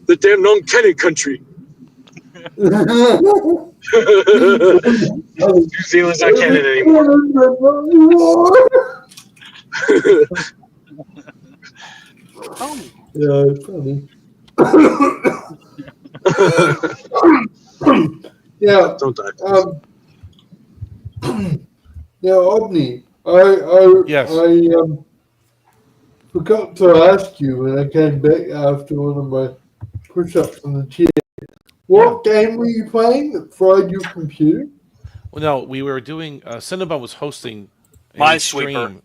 The damn non-canon country. New Zealand's not canon anymore. Yeah, it's funny. Yeah. Don't die. Yeah, Omni. I forgot to ask you when I came back after one of my push-ups on the chair. What game were you playing that fried your computer? Well, no, we were doing. Cinnabon was hosting a Minesweeper. stream.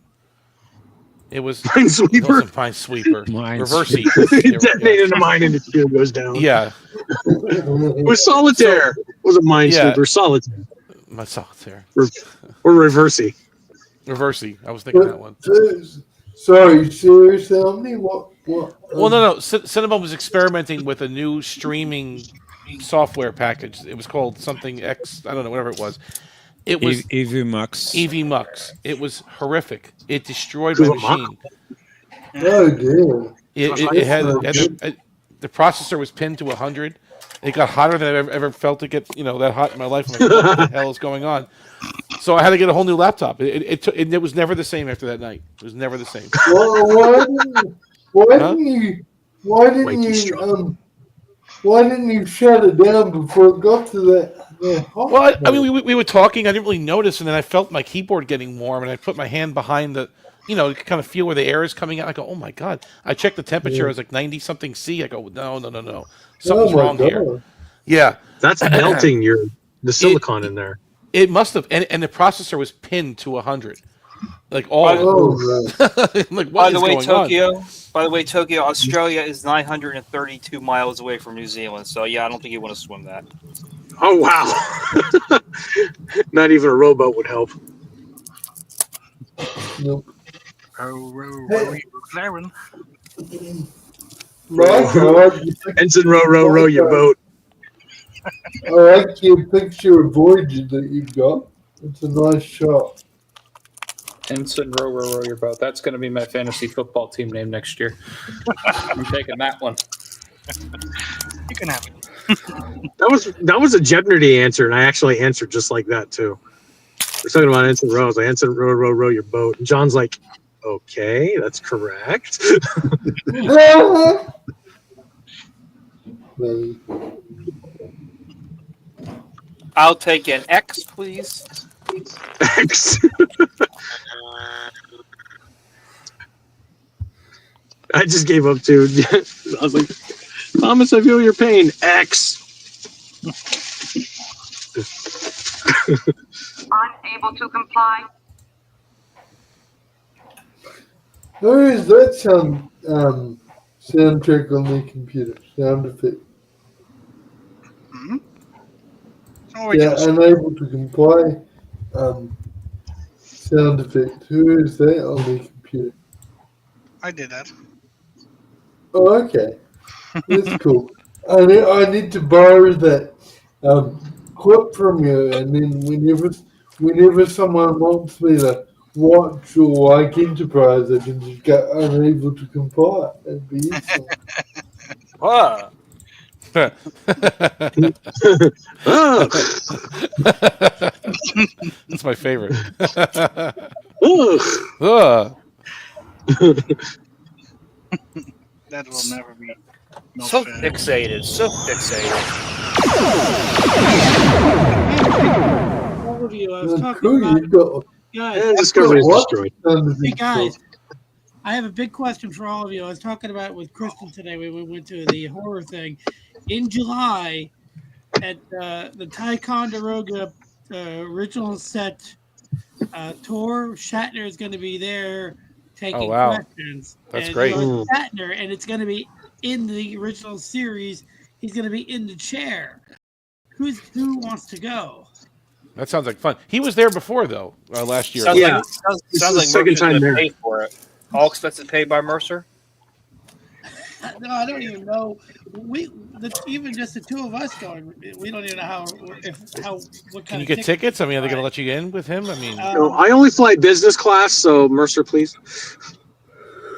It was Minesweeper? It wasn't Minesweeper. Reverse heat. He detonated a mine and the shield goes down. Yeah. It was Solitaire. It was a Minesweeper. Solitaire. My solitaire. Or reversey. Reversey. I was thinking that one. Sorry, serious Omni? What? Well, no. Cinnabon was experimenting with a new streaming software package. It was called something X. I don't know, whatever it was. It was EVMux. EVMux. It was horrific. It destroyed my machine. Oh dear. It had the processor was pinned to 100. It got hotter than I've ever felt it get that hot in my life. I'm like, what the hell is going on? So I had to get a whole new laptop. It was never the same after that night. It was never the same. Why didn't you shut it down before it got to that? Well, I mean, we were talking. I didn't really notice, and then I felt my keyboard getting warm, and I put my hand behind the, to kind of feel where the air is coming out. I go, oh my god! I checked the temperature. It was like 90 something C. I go, no, something's wrong here. Yeah, that's melting the silicon in there. It must have, and the processor was pinned to 100. Like all. Like what is going on? By the way, Tokyo, Australia is 932 miles away from New Zealand. So yeah, I don't think you want to swim that. Oh wow! Not even a rowboat would help. Nope. Row, Claren. Ensign, row your boat. I like your picture of Voyager that you've got. It's a nice shot. Ensign, row your boat. That's going to be my fantasy football team name next year. I'm taking that one. You can have it. That was a Jeopnerdy answer, and I actually answered just like that too. We're talking about Ensign Row. I was like, Ensign row your boat. And John's like, okay, that's correct. I'll take an X, please. X. I just gave up too. I was like, Thomas, I feel your pain. X. Unable to comply. Where is that soundtrack on the computer? Sound effect. Hmm? Yeah, unable to comply. Sound effect. Who is that on the computer? I did that. Oh, okay. That's cool. I need to borrow that clip from you, and then whenever someone wants me to watch or like Enterprise, I can just go unable to comply. That'd be useful. What? That's my favorite. That will never be. So fixated. All of you, I was talking Cool, about. Guys, Discovery is destroyed. Hey guys, I have a big question for all of you. I was talking about it with Kristen today. We went to the horror thing in July at the Ticonderoga original set tour. Shatner is going to be there taking questions. That's and, great. Shatner, and it's going to be in the original series. He's going to be in the chair. Who wants to go? That sounds like fun. He was there before, though, last year. Sounds like second time there. Pay for it. All expenses paid by Mercer. No, I don't even know. Even just the two of us going, we don't even know what kind Can you of get tickets? I mean, are they going to let you in with him? I mean, No, I only fly business class, so Mercer, please.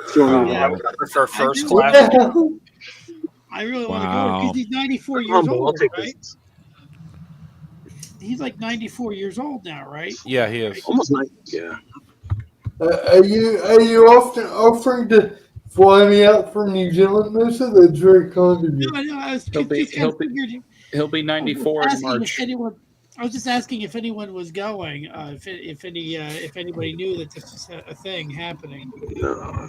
If you want me to I would prefer first really- class. I really want to go Wow. because he's 94 years Humble, I'll old, take right? He's like 94 years old now, right? yeah, he is. Almost 90. Yeah. Are you often offering to fly me out from New Zealand, Mercer? That's very kind of you. No, I was He'll be 94 in March. I was just asking if anyone was going, if anybody knew that this was a thing happening.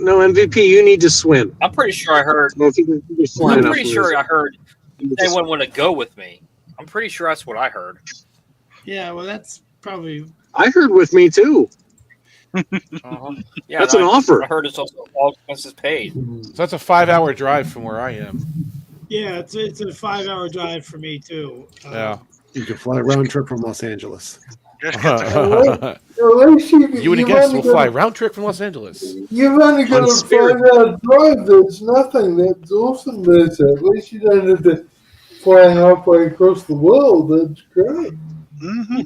No, MVP, you need to swim. I'm pretty sure I heard. Well, if you can just fly I'm enough pretty for sure this. I heard they wouldn't want to go with me. I'm pretty sure that's what I heard. Yeah, well, that's probably. I heard with me too. Yeah, That's an offer. I heard it's also all expenses paid. So that's a 5-hour drive from where I am. Yeah, it's a 5-hour drive for me too. Yeah. You can fly round trip from Los Angeles. Just get the At least You would have guessed we'll fly round trip from Los Angeles. You've only got On to Spirit. find out drive. That's nothing. That's awesome. That's at least you don't have to fly halfway across the world. That's great. Mm-hmm.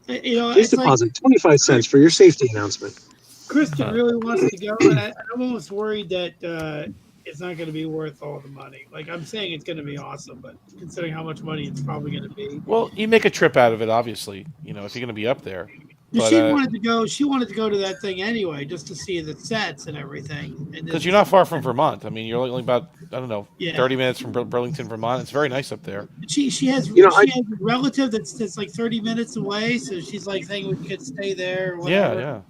You know, Please it's like deposit 25 cents for your safety announcement. Kristen really wants to go, and I'm almost worried that it's not going to be worth all the money. Like I'm saying, it's going to be awesome, but considering how much money it's probably going to be. Well, you make a trip out of it, obviously. You know, if you're going to be up there. But, She wanted to go. She wanted to go to that thing anyway, just to see the sets and everything. because you're not far from Vermont. I mean, you're only about 30 minutes from Burlington, Vermont. It's very nice up there. She has You know, she has a relative that's like 30 minutes away, so she's like saying we could stay there. Or whatever. Yeah.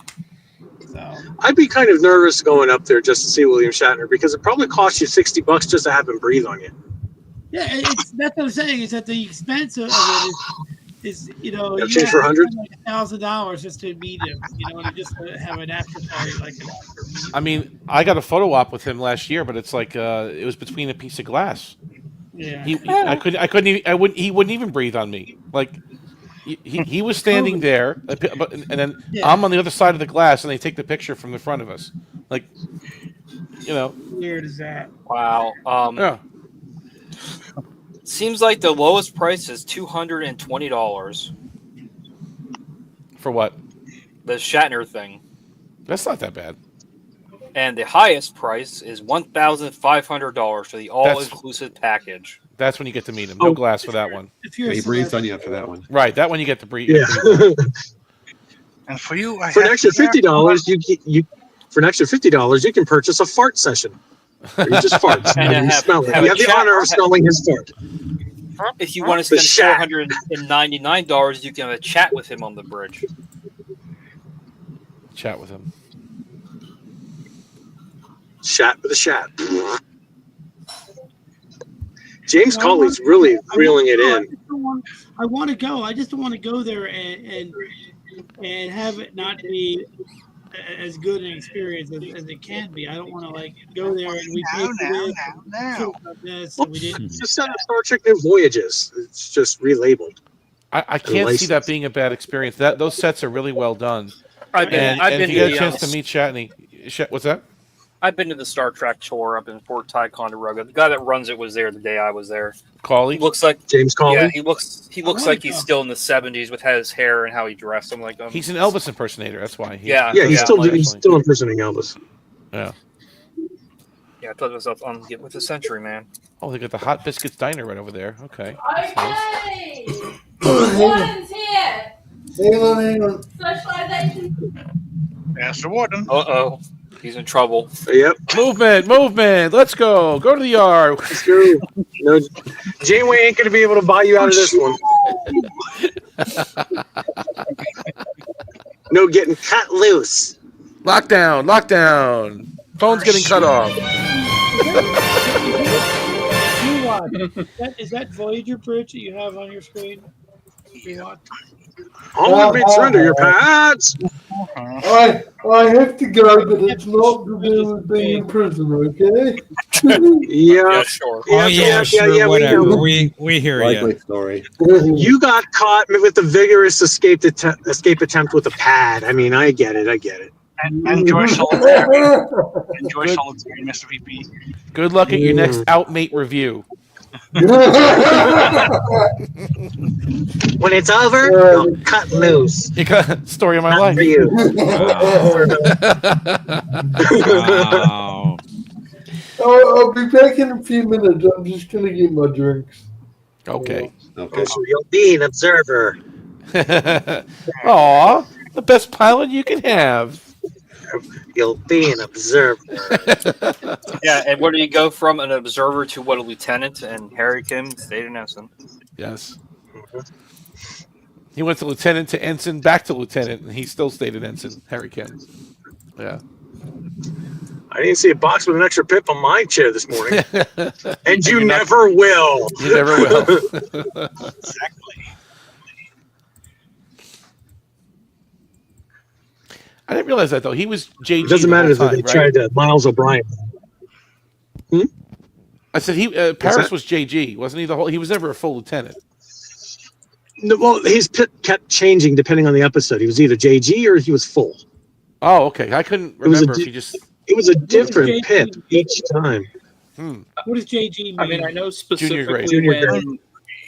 So I'd be kind of nervous going up there just to see William Shatner because it probably costs you $60 just to have him breathe on you. yeah, that's what I'm saying. Is that the expense of it is you know you Change have for to 100? spend like $1,000 just to meet him, you know, and just to have an after party like an after meet. I mean, I got a photo op with him last year, but it's like it was between a piece of glass. Yeah, He wouldn't even breathe on me. Like he was standing there, and then I'm on the other side of the glass, and they take the picture from the front of us. Like, you know, weird is that? Wow. Yeah. Seems like the lowest price is $220 for what? the Shatner thing, That's not that bad. and the highest price is $1,500 for the all-inclusive package. That's when you get to meet him. No glass for that one. He breathes on you after that one. Right, that one you get to breathe. Yeah. And for you, For an extra $50, for an extra $50, you can purchase a fart session. Where you just fart. And you smell it. You have the honor of smelling his fart. If you want to spend $499, you can have a chat with him on the bridge. Chat with him. Shat with a shat. James Colley's really reeling it in. I want to go. I just don't want to go there and have it not be as good an experience as it can be. I don't want to like go there and we paid for this and we didn't. Just send a Star Trek New Voyages. It's just relabeled. I can't see that being a bad experience. Those sets are really well done. I've been if you get a to chance to meet Shatney, what's that? I've been to the Star Trek tour up in Fort Ticonderoga. The guy that runs it was there the day I was there. Cawley? Looks like James Cawley. Yeah, he looks like he's still in the 70s with his hair and how he dressed. I'm like, he's an Elvis impersonator. That's why. He's still impersonating Elvis. Yeah. Yeah, I thought it was up on Get with the Century, man. Oh, they got the Hot Biscuits Diner right over there. Okay. Okay. Warden's here. Hang on. Socialization. Ask the warden. Uh-oh. He's in trouble. Yep. Movement. Let's go. Go to the yard. Let's go. No, Janeway ain't going to be able to buy you out of this one. No getting cut loose. Lockdown. Phone's getting cut off. Is that Voyager bridge that you have on your screen? All be surrender your pads. I have to go, but it's not to do with being in prison, okay? Yeah, sure. Sure, whatever. We hear you. Likely story. You got caught with a vigorous escape attempt with a pad. I mean, I get it. Enjoy solitary. Enjoy solitary, Mr. VP. Good luck at your next Outmate review. When it's over, you'll cut loose. Story of my life. For you. Wow. I'll be back in a few minutes. I'm just going to get my drinks. Okay. So you'll be an observer. Aw, the best pilot you can have. You'll be an observer. Yeah, and where do you go from an observer to what, a lieutenant? And Harry Kim stayed innocent. Yes. He went to lieutenant to ensign, back to lieutenant, and he still stayed at ensign. Harry Kim. Yeah. I didn't see a box with an extra pip on my chair this morning. And you never will. You never will. Exactly. I didn't realize that, though. He was JG. It doesn't matter that they tried Miles O'Brien. I said Paris was JG, wasn't he? He was never a full lieutenant. No, well, his pip kept changing depending on the episode. He was either JG or he was full. Oh, okay. I couldn't remember if he just. It was a different pip each time. What does JG mean? I mean, I know Junior grade. specifically when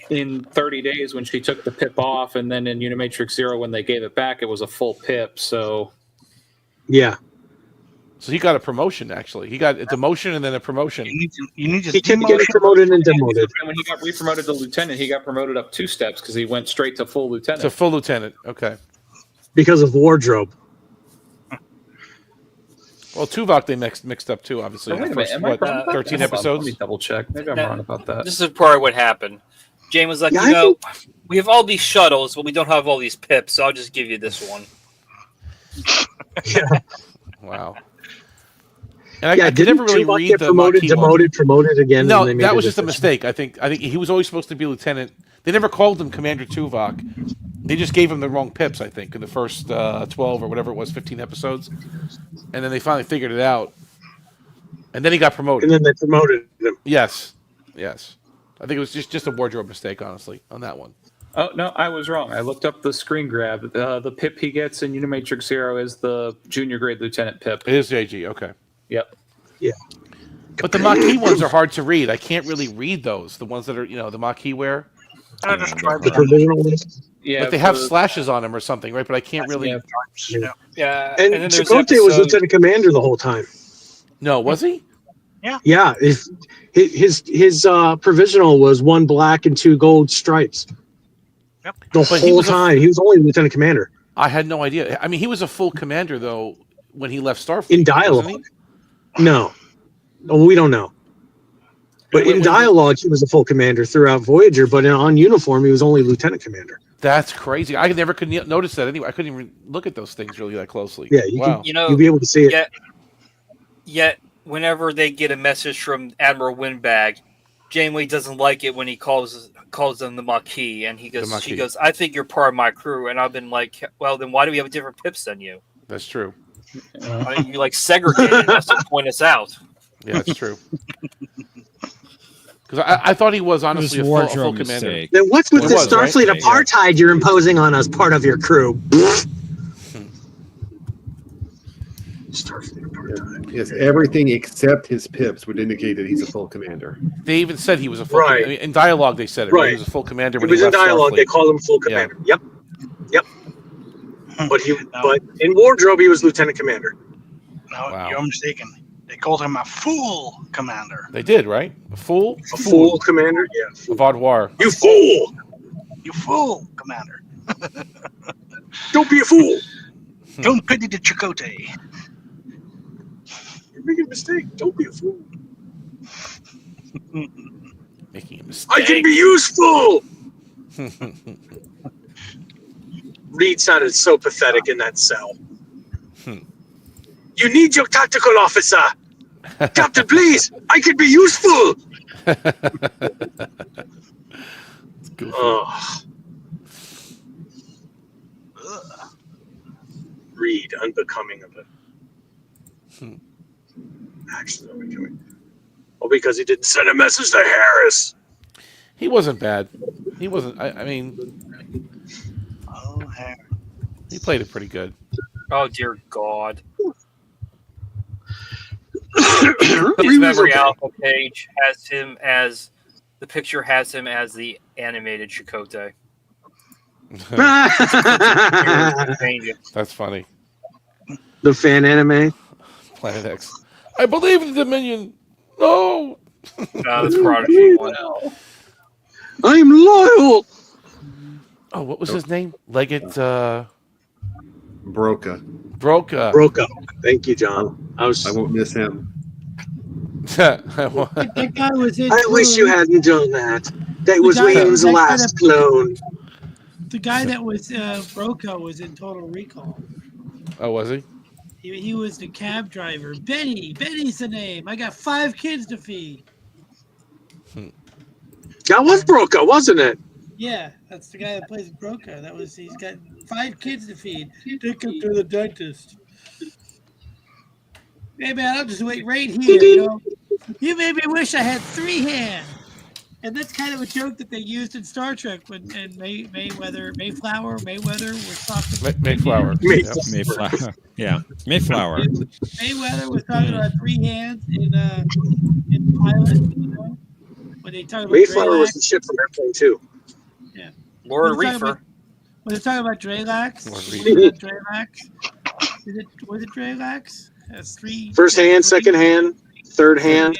in 30 days when she took the pip off, and then in Unimatrix Zero when they gave it back, it was a full pip. So yeah. So he got a promotion. Actually, he got a demotion and then a promotion. You need to. He kept getting promoted and demoted. And when he got re-promoted to lieutenant, he got promoted up 2 steps because he went straight to full lieutenant. To full lieutenant. Okay. Because of wardrobe. Well, Tuvok they mixed up too. Obviously, Oh, wait a first, minute, am I what, wrong? 13 Hold on, episodes. Let me double check. Maybe I'm wrong about that. This is probably what happened. Jane was like, Yeah, we have all these shuttles, but we don't have all these pips, so I'll just give you this one. Wow. And I could didn't never really Tuvok read get the promoted, Maquis one. promoted again? No, and they made that a was just a decision? mistake. I think he was always supposed to be lieutenant. They never called him Commander Tuvok. They just gave him the wrong pips, I think, in the first 12 or whatever it was, 15 episodes. And then they finally figured it out. And then he got promoted. And then they promoted him. Yes. I think it was just a wardrobe mistake, honestly, on that one. Oh, no, I was wrong. I looked up the screen grab. The pip he gets in Unimatrix Zero is the junior grade lieutenant pip. It is JG, okay. Yep. Yeah. But the Maquis ones are hard to read. I can't really read those. The ones that are, the Maquis wear. The provisional list. Yeah, Like they have slashes on them or something, right? But I can't really. Yeah. And then there's Chakotay was lieutenant commander the whole time. No, was he? Yeah. His provisional was 1 black and 2 gold stripes. Yep. The whole time. He was only lieutenant commander. I had no idea. I mean, he was a full commander though when he left Starfleet. In dialogue. No. We don't know. But in dialogue, he was a full commander throughout Voyager. But on uniform, he was only lieutenant commander. That's crazy. I never could notice that anyway. I couldn't even look at those things really that closely. Yeah, wow. You'll be able to see it. Yet, whenever they get a message from Admiral Windbag, Janeway doesn't like it when he calls them the Maquis, and she goes, "I think you're part of my crew," and I've been like, "Well, then why do we have different pips than you?" That's true. You like segregated us to point us out. Yeah, that's true. Because I thought he was honestly a full commander. Then what's with this Starfleet apartheid you're imposing on us, part of your crew? Starfleet apartheid. Yes, everything except his pips would indicate that he's a full commander. They even said he was a full Right. commander. In dialogue, they said it. Right? He was a full commander. It When was he in left dialogue. Starfleet. They called him full commander. Yep. But in wardrobe, he was lieutenant commander. No, you're mistaken. They called him a fool commander. They did, right? A fool? A fool commander? Yeah. A vaudoir. You fool! You fool commander. Don't be a fool! Don't pity the Chakotay. You're making a mistake. Don't be a fool. Making a mistake. I can be useful! Reed sounded so pathetic in that cell. You need your tactical officer. Captain, please. I can be useful. Oh. Reed, unbecoming of it. Actually, unbecoming. Well, because he didn't send a message to Harris. He wasn't bad. He wasn't. I mean, he played it pretty good. Oh dear God! He His was memory okay. alpha page has him as the picture has him as the animated Chakotay. That's funny. The fan anime. Planet X. I believe in the Dominion. No. That's Prodigy one. I'm loyal. Oh, what was his name? Leggett. Broca. Broca. Thank you, John. I won't miss him. That guy was in. I wish you hadn't done that. That was guy- William's that guy last that- clone. The guy that was Broca was in Total Recall. Oh, was he? He was the cab driver. Benny's the name. I got 5 kids to feed. That was Broca, wasn't it? Yeah, that's the guy that plays Broca. He's got 5 kids to feed. Take him to the dentist. Hey man, I'll just wait right here. You made me wish I had 3 hands. And that's kind of a joke that they used in Star Trek when Mayweather was talking. Mayflower. Mayflower. Yeah, Mayflower. Mayweather was talking about 3 hands in Pilot. You know, when they talk about Mayflower was Dreylax. the ship from Airplane 2. Yeah. Lord Reefer. When they're talking about Dreylax. Lord Dreylax. Was it Dreylax? That's 3. First hand, second hand, third hand.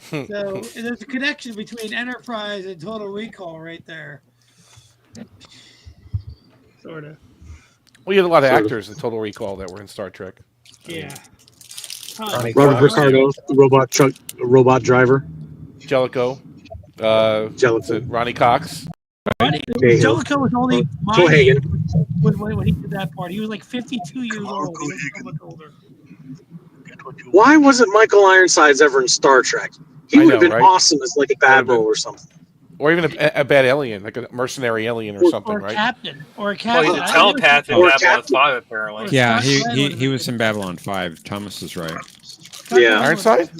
So there's a connection between Enterprise and Total Recall right there. Sort of. We had a lot of actors in Total Recall that were in Star Trek. Yeah. Robert Picardo, the robot driver. Jellicoe. Ronnie Cox. Jellicoe was only my Cohagen. age when he did that part. He was like 52 years old. He was so much older. Why wasn't Michael Ironsides ever in Star Trek? He would have been awesome as like a admiral or something. Or even a bad alien, like a mercenary alien or something, right? Or a captain. Well, he's a telepath in Babylon 5, apparently. Yeah, he was in Babylon 5. Thomas is right. Yeah. Ironside?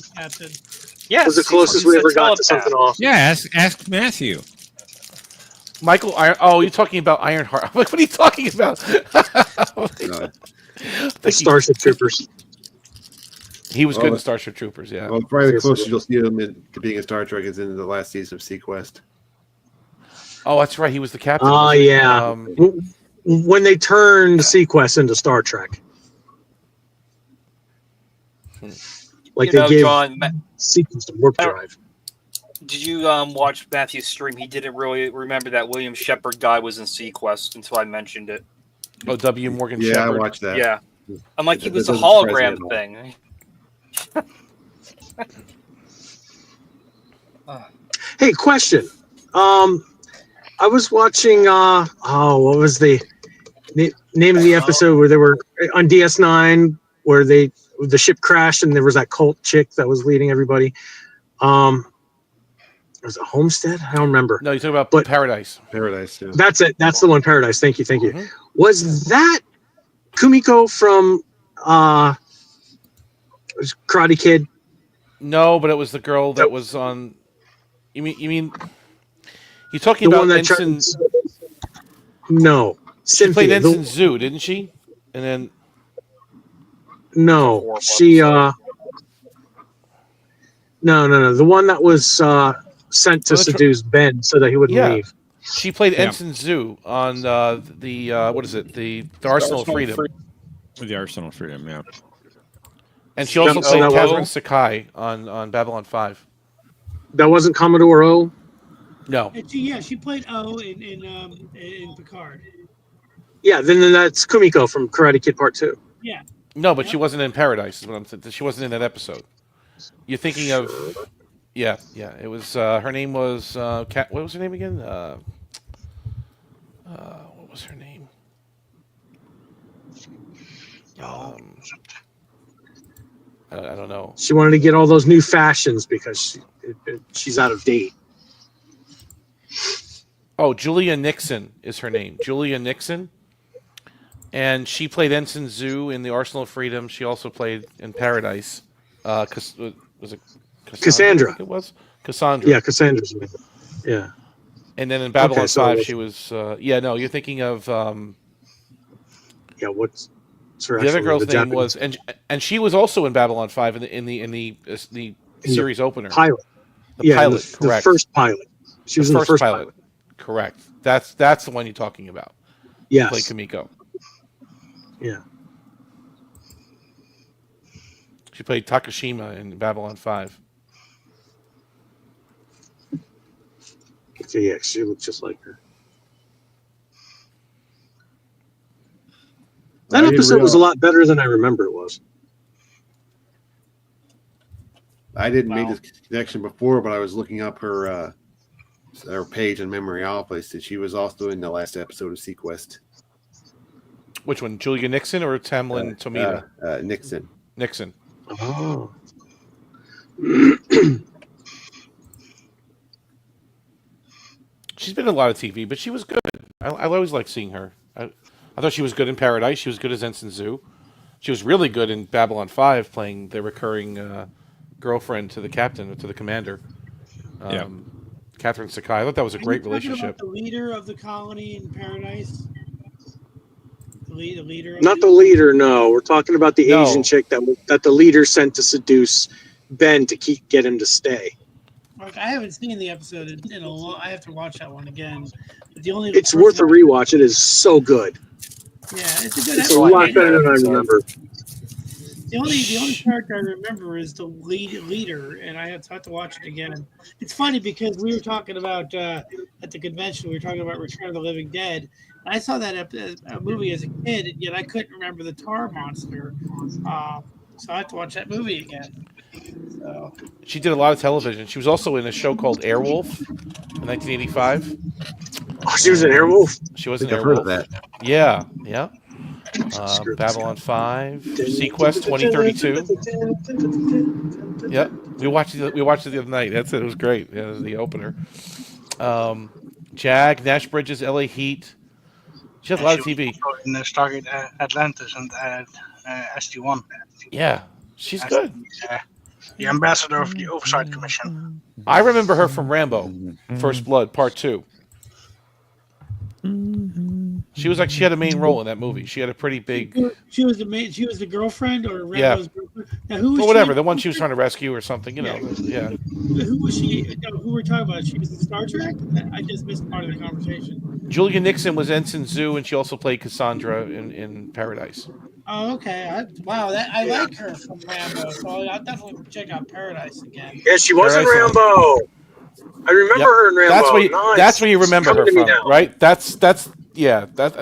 Yeah. Was the closest we ever got to something off. Yeah, ask Matthew. Michael you're talking about Ironheart. I'm like, what are you talking about? Starship Troopers. He was good in Starship Troopers, yeah. Well, probably the closest you'll see him to being in Star Trek is in the last season of Sequest. Oh, that's right. He was the captain. Oh, yeah. When they turned Sequest into Star Trek. Like they gave Sequest a warp drive. Did you watch Matthew's stream? He didn't really remember that William Shepard guy was in Sequest until I mentioned it. Oh, W. Morgan Yeah, Shepard. I watched that. Yeah. I'm like, he was a That doesn't surprise me hologram at all. thing. Hey, question. I was watching. What was the name of the episode where they were on DS9, where the ship crashed and there was that cult chick that was leading everybody. Was it Homestead? I don't remember. No, you're talking about Paradise. Paradise, yeah. That's it. That's the one. Paradise. Thank you. Thank you. Was that Kumiko from Karate Kid? No, but it was the girl that was on. You mean you're talking The about one that Ensign? No, She Cynthia, played Ensign Zoo, didn't she? And then no, she no. The one that was sent to seduce Ben so that he wouldn't leave. She played Ensign Zoo on what is it? The Arsenal of Freedom. With the Arsenal of Freedom, yeah. And she also played Catherine Sakai on Babylon 5. That wasn't Commodore O? No. She played O in Picard. Yeah, then that's Kumiko from Karate Kid Part 2. Yeah. No, but she wasn't in Paradise, is what I'm saying. She wasn't in that episode. You're thinking of... Yeah. It was... her name was... what was her name again? What was her name? I don't know. She wanted to get all those new fashions because she's out of date. Oh, Julia Nixon is her name. Julia Nixon. And she played Ensign Zoo in the Arsenal of Freedom. She also played in Paradise. Was it Cassandra? I think it was Cassandra. Yeah, Cassandra's name. Yeah. And then in Babylon 5, she was... you're thinking of... what's her the other actual girl's name? name was... And she was also in Babylon 5 in the series opener. Pilot. The pilot, correct. The first pilot. She was in the first pilot. Correct. That's the one you're talking about. Yes. Play Kumiko. Yeah. She played Takashima in Babylon 5. So, yeah, she looked just like her. That episode was a lot better than I remember it was. I didn't make this connection before, but I was looking up her page on Memory Alpha, and she was also in the last episode of Sequest. Which one, Julia Nixon or Tamlin Tomita? Nixon. Nixon. Oh. She's been in a lot of TV, but she was good. I always liked seeing her. I thought she was good in Paradise. She was good as Ensign Zoo. She was really good in Babylon 5, playing the recurring girlfriend to the captain, to the commander. Yeah. Catherine Sakai. I thought that was a Are great you talking relationship. about the leader of the colony in Paradise? The leader of Not the leader, no. We're talking about the Asian chick that the leader sent to seduce Ben to get him to stay. Like, I haven't seen the episode in a long. I have to watch that one again. But the only It's person worth a rewatch. It is so good. yeah, it's a good It's a episode. lot better than I remember. The only character I remember is the leader, and I have to watch it again. It's funny because we were talking about at the convention. We were talking about Return of the Living Dead. And I saw that movie as a kid, and yet I couldn't remember the tar monster. So I have to watch that movie again. So She did a lot of television. She was also in a show called Airwolf in 1985. Oh, she was an Airwolf? She was I an think I've heard of Airwolf. that. Yeah, yeah. Babylon 5, Sequest 2032. Yep, we watched it the other night. That's it. It was great. Yeah, it was the opener. Jag, Nash Bridges, LA Heat. She has a lot of TV. In Stargate Atlantis and SG-1. Yeah, she's good. The ambassador of the Oversight Commission. I remember her from Rambo, First Blood, Part 2. She had a main role in that movie. She had a pretty big. she was the girlfriend or Rambo's girlfriend. Now, who was Well, whatever. she? The one she was trying to rescue or something, you know. Yeah. Who was she? No, who we're talking about? She was in Star Trek. I just missed part of the conversation. Julia Nixon was Ensign Zhu, and she also played Cassandra in Paradise. Oh, okay. I like her from Rambo, so I'll definitely check out Paradise again. Yeah, she was in Rambo. I remember her in Rambo. That's where you remember her from, right? That's I think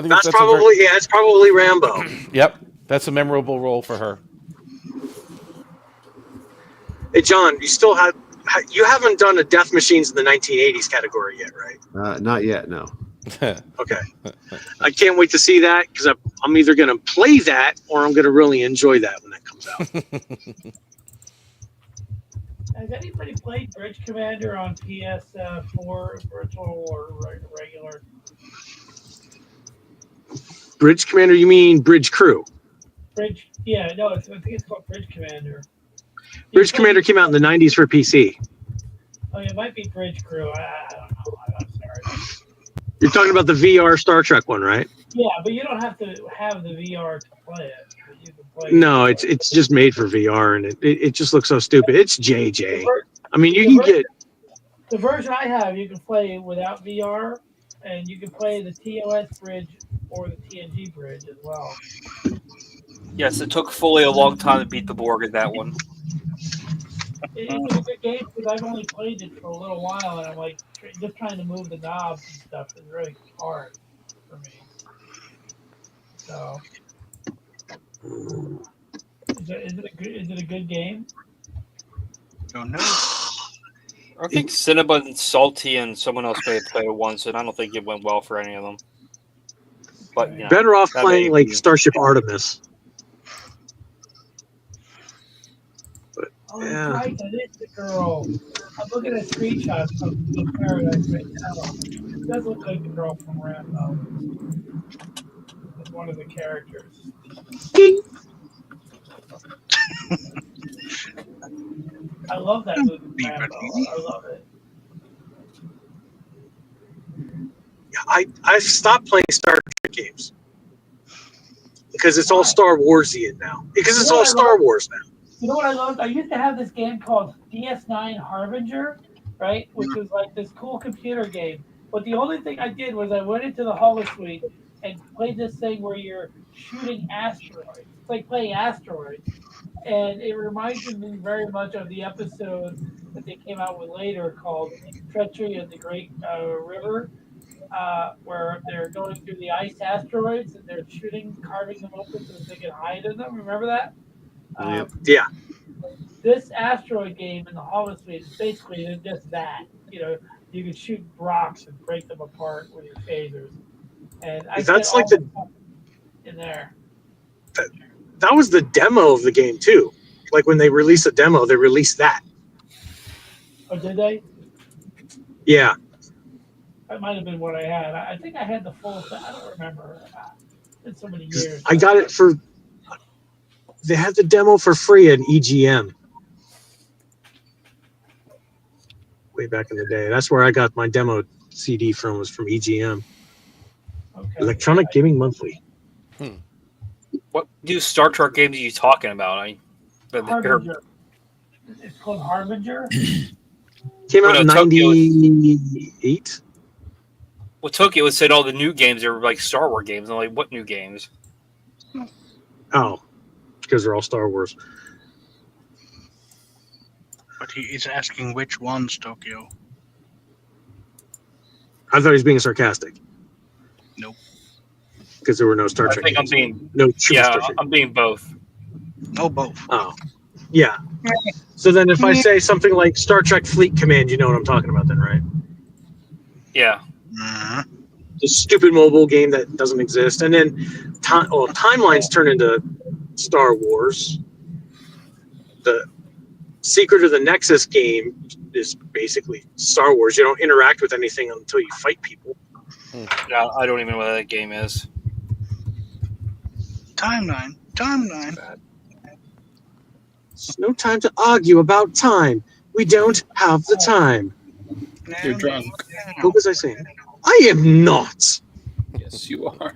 that's probably it's probably Rambo. Yep, that's a memorable role for her. Hey, John, you haven't done a Death Machines in the 1980s category yet, right? Not yet, no. Okay. I can't wait to see that because I'm either going to play that or I'm going to really enjoy that when that comes out. Has anybody played Bridge Commander on PS4 virtual or regular? Bridge Commander, you mean Bridge Crew? Bridge, yeah, no, I think it's called Bridge Commander. Bridge Commander came out in the 90s for PC. Oh, it might be Bridge Crew. I don't know. I'm sorry. You're talking about the VR Star Trek one, right? Yeah, but you don't have to have the VR to play it. You can play No, it's just made for VR, and it just looks so stupid. It's JJ. I mean, you can get the version I have. You can play without VR, and you can play the TOS bridge or the TNG bridge as well. Yes, it took Foley a long time to beat the Borg in that one. It's a good game because I've only played it for a little while, and I'm like just trying to move the knobs and stuff is really hard for me. So, is it a good game? Don't know. I think Cinnabon and Salty and someone else may have played it once, and I don't think it went well for any of them. But you know, better off playing like Starship Artemis. Oh, that's right, that is the girl. I'm looking at screenshots of Paradise right now. It does look like the girl from Rambo. It's one of the characters. I love that movie, Rambo. I love it. I stopped playing Star Trek games because it's all Star Warsian now. Because it's all Star Wars now. You know what I loved? I used to have this game called DS9 Harbinger, right? Which was like this cool computer game. But the only thing I did was I went into the holosuite and played this thing where you're shooting asteroids. It's like playing asteroids. And it reminded me very much of the episode that they came out with later called Treachery of the Great River, where they're going through the ice asteroids and they're carving them open so that they can hide in them. Remember that? Yeah. This asteroid game in the holosuite is basically just that. You know, you can shoot rocks and break them apart with your phasers. And that's like the in there. That was the demo of the game too. Like when they released a demo, they released that. Oh, did they? Yeah. That might have been what I had. I think I had the full. I don't remember. It's been so many years. I got it for. They had the demo for free at EGM. way back in the day. That's where I got my demo CD from. Was from EGM, Electronic Gaming Monthly. What new Star Trek games are you talking about? Harbinger. It's called Harbinger. Came out in Tokyo '98. Well, Tokyo said all the new games are like Star Wars games. I'm like, what new games? Oh, because they're all Star Wars. But he is asking which ones, Tokyo. I thought he was being sarcastic. Nope. Because there were no Star I Trek think games. I'm being No true yeah, Star Trek. I'm being both. Oh, both. Oh, yeah. So then if I say something like Star Trek Fleet Command, you know what I'm talking about then, right? Yeah. The stupid mobile game that doesn't exist. And then timelines turn into Star Wars. The Secret of the Nexus game is basically Star Wars. You don't interact with anything until you fight people. Yeah, I don't even know what that game is. Timeline. It's no time to argue about time. We don't have the time. You're drunk. What was I saying? I am not. Yes, you are.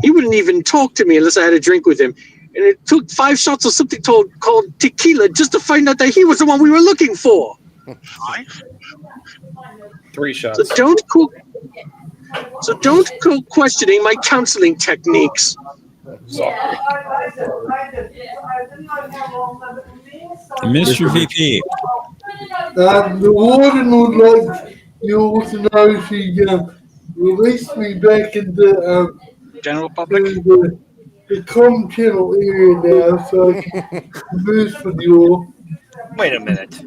He wouldn't even talk to me unless I had a drink with him. And it took 5 shots of something called tequila just to find out that he was the one we were looking for. 5? 3 shots. So don't go questioning my counseling techniques. Mr. VP. The warden would like you all to know she released me back into general public, the com channel area now, so I can converse with you all. Wait a minute.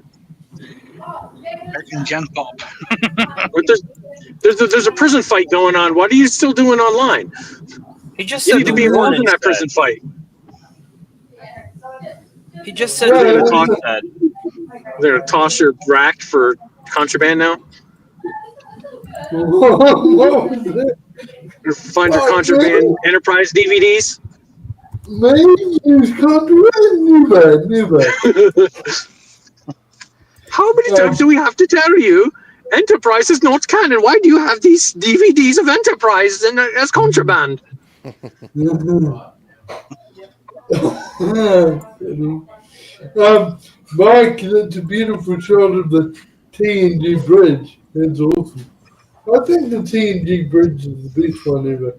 Back in Gen Pop. But there's a prison fight going on. What are you still doing online? He just You said need to the be involved in warden that prison said. fight. He just said the warden said. They're gonna toss your rack for contraband now. You find your contraband Enterprise DVDs. Maybe use contraband. New bad. How many times do we have to tell you? Enterprise is not canon. Why do you have these DVDs of Enterprise as contraband? Mike, that's a beautiful shot of the TNG bridge. It's awesome. I think the TNG bridge is the best one ever.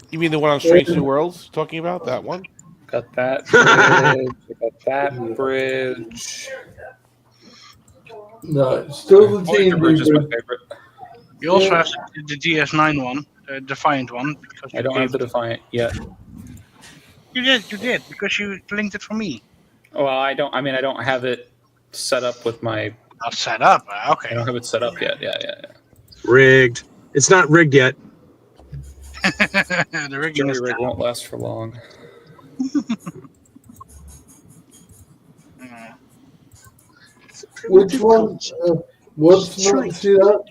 You mean the one on Strange New Worlds? Talking about that one? Got that bridge. Got that bridge. No, it's still the TNG Bridge is my bridge. favorite. You also have the DS9 one, the Defiant one. Because I don't have the Defiant yet. You did, because you linked it for me. Well, I don't have it set up with my... Not set up? Okay. I don't have it set up yet. Yeah. Rigged. It's not rigged yet. The rigging Jerry is rig down. won't last for long. Which one? What's not set up?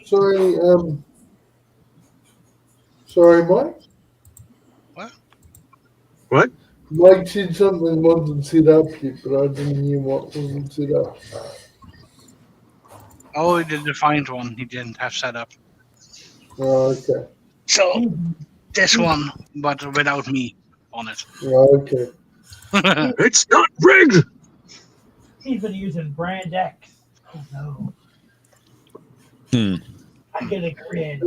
Sorry, Mike? What? Mike said something wasn't set up yet, but I didn't hear what wasn't set up. Oh, the Defiant one he didn't have set up. Oh, okay. So, this one, but without me on it. Oh, okay. It's not rigged! He's been using brand X. Oh no. I get a grid.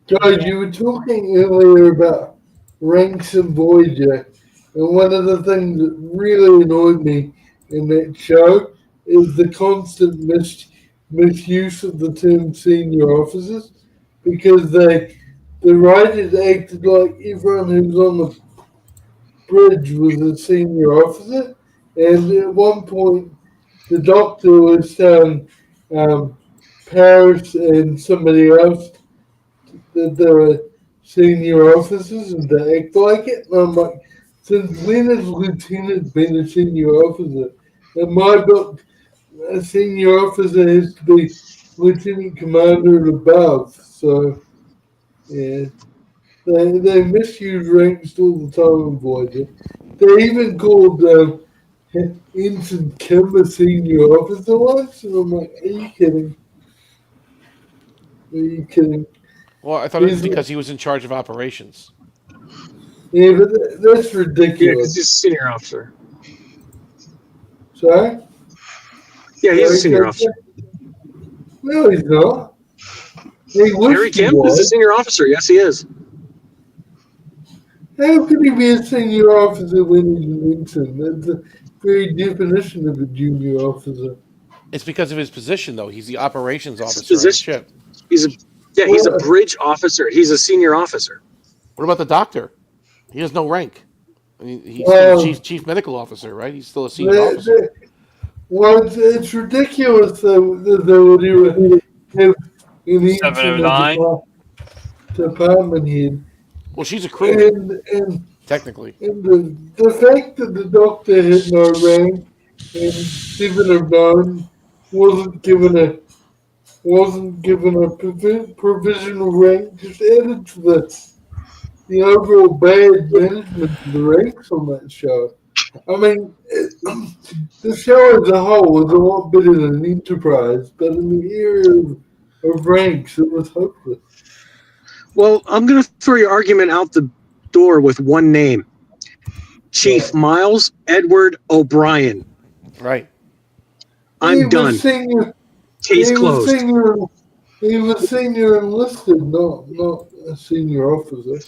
Guys, you were talking earlier about ranks and Voyager, and one of the things that really annoyed me in that show is the constant misuse of the term senior officers, because the writers acted like everyone who was on the bridge was a senior officer, and at one point the doctor was telling Paris and somebody else that they were senior officers and to act like it. And I'm like, since when has lieutenant been a senior officer? In my book, a senior officer has to be lieutenant commander and above. So, yeah, they misuse ranks all the time in Voyager. They even called Ensign Kim a senior officer once, and I'm like, are you kidding? Are you kidding? Well, I thought it was because he was in charge of operations. Yeah, but that's Yeah, ridiculous. because he's a senior officer. Sorry? Yeah, he's a Sorry, senior Jason? officer. No, he's not. He Harry wished he Kim is a was. senior officer. Yes, he is. How could he be a senior officer when he's an ensign? That's the very definition of a junior officer. It's because of his position, though. He's the operations It's his officer on the position. ship. He's a bridge officer. He's a senior officer. What about the doctor? He has no rank. I mean, he's still the chief medical officer, right? He's still a senior officer. Well, it's ridiculous that they would even have an ensign as a department head. Well, she's a crew, And technically. And the fact that the doctor had no rank and 7 of 9 wasn't given a provisional rank just added to the overall bad management of the ranks on that show. I mean, the show as a whole was a lot better than Enterprise, but in the area of ranks, it was hopeless. Well, I'm going to throw your argument out the door with one name. Chief Miles Edward O'Brien. Right. I'm done. Case closed. He was senior enlisted, not a senior officer.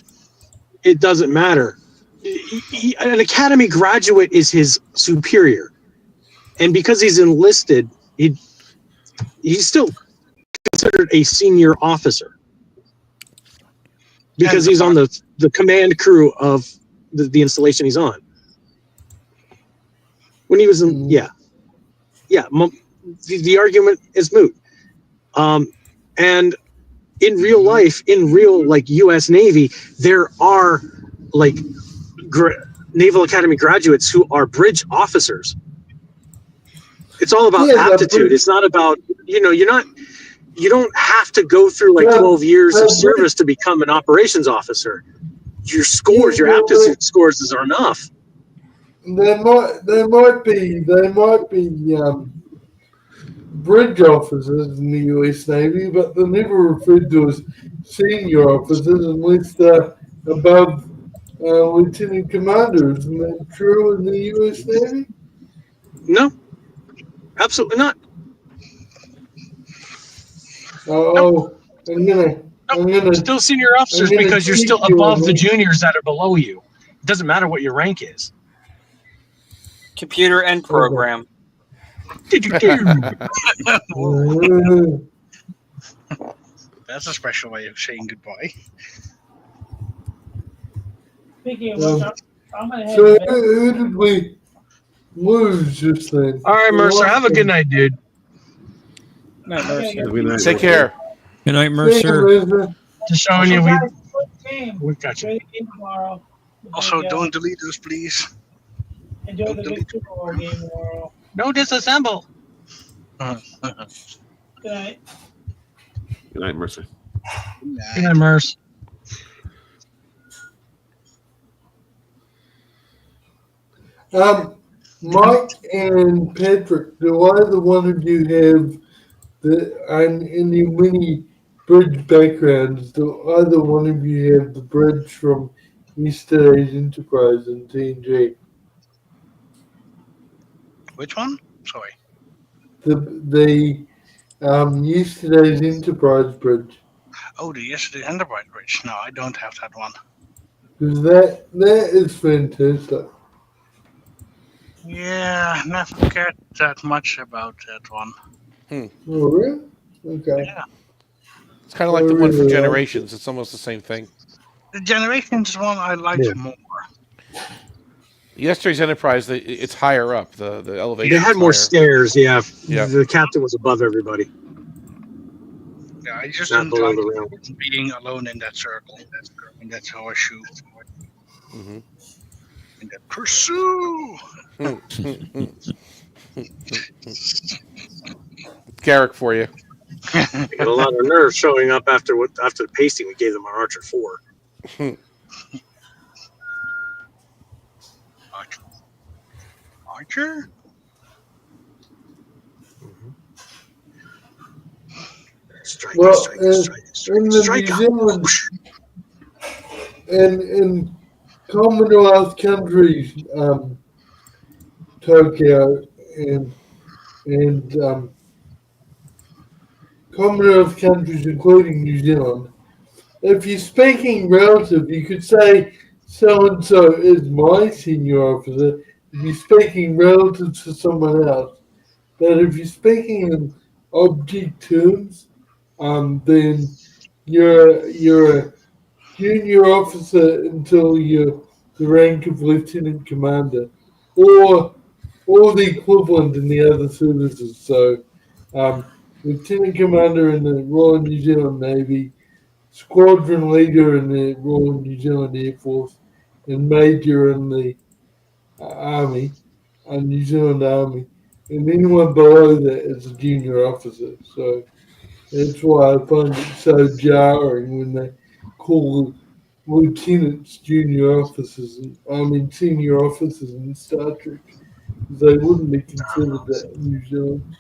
It doesn't matter. An academy graduate is his superior, and because he's enlisted, he's still considered a senior officer because he's on the command crew of the installation he's on. When he was in, the argument is moot. And in real life, in real U.S. Navy, there are Naval Academy graduates who are bridge officers. It's all about aptitude. It's not about you don't have to go through 12 years of service to become an operations officer. Your scores, your aptitude scores are enough. There might be bridge officers in the U.S. Navy, but they're never referred to as senior officers unless they're above lieutenant commanders. Isn't that true in the U.S. Navy? No, absolutely not. Oh, I'm gonna still senior officers because you're still above the juniors that are below you. It doesn't matter what your rank is. Computer and program. That's a special way of saying goodbye. Speaking of which, I'm gonna head So to bed. who did we lose just then? All right, Mercer. Have a good night, dude. Night, Mercer. Take care. Good night, Mercer. Just showing you we got you. Tomorrow. Also, don't delete us, please. Enjoy the big Super Bowl game tomorrow. No disassemble. Good night. Good night, Mercer. Good night, Merce. Mike and Patrick, do either one of you have any mini bridge backgrounds? Do either one of you have the bridge from yesterday's Enterprise and TNG? Which one? Sorry. The yesterday's Enterprise bridge. Oh, the yesterday Enterprise Bridge. No, I don't have that one. Because that is fantastic. Yeah, never cared that much about that one. Oh, really? Okay. Yeah. It's kind of like the one for Generations. It's almost the same thing. The Generations one I liked more. Yesterday's Enterprise, it's higher up. The elevation. They had more stairs. Yeah. Yeah. The captain was above everybody. Yeah, I just Not didn't below like the rail. being alone in that circle. In that horseshoe. Mm-hmm. In that pursue. Garrick for you. They got a lot of nerve showing up after the pasting we gave them on Archer 4. Roger. Well, in the New Zealand, in Commonwealth countries, Tokyo and Commonwealth countries, including New Zealand, if you're speaking relative, you could say so and so is my senior officer. If you're speaking relative to someone else, but if you're speaking in object terms, then you're a junior officer until you're the rank of lieutenant commander, or the equivalent in the other services. So, lieutenant commander in the Royal New Zealand Navy, squadron leader in the Royal New Zealand Air Force, and major in the Army, New Zealand Army, and anyone below that is a junior officer. So that's why I find it so jarring when they call lieutenants junior officers. Senior officers in Star Trek. They wouldn't be considered that in New Zealand.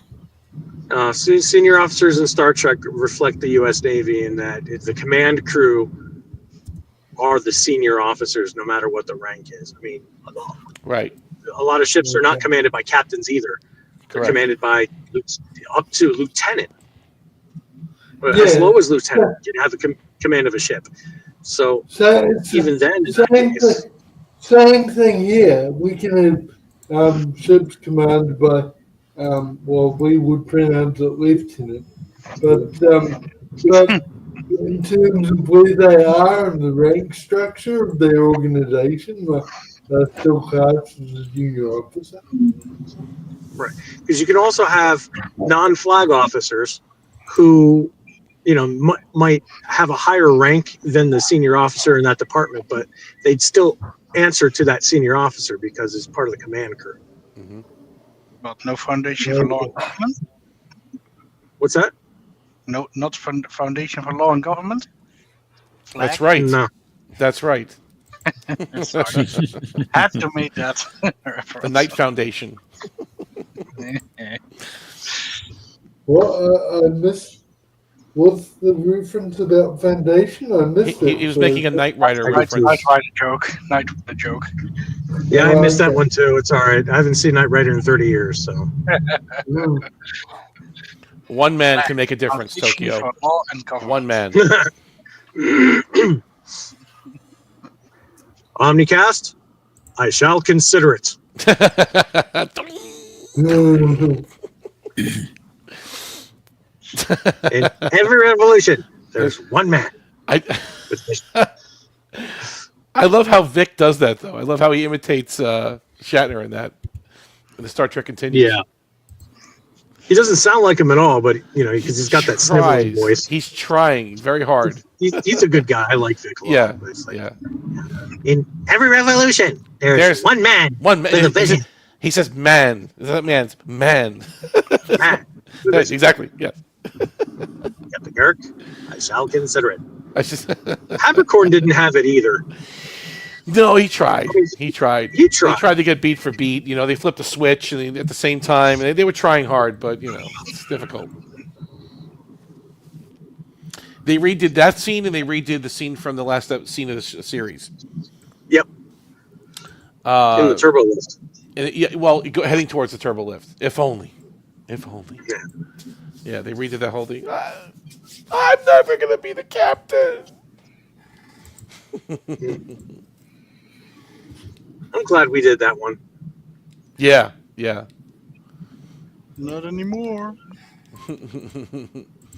Senior officers in Star Trek reflect the U.S. Navy in that the command crew are the senior officers, no matter what the rank is. I mean, right. A lot of ships are not commanded by captains either. They're commanded by up to lieutenant. As low as lieutenant, you can have the command of a ship. So even then, same thing here. We can have ships commanded by, we would pronounce it lieutenant, but in terms of where they are in the rank structure of their organization, they're still classed as a junior officer. Right, because you can also have non-flag officers who, might have a higher rank than the senior officer in that department, but they'd still answer to that senior officer because it's part of the command crew. Mm-hmm. But no foundation for law and government? What's that? No, not foundation for law and government? Flag? That's right. No. That's right. Sorry. Had to make that reference. The Knight Foundation. What I missed. What's the reference about foundation? I missed it. He was making a Knight Rider reference. Knight Rider joke. Knight Rider joke. Yeah, I missed that one too. It's all right. I haven't seen Knight Rider in 30 years, so. One man can make a difference, Tokyo. For law and government. One man. OmniCast, I shall consider it. In every revolution, there's one man. I love how Vic does that, though. I love how he imitates Shatner in that. And the Star Trek continues. Yeah. He doesn't sound like him at all, but, because he's got that sniveling voice. He's trying very hard. He's a good guy. I like Vic a lot. Yeah, yeah. In every revolution, there's one man. One man. With a vision. He says man. Is that man? It's man. Man. Exactly, yeah. Captain Kirk, I shall consider it. I just Habercorn didn't have it either. No, he tried. He tried to get beat for beat. They flipped a switch and at the same time, and they were trying hard, but it's difficult. They redid that scene, and they redid the scene from the last scene of the series. Yep. In the turbo lift. Heading towards the turbo lift. If only. Yeah, they redid that whole thing. I'm never gonna be the captain. I'm glad we did that one. Yeah. Not anymore.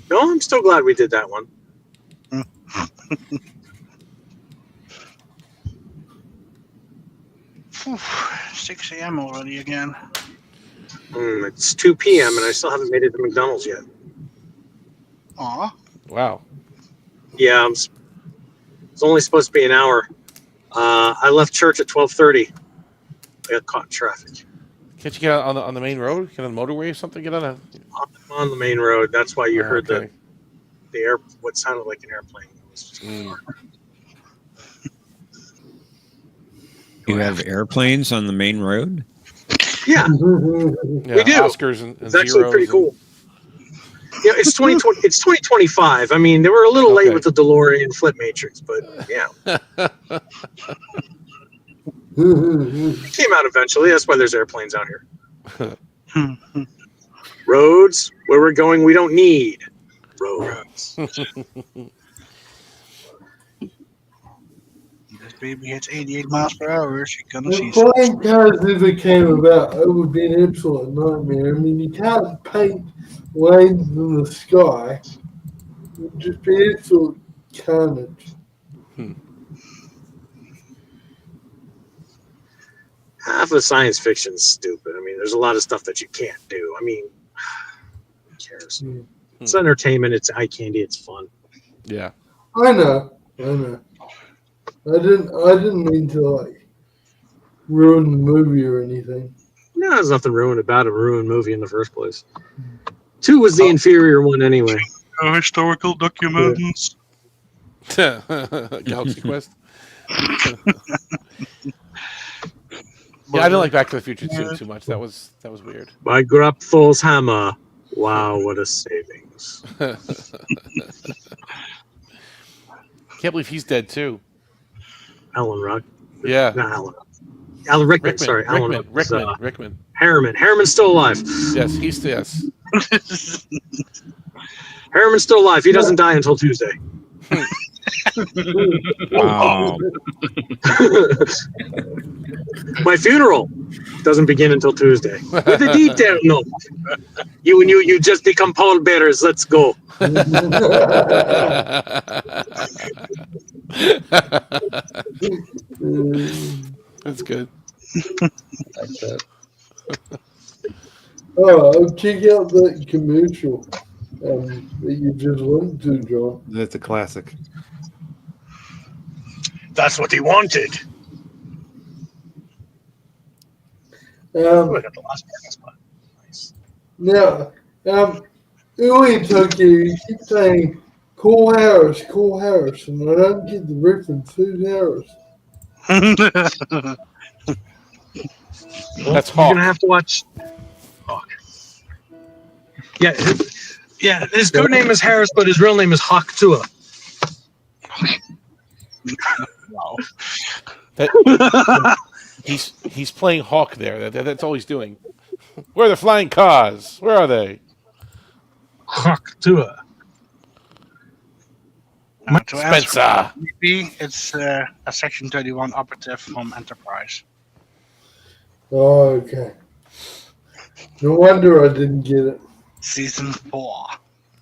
No, I'm still glad we did that one. 6 a.m. already again. It's 2 p.m. and I still haven't made it to McDonald's yet. Aw. Wow. Yeah, it's only supposed to be an hour. I left church at 12:30. I got caught in traffic. Can't you get out on the main road? Get on the motorway or something? Get on on the main road. That's why you heard the air. What sounded like an airplane. It was just You have airplanes on the main road? Yeah, Yeah, we do. Oscars and It's actually zeros pretty and- cool. Yeah, it's 2020. It's 2025. I mean, they were a little late Okay. with the DeLorean Flip Matrix, but yeah, it came out eventually. That's why there's airplanes out here. Roads, where we're going, we don't need roads. This baby hits 88 miles per hour. She's gonna see If flying cars never came about, it would be an absolute nightmare. I mean, you can't paint lanes in the sky. It would just be absolute carnage. Half of science fiction's stupid. I mean, there's a lot of stuff that you can't do. I mean, who cares? It's entertainment. It's eye candy. It's fun. Yeah. I know. I didn't mean to like ruin the movie or anything. No, there's nothing ruined about a ruined movie in the first place. 2 was the inferior one anyway. Historical documents. Galaxy Quest. Yeah, I didn't like Back to the Future 2 too much. That was weird. By Grapfol's hammer. Wow, what a savings. Can't believe he's dead too. Alan Ruck. Yeah. Not Alan Rickman. Sorry, Alan Ruck was, Rickman. Harriman. Harriman's still alive. Yes, he's yes. Harriman's still alive. He doesn't die until Tuesday. Wow. My funeral doesn't begin until Tuesday. With a detail note. You just become pallbearers. Let's go. That's good. Like that. Oh, check out that commercial that you just went to, John. That's a classic. That's what he wanted. Now, earlier Tokyo, you keep saying, call Harris, and I don't get the reference. Who's Harris? That's You're Hawk. gonna have to watch Hawk. Yeah. His code name is Harris, but his real name is Hawk Tua. Wow. He's playing Hawk there. That's all he's doing. Where are the flying cars? Where are Hawk Tua. To Spencer. answer BP, it's a Section 31 operative from Enterprise. Oh, okay. No wonder I didn't get it. Season 4.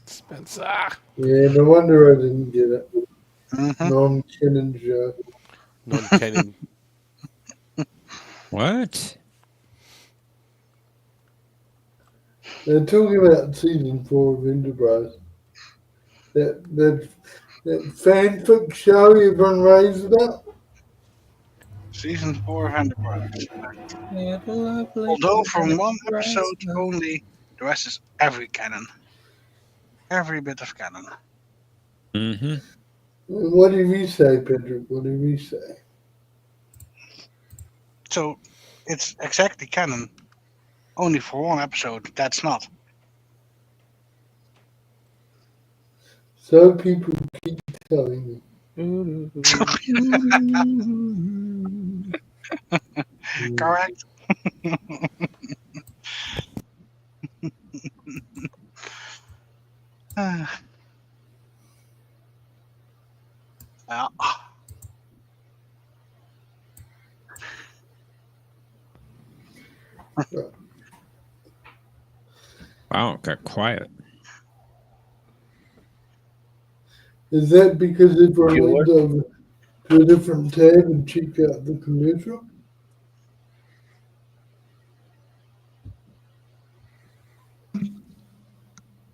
Spencer. Yeah, no wonder I didn't get it. Mm-hmm. Non-canon joke. Non-canon. What? They're talking about season 4 of Enterprise. That fanfic show everyone raves about. Season 4 of Enterprise. Although from one episode only, the rest is every canon. Every bit of canon. Mm-hmm. What did we say, Patrick? What did we say? So it's exactly canon. Only for one episode, that's not. So people keep telling me. Correct. Yeah. Wow, it got quiet. Is that because everyone went over to a different tab and checked out the commercial?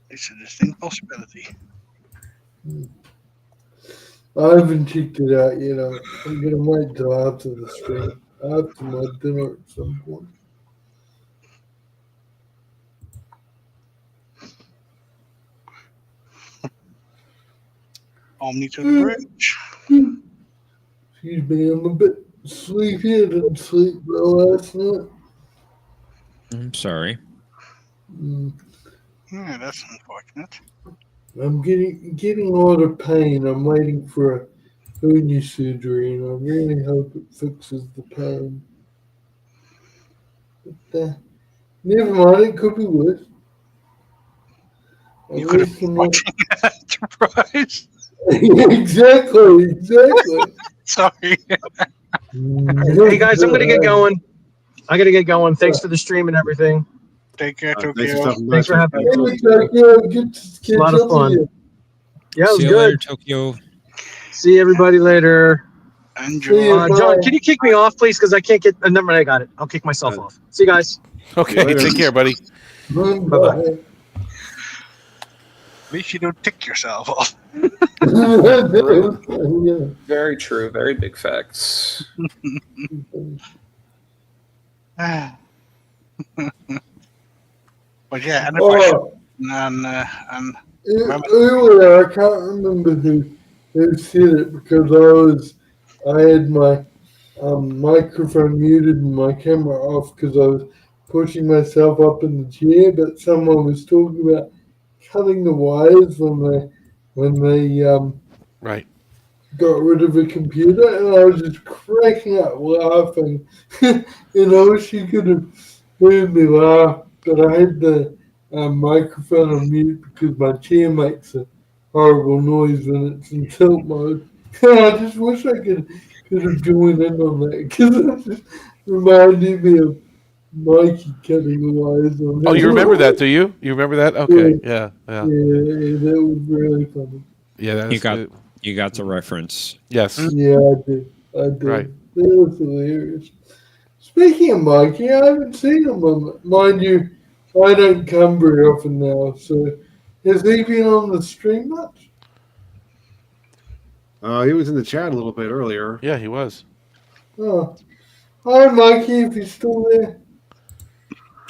It's a distinct possibility. I haven't checked it out yet. I'm going to wait till after the stream, after my dinner at some point. Omni to the bridge. Excuse me, I'm a bit sleepy. I didn't sleep well last night. I'm sorry. Yeah, that's unfortunate. I'm getting a lot of pain. I'm waiting for a hernia surgery, and I really hope it fixes the pain. But, never mind, it could be worse. You could have been watching Surprise. Exactly. Sorry. Hey guys, I'm gonna get going. I gotta get going. Thanks for the stream and everything. Take care, Tokyo. Thanks for having me. Tokyo, good to A lot of fun. Yeah, it was See you good. later, Tokyo. See everybody later. Enjoy. John, can you kick me off, please? Because I can't get a number. I got it. I'll kick myself off. See you guys. Okay, take care, buddy. Bye-bye. At least you don't tick yourself off. Very true. Very big facts. But yeah, and earlier, I can't remember who said it because I had my microphone muted and my camera off because I was pushing myself up in the chair, but someone was talking about cutting the wires when they right got rid of a computer, and I was just cracking up laughing. And I wish you could have heard me laugh, but I had the microphone on mute because my chair makes a horrible noise when it's in tilt mode. I just wish I could have joined in on that because it just reminded me of Mikey cutting the wires on Oh, you remember that, do you? You remember that? Okay, yeah. Yeah, that was really funny. Yeah, that was good. You got the reference. Yes. Yeah, I did. Right. That was hilarious. Speaking of Mikey, I haven't seen him on. Mind you, I don't come very often now. So, has he been on the stream much? He was in the chat a little bit earlier. Yeah, he was. Oh, hi, Mikey, if he's still there.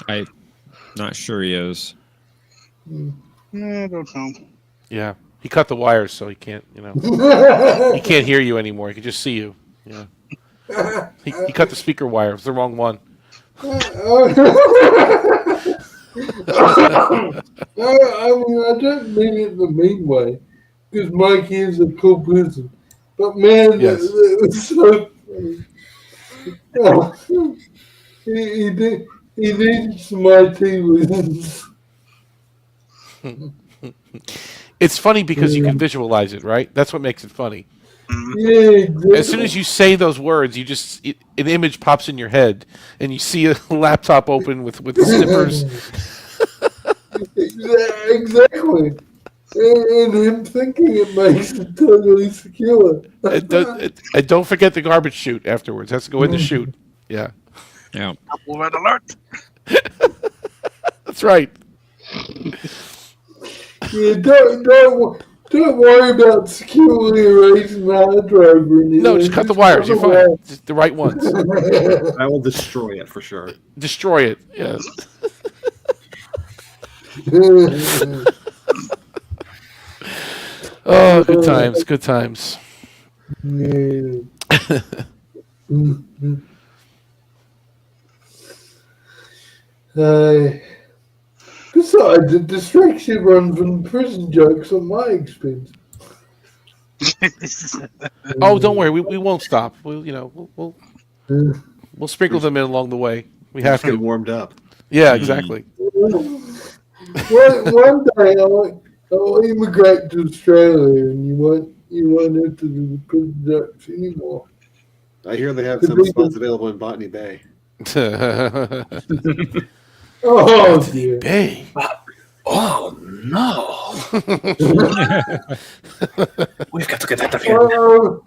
I'm not sure he is. I don't know. Yeah, he cut the wires, so he can't. He can't hear you anymore. He can just see you. Yeah. He cut the speaker wire. It was the wrong one. I mean, I don't mean it in the mean way, because Mikey is a cool person. But man, Yes. that was so funny. Oh, he needed some IT lessons. It's funny because you can visualize it, right? That's what makes it funny. Yeah, exactly. As soon as you say those words, an image pops in your head, and you see a laptop open with snippers. Exactly. And him thinking it makes it totally secure. And don't forget the garbage chute afterwards. Has to go in the chute. Yeah. Yeah. Double red alert. That's right. Yeah, don't worry about securely erasing the hard drive or anything. No, just cut the wires. You're fine. Just the right ones. I will destroy it for sure. Destroy it. Yes. Oh, good times. Good times. Yeah. Besides, the distraction runs from prison jokes on my expense. Oh, don't worry. We won't stop. We'll sprinkle them in along the way. We have to get warmed up. Yeah, exactly. One day I'll immigrate to Australia, and you won't have to do the prison jokes anymore. I hear they have some spots available in Botany Bay. Oh, dear. Bay. Oh, no. We've got to get out of here.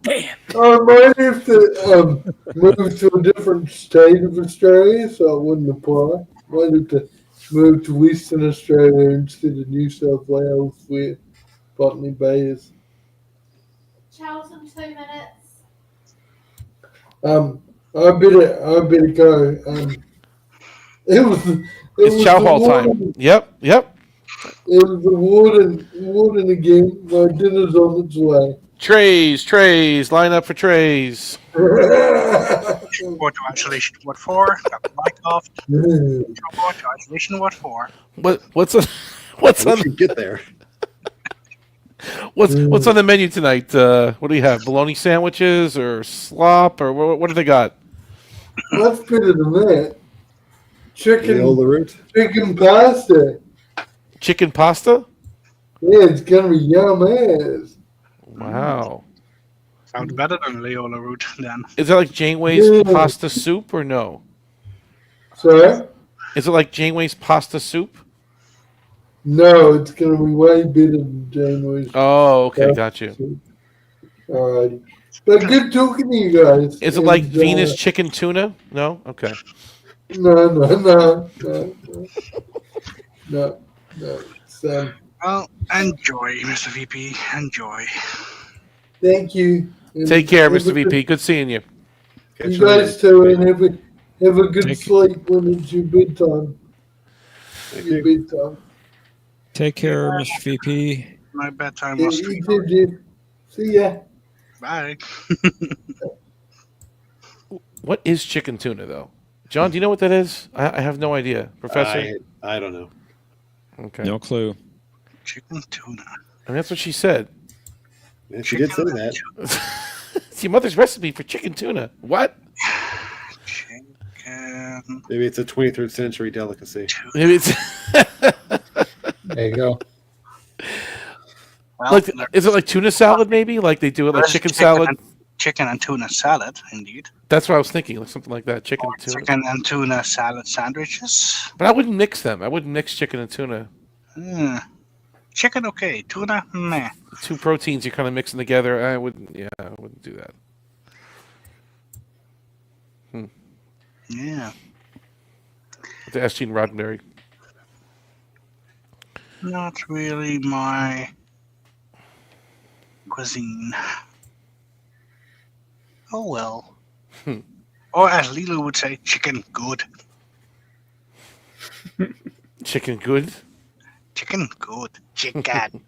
Damn. I might have to move to a different state of Australia, so it wouldn't apply. Might have to move to Western Australia instead of New South Wales, where Botany Bay is. Charles in 2 minutes. I better go. It's chow hall time. Yep. It was the warden again. My dinner's on its way. Trays. Line up for trays. What to isolation? What for? Got the mic off. What to isolation? What for? What's on? What's on? Once you get there. What's on the menu tonight? What do you have? Bologna sandwiches or slop or what do they got? That's better than that. Chicken pasta. Chicken pasta? Yeah, it's gonna be yum ass. Wow. Sounds better than Leola root then. Is it like Janeway's pasta soup or no? Sorry? Is it like Janeway's pasta soup? No, it's gonna be way better than Janeway's. Oh, okay, got you. Alright. But good talking to you guys. Is it like Venus chicken tuna? No? Okay. No. So, well, enjoy, Mr. VP. Enjoy. Thank you. Take care, Mr. VP. Good seeing you. You guys too, and have a good sleep when it's your bedtime. Bedtime. Take care, Mr. VP. My bedtime Yeah, was you too, Jim. See ya. Bye. What is chicken tuna, though? John, do you know what that is? I have no idea. Professor? I don't know. Okay. No clue. Chicken tuna. I mean, that's what she said. Yeah, she did say that. It's your mother's recipe for chicken tuna. What? Maybe it's a 23rd century delicacy. Maybe it's... There you go. Well, like, is it like tuna salad, maybe? Like they do it like chicken salad? Chicken and tuna salad, indeed. That's what I was thinking, like something like that. Chicken and tuna. Chicken and tuna salad sandwiches. But I wouldn't mix them. I wouldn't mix chicken and tuna. Chicken, okay. Tuna, meh. Two proteins you're kind of mixing together. I wouldn't do that. Yeah. To ask Gene Roddenberry. Not really my cuisine. Oh well. Or as Lilo would say, chicken good. Chicken good? Chicken good. Chicken.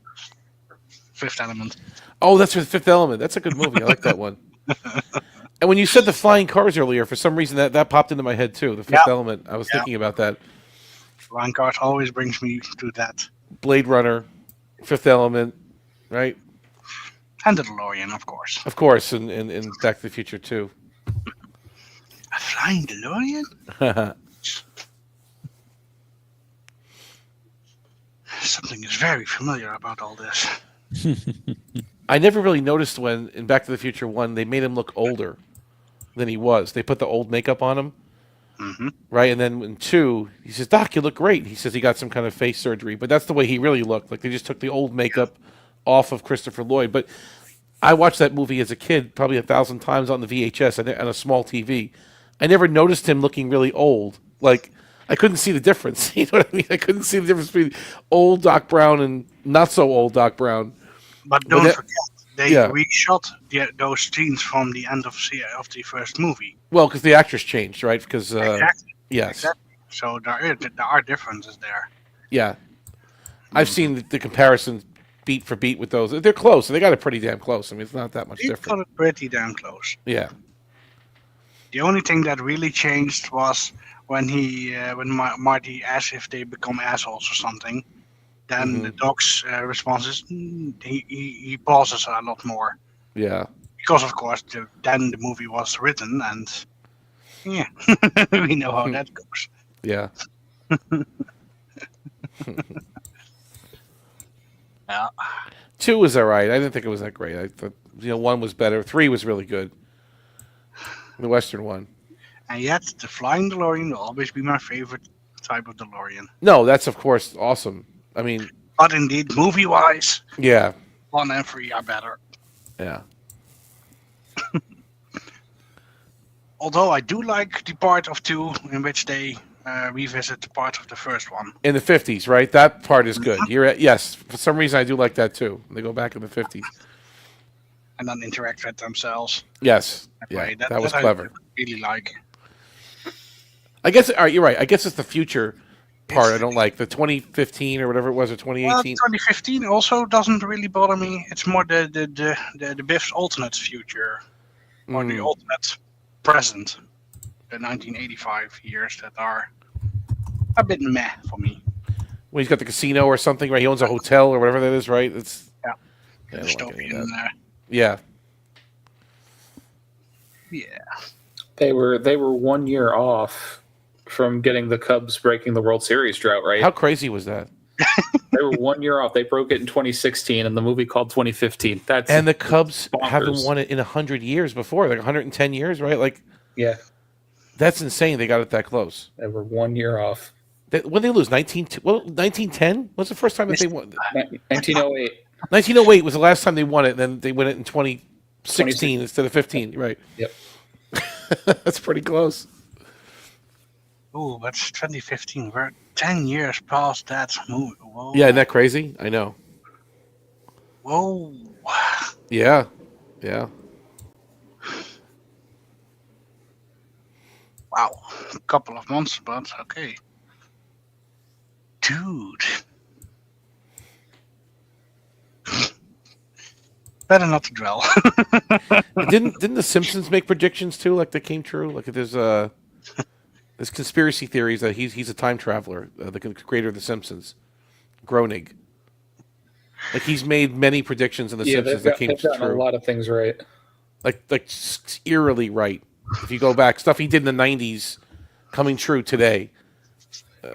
Fifth Element. Oh, that's the Fifth Element. That's a good movie. I like that one. And when you said the flying cars earlier, for some reason that popped into my head too. The Fifth Element. I was thinking about that. Flying cars always brings me to that. Blade Runner, Fifth Element, right? And the DeLorean, of course. Of course, and Back to the Future too. A flying DeLorean? Something is very familiar about all this. I never really noticed when in Back to the Future 1 they made him look older than he was. They put the old makeup on him, right? And then in 2, he says, "Doc, you look great." He says he got some kind of face surgery, but that's the way he really looked. Like they just took the old makeup off of Christopher Lloyd. But I watched that movie as a kid probably 1,000 times on the VHS and on a small TV. I never noticed him looking really old. Like I couldn't see the difference. You know what I mean? I couldn't see the difference between old Doc Brown and not so old Doc Brown. But don't forget, they reshot those scenes from the end of the first movie. Well, because the actress changed, right? Because Exactly. yes, Exactly. So there are differences there. yeah. I've seen the comparison beat for beat with those. They're close. They got it pretty damn close. I mean, it's not that much They different. got it pretty damn close. Yeah. The only thing that really changed was when Marty asked if they become assholes or something. Then the Doc's response is he pauses a lot more. Yeah. Because of course then the movie was written and yeah, we know how that goes. Yeah. Yeah. 2 was all right. I didn't think it was that great. I thought 1 was better. 3 was really good. The Western one. And yet, the flying DeLorean will always be my favorite type of DeLorean. No, that's of course awesome. I mean, but indeed, movie-wise, yeah, 1 and 3 are better. Yeah. Although I do like the part of 2 in which they revisit the part of the first one. In the 50s, right? That part is good. Yes, for some reason I do like that too. They go back in the 50s. And then interact with themselves. Yes. That That was I clever. really like. I guess you're right. I guess it's the future part I don't like. The 2015 or whatever it was, or 2018. 2015 also doesn't really bother me. It's more the Biff's alternate future, or the alternate present, the 1985 years that are a bit meh for me. When he's got the casino or something, right? He owns a hotel or whatever that is, right? It's Yeah. I don't like any of that. Dystopian, Yeah. Yeah. They were 1 year off from getting the Cubs breaking the World Series drought, right? How crazy was that? They were 1 year off. They broke it in 2016, and the movie called 2015. And the Cubs bonkers. haven't won it in 100 years before, like 110 years, right? Like, yeah, that's insane. They got it that close. They were 1 year off. When they lose 1910? What's the first time that they won? 1908. 1908 was the last time they won it. And then they win it in 2016 instead of 15, right? Yep. That's pretty close. Oh, that's 2015. We're 10 years past that movie. Whoa. Yeah, isn't that crazy? I know. Whoa. Yeah. Yeah. Wow. A couple of months, but okay. Dude. Better not to dwell. Didn't the Simpsons make predictions too? Like they came true. Like there's conspiracy theories that he's a time traveler, the creator of the Simpsons, Groening. Like he's made many predictions in the Simpsons that came they've gotten true. a lot of things right. Like eerily right. If you go back, stuff he did in the '90s coming true today.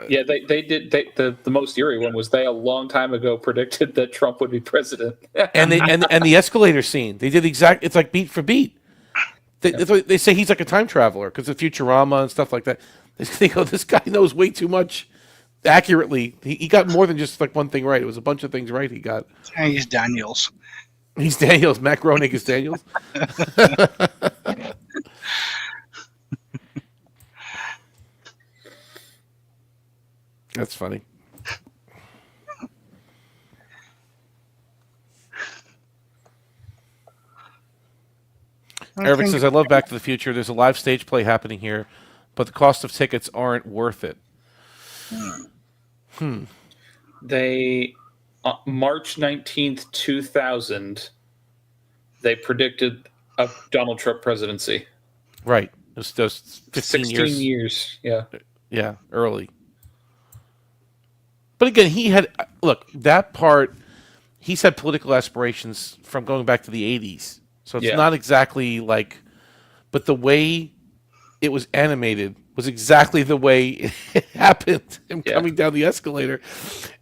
Yeah, they did. The most eerie one was they a long time ago predicted that Trump would be president. and the escalator scene, they did exact. It's like beat for beat. They say he's like a time traveler because of Futurama and stuff like that. They go, this guy knows way too much accurately. He got more than just like one thing right. It was a bunch of things right he got. And he's Daniels. He's Daniels. Matt Groening is Daniels. That's funny. Eric says, I love Back to the Future. There's a live stage play happening here, but the cost of tickets aren't worth it. They, March 19th, 2000, they predicted a Donald Trump presidency. Right. It was just 15 16 years. Yeah. Yeah, early. But again, that part, he's had political aspirations from going back to the 80s. So it's not exactly like, but the way it was animated was exactly the way it happened, him coming down the escalator.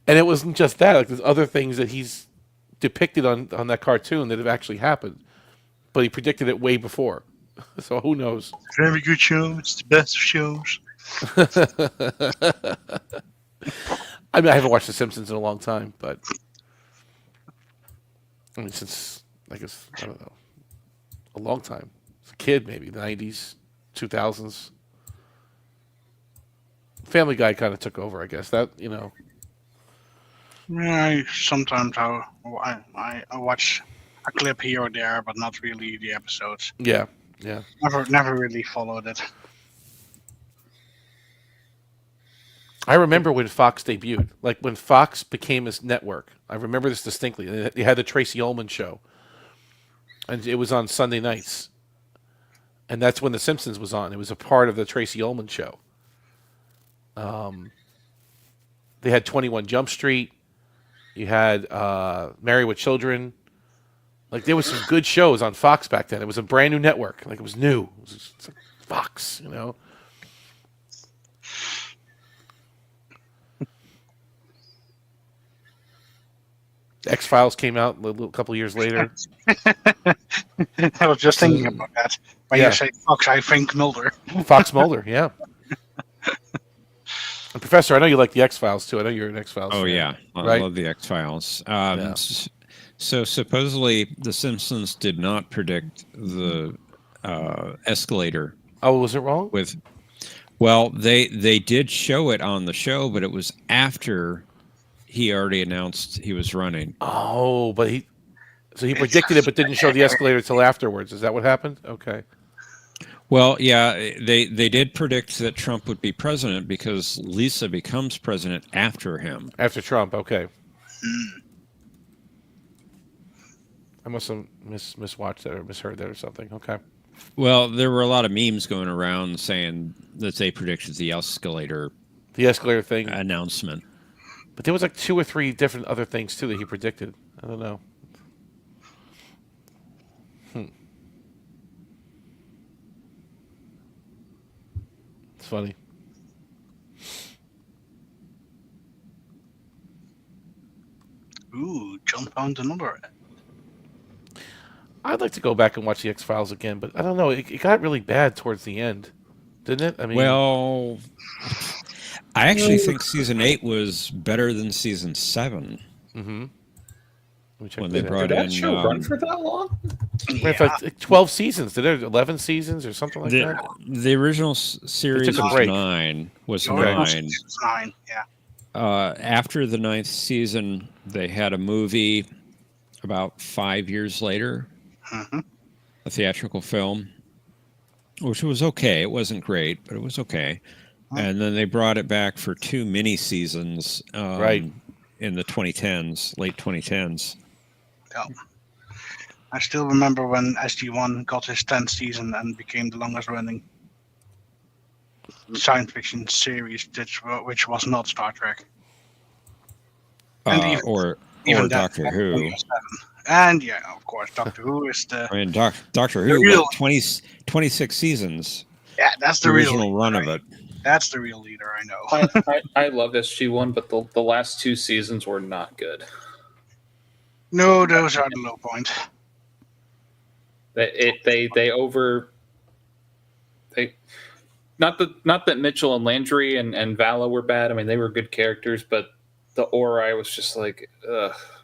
And it wasn't just that, like there's other things that he's depicted on that cartoon that have actually happened. But he predicted it way before. So who knows? Very good show. It's the best of shows. I mean, I haven't watched The Simpsons in a long time, but I mean, since I guess I don't know, a long time. As a kid, maybe the 90s, 2000s. Family Guy kind of took over, I guess. That Yeah, sometimes I watch a clip here or there, but not really the episodes. Yeah. Never really followed it. I remember when Fox debuted, like when Fox became his network. I remember this distinctly. They had the Tracy Ullman show, and it was on Sunday nights, and that's when The Simpsons was on. It was a part of the Tracy Ullman show. They had 21 Jump Street. You had Married with Children. Like there was some good shows on Fox back then. It was a brand new network. Like it was new. It was like Fox, you know. X-Files came out a couple years later. I was just thinking about that. When you say Fox, I think Mulder. Fox Mulder, yeah. And Professor, I know you like the X-Files too. I know you're an X-Files fan. Yeah. I love the X-Files. So supposedly The Simpsons did not predict the escalator. Oh, was it wrong? Well, they did show it on the show, but it was after he already announced he was running. Oh, but he predicted it, but didn't show the escalator until afterwards. Is that what happened? Okay. Well, yeah, they did predict that Trump would be president because Lisa becomes president after him. After Trump, okay. I must have miswatched that or misheard that or something. Okay. Well, there were a lot of memes going around saying that they predicted the escalator thing announcement. But there was like 2 or 3 different other things too that he predicted. I don't know. It's funny. Ooh, John found another. I'd like to go back and watch the X-Files again, but I don't know. It got really bad towards the end, didn't it? I mean, well, I actually think season 8 was better than season 7. Mm-hmm. When they brought Did that in show run for that long? Yeah. Like 12 seasons. Did it 11 seasons or something like that? The original series was 9. Was 9. 9, yeah. After the 9th season, they had a movie about 5 years later, a theatrical film, which was okay. It wasn't great, but it was okay. And then they brought it back for 2 mini seasons in the 2010s, late 2010s. Yeah. I still remember when SG-1 got his 10th season and became the longest running science fiction series, which was not Star Trek. And Or even Doctor Who. And yeah, of course, Doctor Who is the... I mean, Doctor Who, real, 26 seasons. Yeah, that's the original real run of it. That's the real leader, I know. I love SG-1, but the last 2 seasons were not good. No, those are the low point. Not that Mitchell and Landry and Vala were bad. I mean, they were good characters, but the Ori was just like,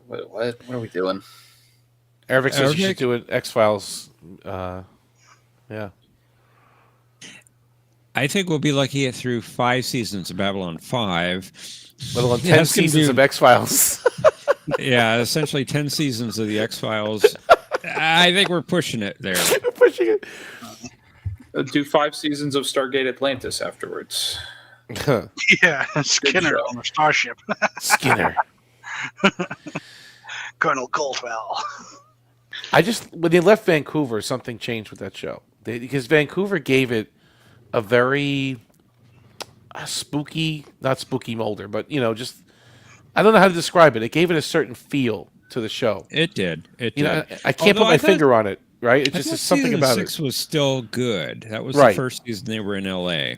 what are we doing? Eric says you should do an X-Files. Yeah. I think we'll be lucky to get through 5 seasons of Babylon 5. Let alone 10 seasons of X-Files. Yeah, essentially 10 seasons of the X-Files. I think we're pushing it there. We're pushing it. Do 5 seasons of Stargate Atlantis afterwards. Yeah, Skinner on a starship. Skinner. Colonel Caldwell. When they left Vancouver, something changed with that show. Because Vancouver gave it a very spooky, not spooky Mulder, but, just, I don't know how to describe it. It gave it a certain feel to the show. It did. It did. did. I can't put my finger on it, right? It's just something about it. Season 6 was still good. That was the first season they were in L.A.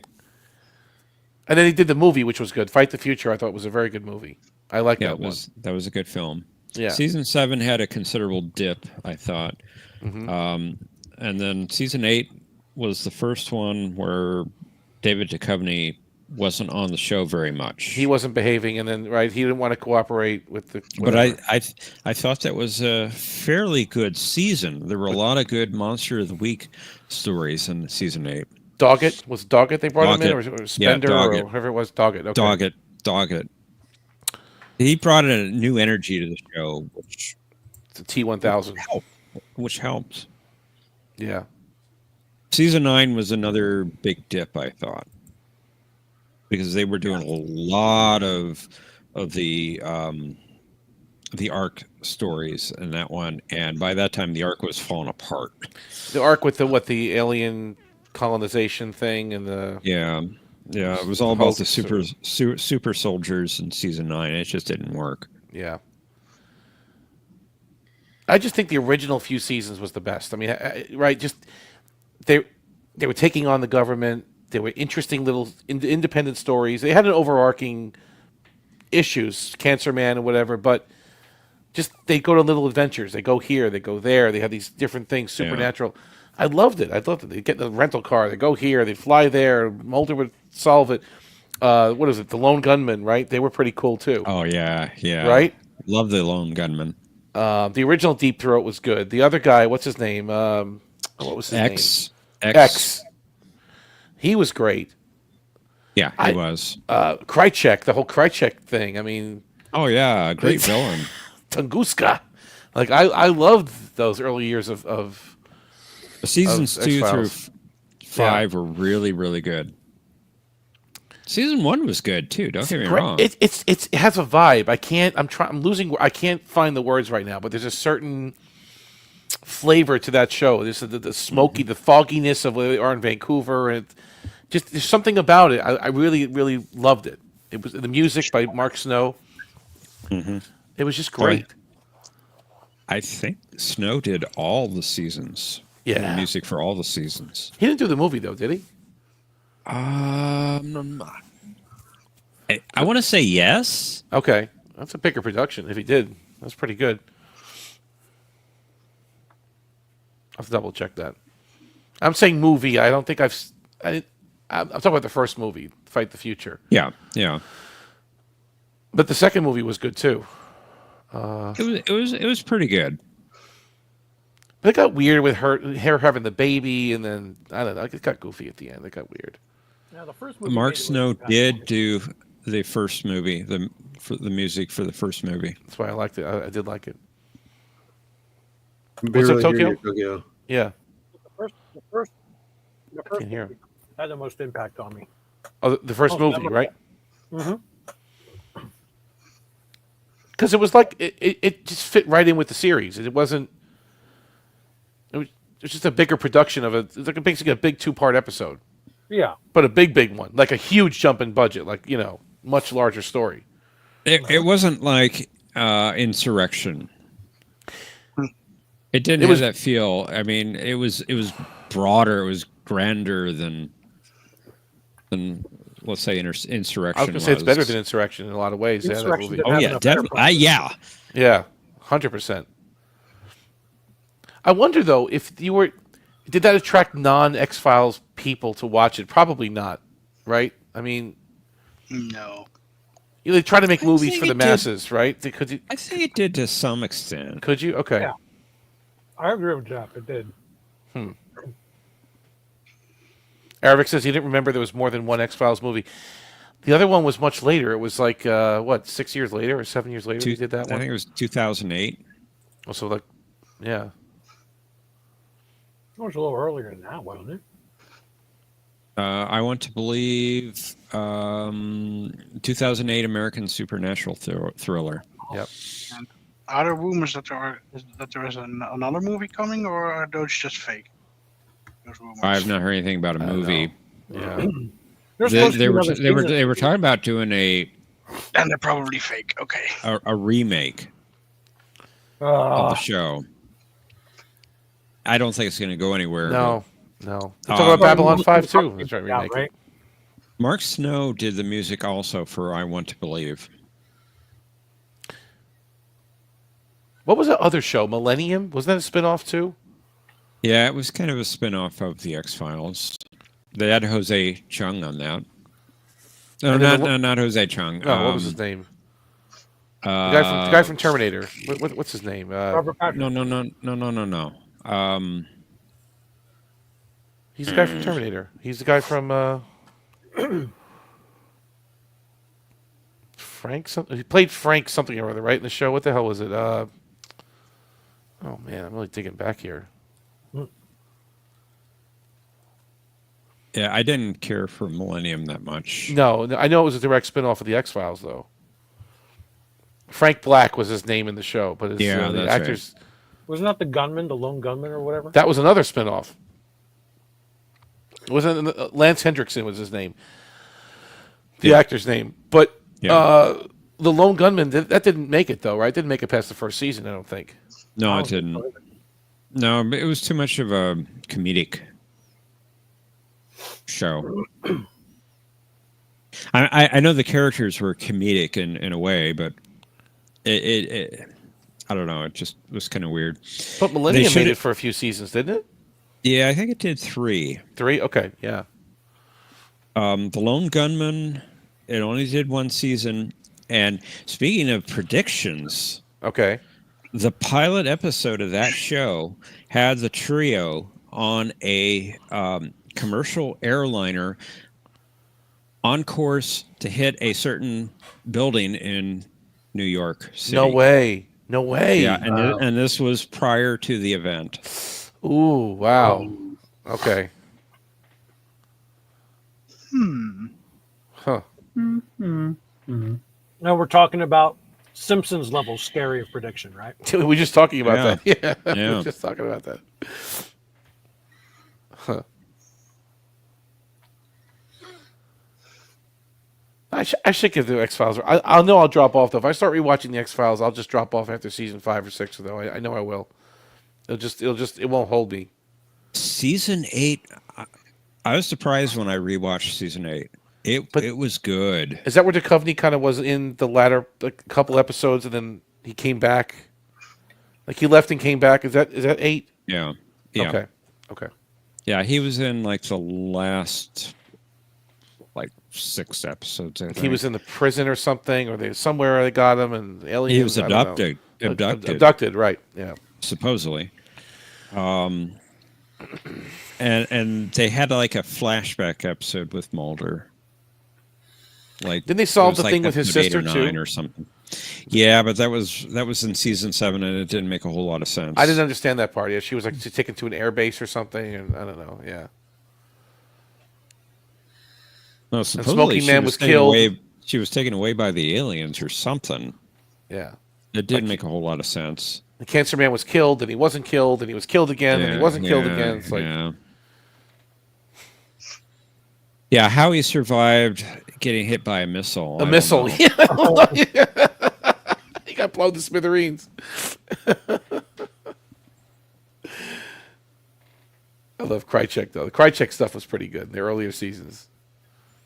And then he did the movie, which was good. Fight the Future, I thought was a very good movie. I like that one. That was a good film. Yeah. Season 7 had a considerable dip, I thought. And then season 8 was the first one where David Duchovny wasn't on the show very much. He wasn't behaving, and then he didn't want to cooperate with the. Whatever. But I thought that was a fairly good season. There were a lot of good Monster of the Week stories in season 8. Doggett was Doggett they brought him in, or Spender, Doggett. or whoever it was. Doggett. Okay. Doggett. He brought in a new energy to the show, which the T-1000, which helped. Yeah. Season 9 was another big dip, I thought, because they were doing a lot of the Ark stories in that one, and by that time the Ark was falling apart. The Ark with the alien colonization thing and the it was all about the super soldiers in season 9. It just didn't work. Yeah. I just think the original few seasons was the best. I mean, just they were taking on the government. They were interesting little independent stories. They had an overarching issues, Cancer Man and whatever, but just they go to little adventures. They go here, they go there. They have these different things, supernatural. Yeah. I loved it. They get the rental car. They go here, they fly there. Mulder would solve it. What is it? The Lone Gunman, right? They were pretty cool too. Oh yeah. Right. Love the Lone Gunman. The original Deep Throat was good. The other guy, what's his name? What was his name? X. He was great. Yeah, he was. Krychek, the whole Krychek thing. I mean. Oh yeah, great villain. Tunguska. Like I loved those early years of seasons 2 through 5 were really, really good. Season 1 was good too. Don't get me wrong. It has a vibe. I can't find the words right now, but there's a certain flavor to that show. There's the smoky, the fogginess of where they are in Vancouver, and just there's something about it. I really, really loved it. It was the music by Mark Snow. Mm-hmm. It was just great. I think Snow did all the seasons. Yeah, the music for all the seasons. He didn't do the movie though, did he? I want to say yes. Okay, that's a bigger production. If he did, that's pretty good. I'll have to double check that. I'm saying movie. I don't think I'm talking about the first movie, Fight the Future. Yeah. But the second movie was good too. It was pretty good. But it got weird with her having the baby, and then I don't know. It got goofy at the end. It got weird. Now, the first movie Mark Snow did do the first movie, for the music for the first movie. That's why I liked it. I did like it. What's up, Tokyo? Yeah. The first can't hear movie had the most impact on me. Oh, the first movie, right? Mm-hmm. Because it was like it just fit right in with the series. It wasn't. It was just a bigger production of it. It's like basically a big 2-part episode. Yeah. But a big one, like a huge jump in budget, like much larger story. It wasn't like Insurrection. It didn't have that feel. I mean, it was broader. It was grander than let's say Insurrection. I was going to say it's better than Insurrection in a lot of ways. Yeah, that movie. Oh yeah, definitely. Yeah, 100%. I wonder though if did that attract non-X-Files people to watch it? Probably not, right? I mean, no. They try to make movies for the masses, right? I think it did to some extent. Could you? Okay. Yeah. I agree with Jeff. It did. Aravic says he didn't remember there was more than one X-Files movie. The other one was much later. It was like 6 years later or 7 years later he did that one? I think it was 2008. Also, yeah. It was a little earlier than that, wasn't it? I want to believe 2008 American supernatural thriller. Yep. And are there rumors that there is another movie coming, or are those just fake? Those rumors? I have not heard anything about a movie. Yeah. They were talking about doing and they're probably fake. Okay. a remake of the show. I don't think it's going to go anywhere. No. They're talking about Babylon 5 too. That's right, remake. Right? Mark Snow did the music also for I Want to Believe. What was that other show? Millennium? Was that a spin-off too? Yeah, it was kind of a spin-off of the X-Files. They had Jose Chung on that. No, not Jose Chung. No, what was his name? The guy from Terminator. What's his name? Robert Patrick. No. He's the guy from Terminator. He's the guy from Frank something. He played Frank something or other, right, in the show. What the hell was it? Oh man, I'm really digging back here. Yeah, I didn't care for Millennium that much. No, I know it was a direct spin-off of the X-Files, though. Frank Black was his name in the show, but the actors... Right. Wasn't that the gunman, the lone gunman or whatever? That was another spin-off. It wasn't Lance Hendrickson was his name. The actor's name. But the lone gunman, that didn't make it, though, right? Didn't make it past the first season, I don't think. No, it didn't. No, it was too much of a comedic show. I know the characters were comedic in a way, but it I don't know. It just was kind of weird. But Millennium made it for a few seasons, didn't it? Yeah, I think it did 3. 3? Okay, yeah. The Lone Gunman, it only did 1 season. And speaking of predictions, okay, the pilot episode of that show had the trio on a commercial airliner on course to hit a certain building in New York City. No way. Yeah, and this was prior to the event. Ooh, wow. Okay. Huh. Now we're talking about Simpsons level scary of prediction, right? We were just talking about Yeah. that. Yeah. We Yeah. were just talking about that. Huh. I should give the X-Files. I'll know I'll drop off, though. If I start rewatching the X-Files, I'll just drop off after season 5 or 6, though. I know I will. It won't hold me. Season 8, I was surprised when I rewatched season 8. It was good. Is that where Duchovny kind of was in the latter couple episodes, and then he came back? Like he left and came back. Is that 8? Yeah. Okay. Yeah, he was in like the last 6 episodes. I think. He was in the prison or something, or somewhere they got him, and aliens. He was abducted. Abducted, right? Yeah. Supposedly. And they had like a flashback episode with Mulder. Like, didn't they solve it was the thing with his episode 8 sister or 9 too, or something? Yeah, but that was in season 7, and it didn't make a whole lot of sense. I didn't understand that part. Yeah, she was like taken to an air base or something, and I don't know. Yeah. No, And supposedly Smoking Man was killed. She was taken away by the aliens or something. Yeah. It didn't make a whole lot of sense. The Cancer Man was killed, and he wasn't killed, and he was killed again, and he wasn't killed again. It's like, yeah, how he survived getting hit by a missile. A missile. Yeah. He got blown to smithereens. I love Krychek, though. The Krychek stuff was pretty good in the earlier seasons.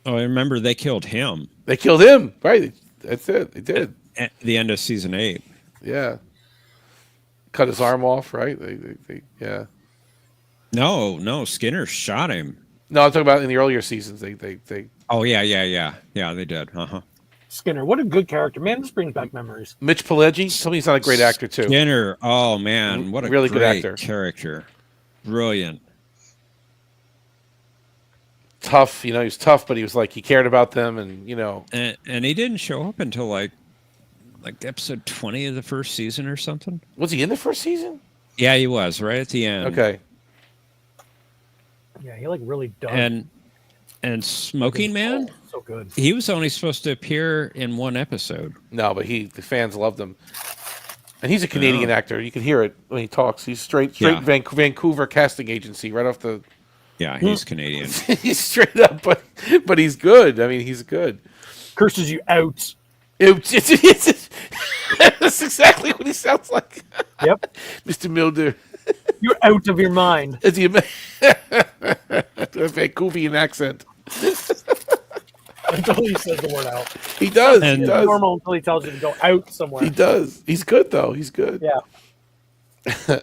Oh, I remember they killed him. They killed him, right? That's it. They did. At the end of season 8. Yeah. Cut his arm off, right? Yeah. No, Skinner shot him. No, I'm talking about in the earlier seasons. They. Oh yeah, they did. Skinner, what a good character, man! This brings back memories. Mitch Pileggi, tell me he's not a great actor too. Skinner, oh man, what a really great good actor. Character, brilliant. Tough, he was tough, but he was like he cared about them, and and he didn't show up until like episode 20 of the first season or something. Was he in the first season? Yeah, he was right at the end. Okay. Yeah, he really does. And Smoking Man, so good. He was only supposed to appear in one episode. No, but the fans loved him, and he's a Canadian actor. You can hear it when he talks. He's straight Vancouver casting agency right off the. Yeah, he's Canadian. He's straight up, but he's good. I mean, he's good. Curses you out. That's exactly what he sounds like. Yep. Mr. Milder. You're out of your mind. Is he a Vancouvian accent? Until he says the word out. He does. He does. Normal until he tells you to go out somewhere. He does. He's good, though. He's good. Yeah.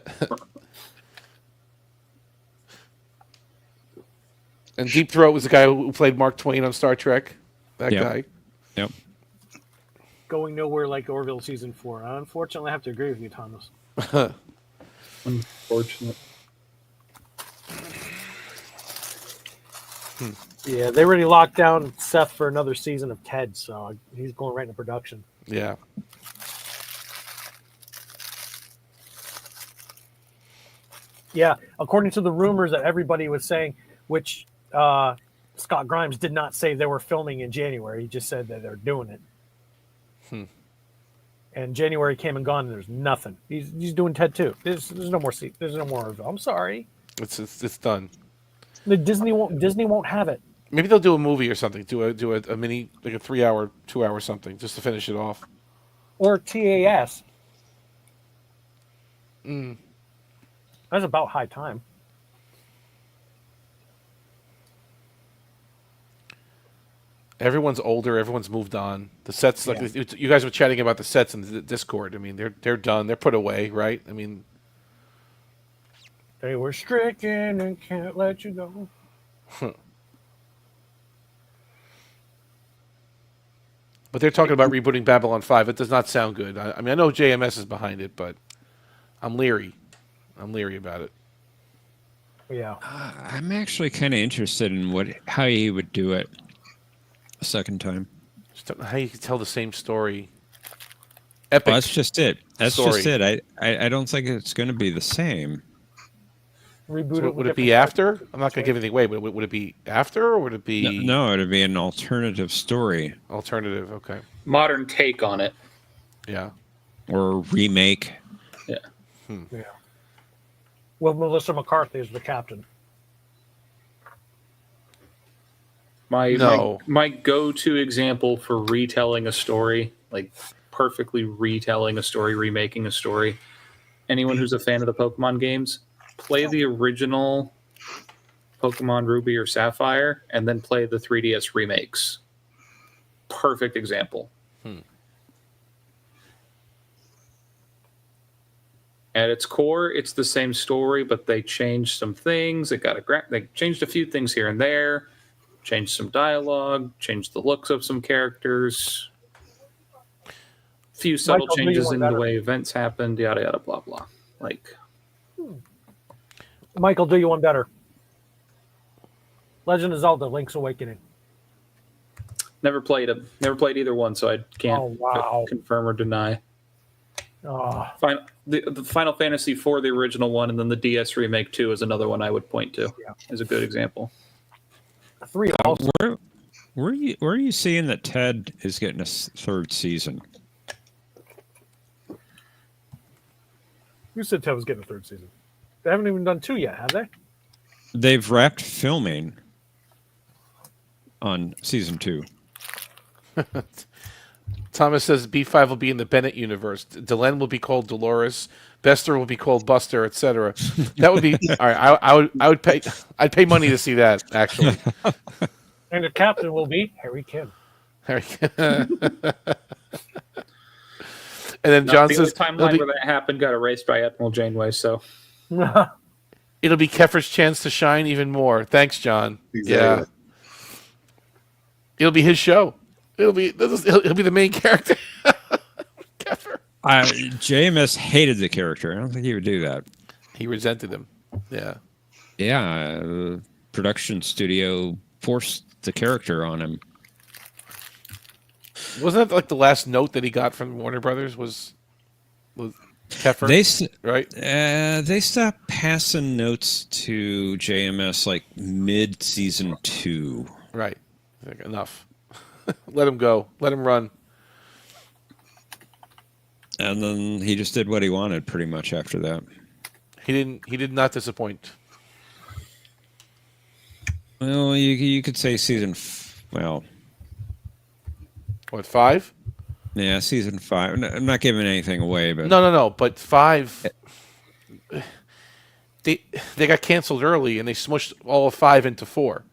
And Deep Throat was the guy who played Mark Twain on Star Trek. That guy. Yep. Going nowhere like Orville season 4. I unfortunately have to agree with you, Thomas. Unfortunate. Yeah, they already locked down Seth for another season of Ted, so he's going right into production. Yeah. Yeah, according to the rumors that everybody was saying, which Scott Grimes did not say they were filming in January. He just said that they're doing it. And January came and gone, and there's nothing. He's doing Ted 2. There's no more. There's no more. I'm sorry. It's done. The Disney won't have it. Maybe they'll do a movie or something. Do a mini, like a 3-hour, 2-hour something, just to finish it off. Or TAS. Mm. That's about high time. Everyone's older. Everyone's moved on. The sets, you guys were chatting about the sets in the Discord. I mean, they're done. They're put away, right? I mean, they were stricken and can't let you go. But they're talking about rebooting Babylon 5. It does not sound good. I mean, I know JMS is behind it, but I'm leery. I'm leery about it. Yeah. I'm actually kind of interested in how he would do it a second time. Just don't know how you can tell the same story. Epic. Well, that's just it. That's story. just it. I don't think it's going to be the same. Reboot So it. would it be after? I'm not going to give anything away, but would it be after, or would it be No, it'd be an alternative story. Alternative, okay. Modern take on it. Yeah. Or remake. Yeah. Yeah. Well, Melissa McCarthy is the captain. My go-to example for retelling a story, like perfectly retelling a story, remaking a story. Anyone who's a fan of the Pokemon games, play the original Pokemon Ruby or Sapphire, and then play the 3DS remakes. Perfect example. At its core, it's the same story, but they changed some things. They changed a few things here and there, changed some dialogue, changed the looks of some characters, a few subtle Michael, changes in the way events happened, yada yada blah blah. Like, Michael, do you one better? Legend of Zelda: Link's Awakening. never played either one, so I can't confirm or deny. Oh. The Final Fantasy IV, the original one, and then the DS remake 2 is another one I would point to as a good example. Where are you seeing that Ted is getting a third season? Who said Ted was getting a third season? They haven't even done 2 yet, have they? They've wrapped filming on season 2. Thomas says B5 will be in the Bennett universe. Delenn will be called Dolores. Bester will be called Buster, etc. That would be all right. I'd pay money to see that, actually. And the captain will be Harry Kim. And then John says the timeline where that happened got erased by Admiral Janeway. So it'll be Kefir's chance to shine even more. Thanks, John. Exactly. Yeah, it'll be his show. He'll be the main character. Kefir. JMS hated the character. I don't think he would do that. He resented him. Yeah. Yeah. Production studio forced the character on him. Wasn't that like the last note that he got from Warner Brothers was Kefir? Right? They stopped passing notes to JMS like mid-season 2. Right. Like, enough. Let him go. Let him run. And then he just did what he wanted pretty much after that. He did not disappoint. Well, you could say what, 5? Yeah, season 5. I'm not giving anything away, but No. But 5, they got canceled early, and they smushed all of 5 into 4.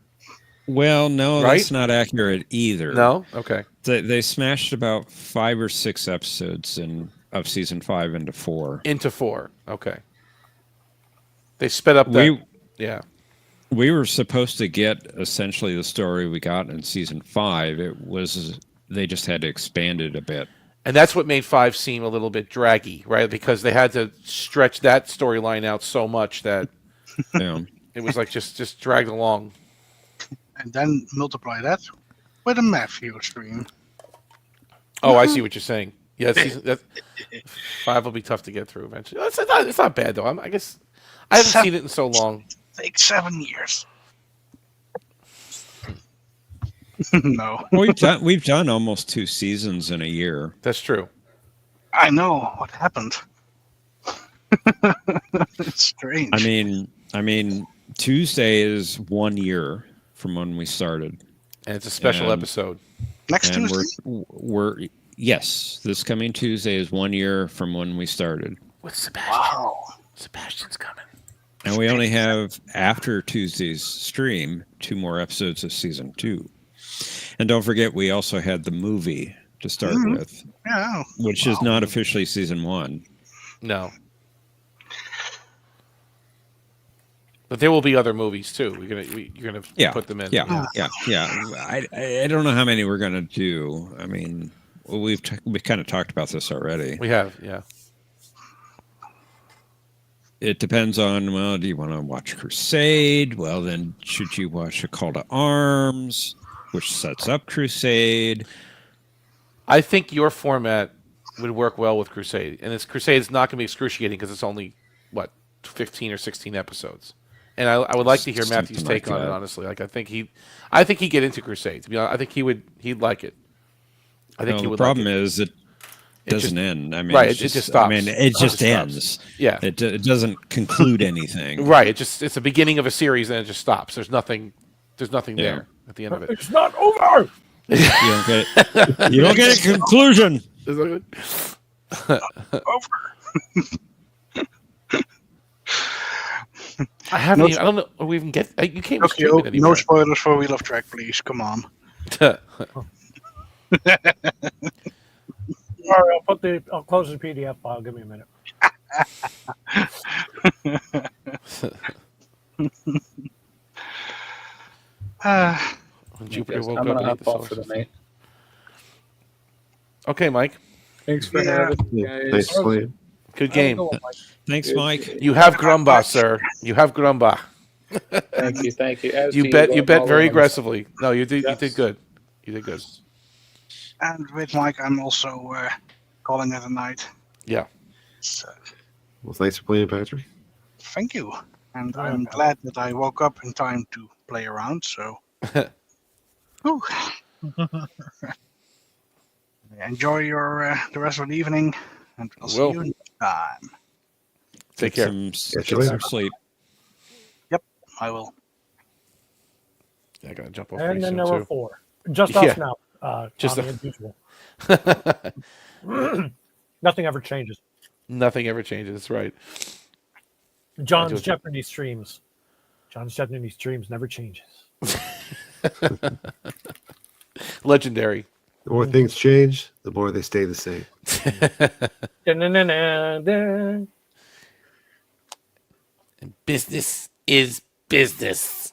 Well, no, right? That's not accurate either. No, okay. They smashed about 5 or 6 episodes of season 5 into 4. Into 4, okay. They sped up that. Yeah. We were supposed to get essentially the story we got in season 5. They just had to expand it a bit. And that's what made 5 seem a little bit draggy, right? Because they had to stretch that storyline out so much that it was like just dragged along. And then multiply that with a Matthew stream. Oh, I see what you're saying. Yeah, 5 will be tough to get through eventually. It's not bad though. I guess I haven't seen it in so long. Take 7 years. No. We've done almost 2 seasons in a year. That's true. I know what happened. It's strange. I mean, Tuesday is 1 year from when we started, and it's a special episode. Next Tuesday. Yes, this coming Tuesday is 1 year from when we started. With Sebastian. Wow. Sebastian's coming. And we only have, after Tuesday's stream, 2 more episodes of season 2. And don't forget, we also had the movie to start with, which is not officially season 1. No. But there will be other movies too. You're gonna put them in. Yeah. I don't know how many we're gonna do. I mean, we've kind of talked about this already. We have, yeah. It depends on, well, do you want to watch Crusade? Well, then should you watch A Call to Arms, which sets up Crusade? I think your format would work well with Crusade. And Crusade is not going to be excruciating because it's only, 15 or 16 episodes. And I would like to hear Something Matthew's like take on it. that. Honestly, like I think he'd get into Crusade. To be honest, I think he'd like it. I think Well, he the would. problem like it. is it doesn't end. I mean, right, it's it just I mean, stops. it just stops. ends. Yeah. It doesn't conclude anything. Right. It's the beginning of a series and it just stops. There's nothing there at the end of it. It's not over. You don't get it. You don't get a conclusion. I haven't. I don't know. We even get. You can't Okay, stream it anymore. no spoilers for Wheel of Track, please. Come on. All right, I'll close the PDF file. Give me a minute. Jupiter woke I'm up gonna and ate hop the off for sauce. the night. Okay, Mike. Thanks for having me, guys. Thanks for playing. Good game. Thanks, Mike. You have Grumba, sir. You have Grumba. Thank you, thank you. As You do bet. You bet all very of us. aggressively. No, you did. Yes. You did good. You did good. And with Mike, I'm also calling it a night. Yeah. So, Well, thanks for playing, Patrick. thank you. And I'm glad that I woke up in time to play around. So, Whew. Enjoy your the rest of the evening, and we'll see Will. you next time. Take care. Get some sleep. Yep, I will. I gotta jump off. And pretty then soon, there were too. 4. Just Yeah. us now. Just Tommy, as usual. Nothing ever changes. Nothing ever changes. That's right. John's Jeopardy streams. John's Jeopardy streams never changes. Legendary. The more things change, the more they stay the same. Dun-dun-dun-dun-dun. Business is business.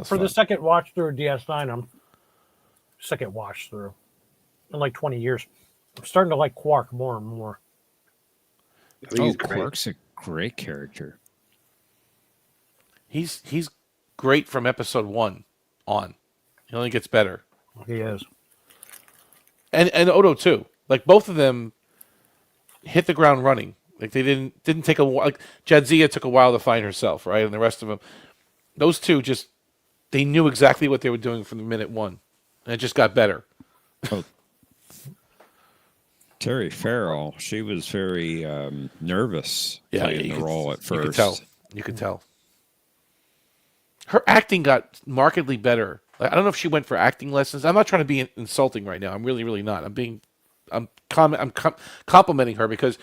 For the second watch through DS9, second watch through in like 20 years. I'm starting to like Quark more and more. Oh, Quark's a great character. He's great from episode 1 on. He only gets better. He is. And Odo too. Like both of them hit the ground running. Like they didn't take a while. Like Jadzia took a while to find herself, right? And the rest of them, those two they knew exactly what they were doing from the minute one, and it just got better. Oh. Terry Farrell, she was very nervous playing the role at first. You could tell. Her acting got markedly better. Like, I don't know if she went for acting lessons. I'm not trying to be insulting right now. I'm really, really not. I'm complimenting her because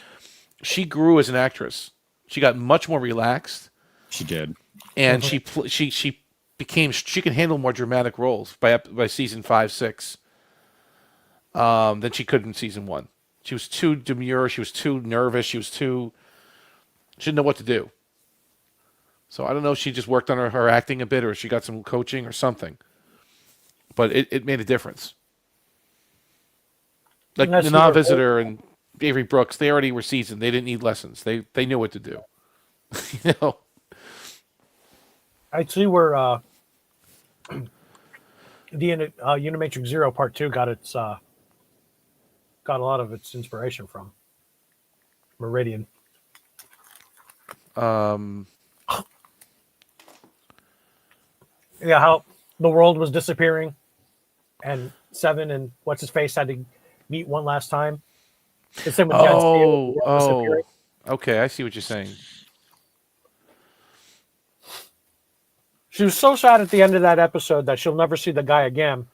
she grew as an actress. She got much more relaxed. She did, and she can handle more dramatic roles by season 5, 6 than she could in season 1. She was too demure. She was too nervous. She didn't know what to do. So I don't know if she just worked on her acting a bit or she got some coaching or something. But it made a difference. Like the non-visitor and Avery Brooks, they already were seasoned. They didn't need lessons. They knew what to do. You know? I see where the Unimatrix Zero Part 2 got a lot of its inspiration from Meridian. Yeah, how the world was disappearing, and Seven and what's his face had to meet one last time. The same with Jet Steel, disappearing. Okay, I see what you're saying. She was so sad at the end of that episode that she'll never see the guy again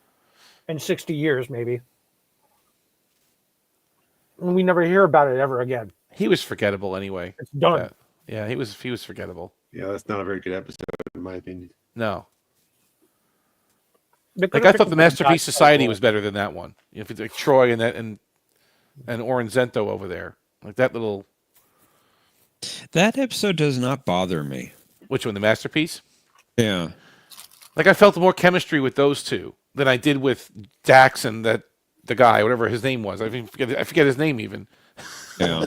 in 60 years, maybe. And we never hear about it ever again. He was forgettable anyway. It's done. Yeah, he was forgettable. Yeah, that's not a very good episode, in my opinion. No. Like I thought the Masterpiece Society was better than that one. You know, if it's like Troy and Orenzento over there. Like that little. That episode does not bother me. Which one, the Masterpiece? Yeah. Like I felt more chemistry with those two than I did with Dax and the guy, whatever his name was. I forget his name even. Yeah.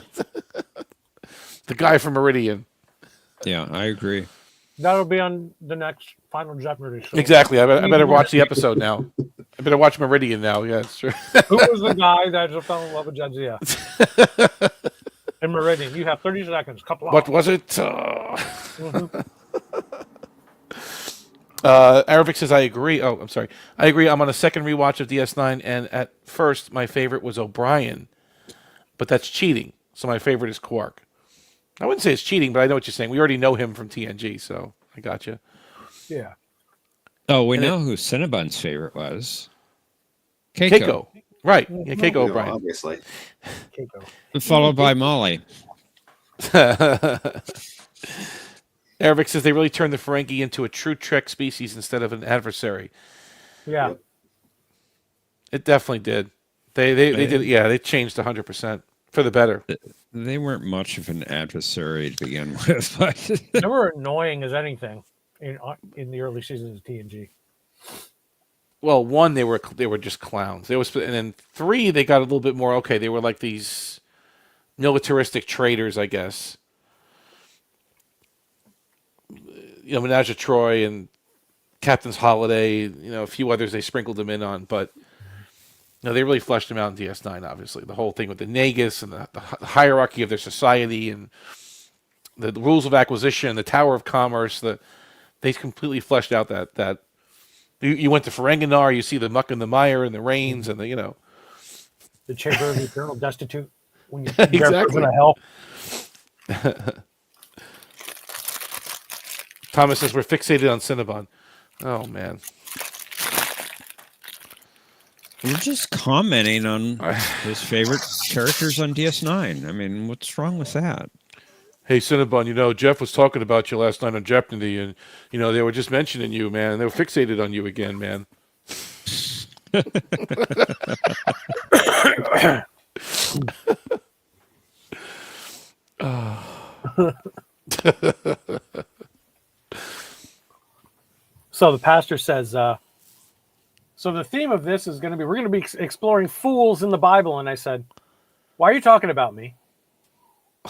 The guy from Meridian. Yeah, I agree. That'll be on the next final Jeopardy show. Exactly. I better watch the episode now. I better watch Meridian now. Yeah, that's true. Who was the guy that just fell in love with Jadzia? In Meridian, you have 30 seconds. Couple. What was it? Arabic says, I agree. Oh, I'm sorry. I agree. I'm on a second rewatch of DS9, and at first, my favorite was O'Brien. But that's cheating. So my favorite is Quark. I wouldn't say it's cheating, but I know what you're saying. We already know him from TNG, so I got you. Yeah. Oh, we know who Cinnabon's favorite was. Keiko. Right. Yeah, Keiko O'Brien. Obviously. Keiko. Followed by Molly. Arabic says they really turned the Ferengi into a true Trek species instead of an adversary. Yeah. Yep. It definitely did. They did. Yeah, they changed 100% for the better. They weren't much of an adversary to begin with. But They were annoying as anything in the early seasons of TNG. Well, 1 they were just clowns. And then 3 they got a little bit more okay. They were like these militaristic traitors, I guess. Menage a Troy and Captain's Holiday. A few others they sprinkled them in on, but they really fleshed them out in DS9. Obviously, the whole thing with the Nagus and the hierarchy of their society and the rules of acquisition, the Tower of Commerce. They completely fleshed out that. You went to Ferenginar, you see the muck and the mire and the rains and the Chamber of Eternal Destitute. When you exactly. to hell. Thomas says we're fixated on Cinnabon. Oh man. we're just commenting on his favorite characters on DS9. I mean, what's wrong with that? Hey, Cinnabon, Jeff was talking about you last night on Jeopnerdy, and, they were just mentioning you, man. They were fixated on you again, man. So the pastor says, so the theme of this is we're going to be exploring fools in the Bible. And I said, why are you talking about me?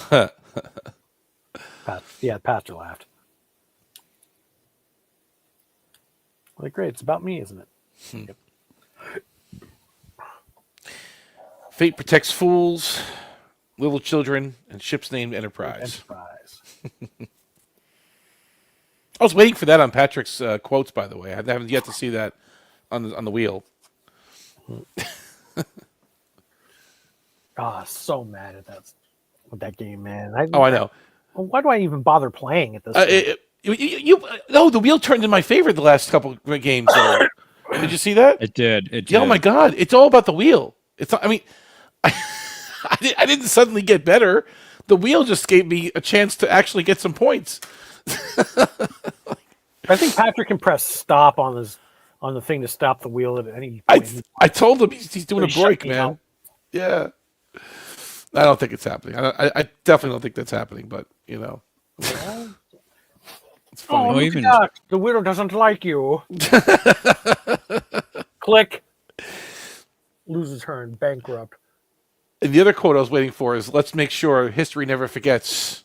The pastor laughed. Like, great, it's about me, isn't it? Yep. Fate protects fools, little children, and ships named Enterprise. I was waiting for that on Patrick's quotes, by the way. I haven't yet to see that on the wheel. So mad at that game, man. I know. Why do I even bother playing at this point? The wheel turned into my favorite the last couple of games. Did you see that? It did. Yeah, oh my God! It's all about the wheel. It's not, I didn't suddenly get better. The wheel just gave me a chance to actually get some points. I think Patrick can press stop on the thing to stop the wheel at any point. I told him he's doing a break, man. Out. Yeah. I don't think it's happening. I definitely don't think that's happening, but it's funny. Look at that. The widow doesn't like you. Click. Loses her and bankrupt. And the other quote I was waiting for is, let's make sure history never forgets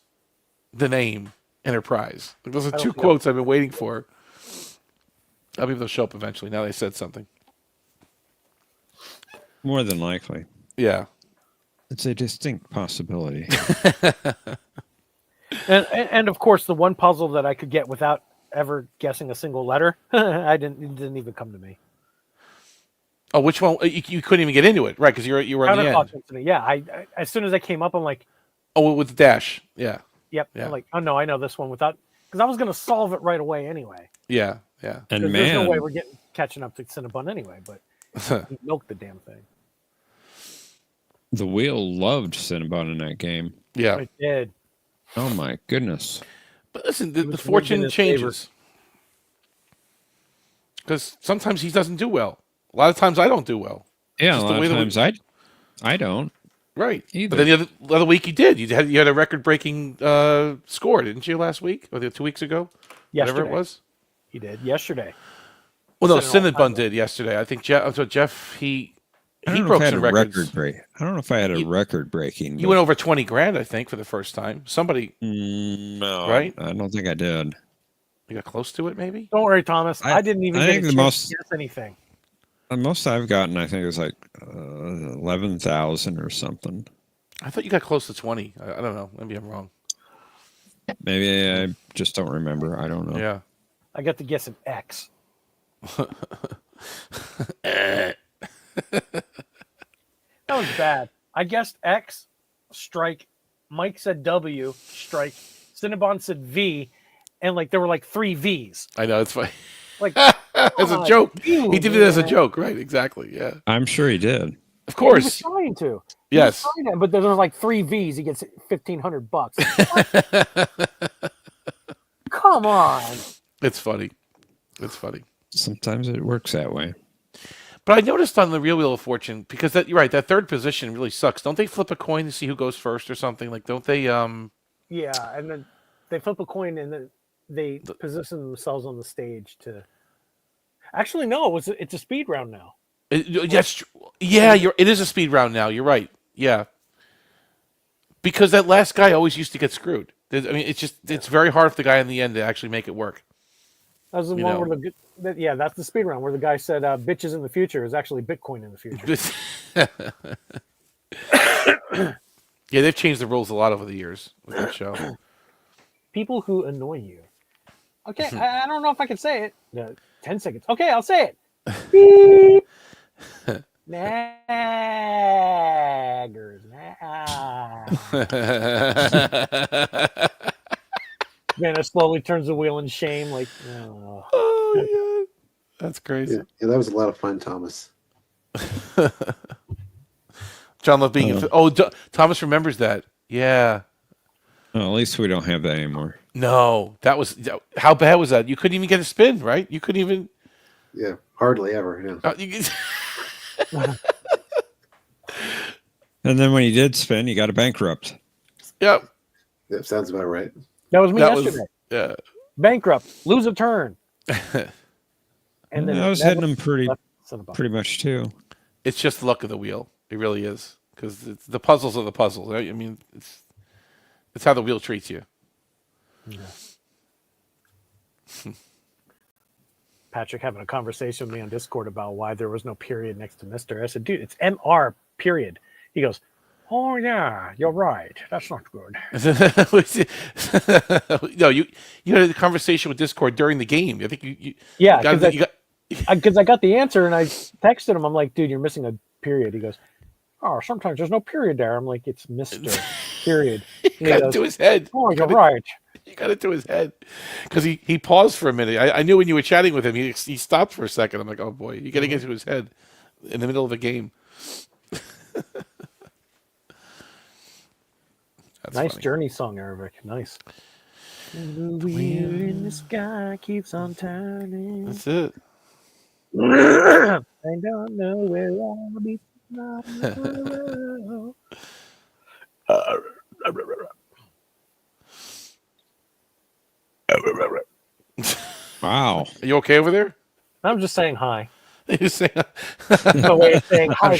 the name Enterprise. Those are two quotes I've been waiting for. I'll be able to show up eventually. Now they said something. More than likely. Yeah. It's a distinct possibility. and of course, the one puzzle that I could get without ever guessing a single letter, it didn't even come to me. Oh, which one? You couldn't even get into it, right? Because you were on the end. Yeah, I as soon as I came up, I'm like, oh, with the dash, yeah. Yep. Yeah. I'm like, oh no, I know this one without, because I was going to solve it right away anyway. Yeah. And there's no way we're catching up to Cinnabon anyway, but he milked the damn thing. The wheel loved Cinnabon in that game. Yeah, it did. Oh my goodness! But listen, the fortune changes because sometimes he doesn't do well. A lot of times I don't do well. Yeah, a lot of times I don't. Right. Either. But then the other week you did. You had a record-breaking score, didn't you, last week? Or 2 weeks ago? Yesterday. Whatever it was? He did. Yesterday. Well, no, Cinnabon did yesterday. I think Jeff, he broke some records. I don't know if I had a record-breaking. You went over 20 grand, I think, for the first time. Somebody... no. Right? I don't think I did. You got close to it, maybe? Don't worry, Thomas. I didn't even get a chance to guess anything. The most I've gotten, I think, is like 11,000 or something. I thought you got close to 20. I don't know. Maybe I'm wrong. Maybe I just don't remember. I don't know. Yeah. I got to guess an X. That was bad. I guessed X, strike. Mike said W, strike. Cinnabon said V, and like there were like 3 V's. I know, it's funny. Like as a joke. He did it as a joke, right? Exactly. Yeah. I'm sure he did. Of course. He was trying to. Yes. But there was like 3 V's. He gets $1,500. Come on. It's funny. It's funny. Sometimes it works that way. But I noticed on the Real Wheel of Fortune, because you're right, that third position really sucks. Don't they flip a coin to see who goes first or something? Like, don't they? Yeah, and then they flip a coin and then they position themselves on the stage to. Actually, no, it's a speed round now. Yes, yeah, it is a speed round now. You're right. Yeah, because that last guy always used to get screwed. I mean, it's very hard for the guy in the end to actually make it work. That was the one where that's the speed round where the guy said "bitches in the future" is actually Bitcoin in the future. Yeah, they've changed the rules a lot over the years with that show. People who annoy you. Okay, I don't know if I can say it. 10 seconds. Okay, I'll say it. Beep. Naggers. Man, it slowly turns the wheel in shame. Like, oh yeah, that's crazy. Yeah, that was a lot of fun, Thomas. John Love being Thomas remembers that. Yeah. Well, at least we don't have that anymore. No, that was how bad was that? You couldn't even get a spin, right? You couldn't even. Yeah, hardly ever. Yeah. And then when he did spin, he got a bankrupt. Yep. That sounds about right. that was me yesterday. Yeah. Bankrupt, lose a turn. And then I was hitting him pretty much too. It's just the luck of the wheel. It really is, because the puzzles are the puzzles. Right? I mean, it's how the wheel treats you. Yeah. Patrick having a conversation with me on Discord about why there was no period next to Mr. I said, dude, it's MR period. He goes, oh yeah, you're right. That's not good. No, you had a conversation with Discord during the game. I think you because I got the answer and I texted him. I'm like, dude, you're missing a period. He goes, oh, sometimes there's no period there. I'm like, it's Mr. Period. He got it to his head. Oh, you're right. You got it to his head because he paused for a minute. I knew when you were chatting with him, he stopped for a second. I'm like, oh boy, you got to get to his head in the middle of a game. Nice funny. Journey song, Eric. Nice. The wheel in the sky keeps on turning. That's it. I don't know where I'll be. Wow. Are you okay over there? I'm just saying hi. You're saying, no way of saying hi.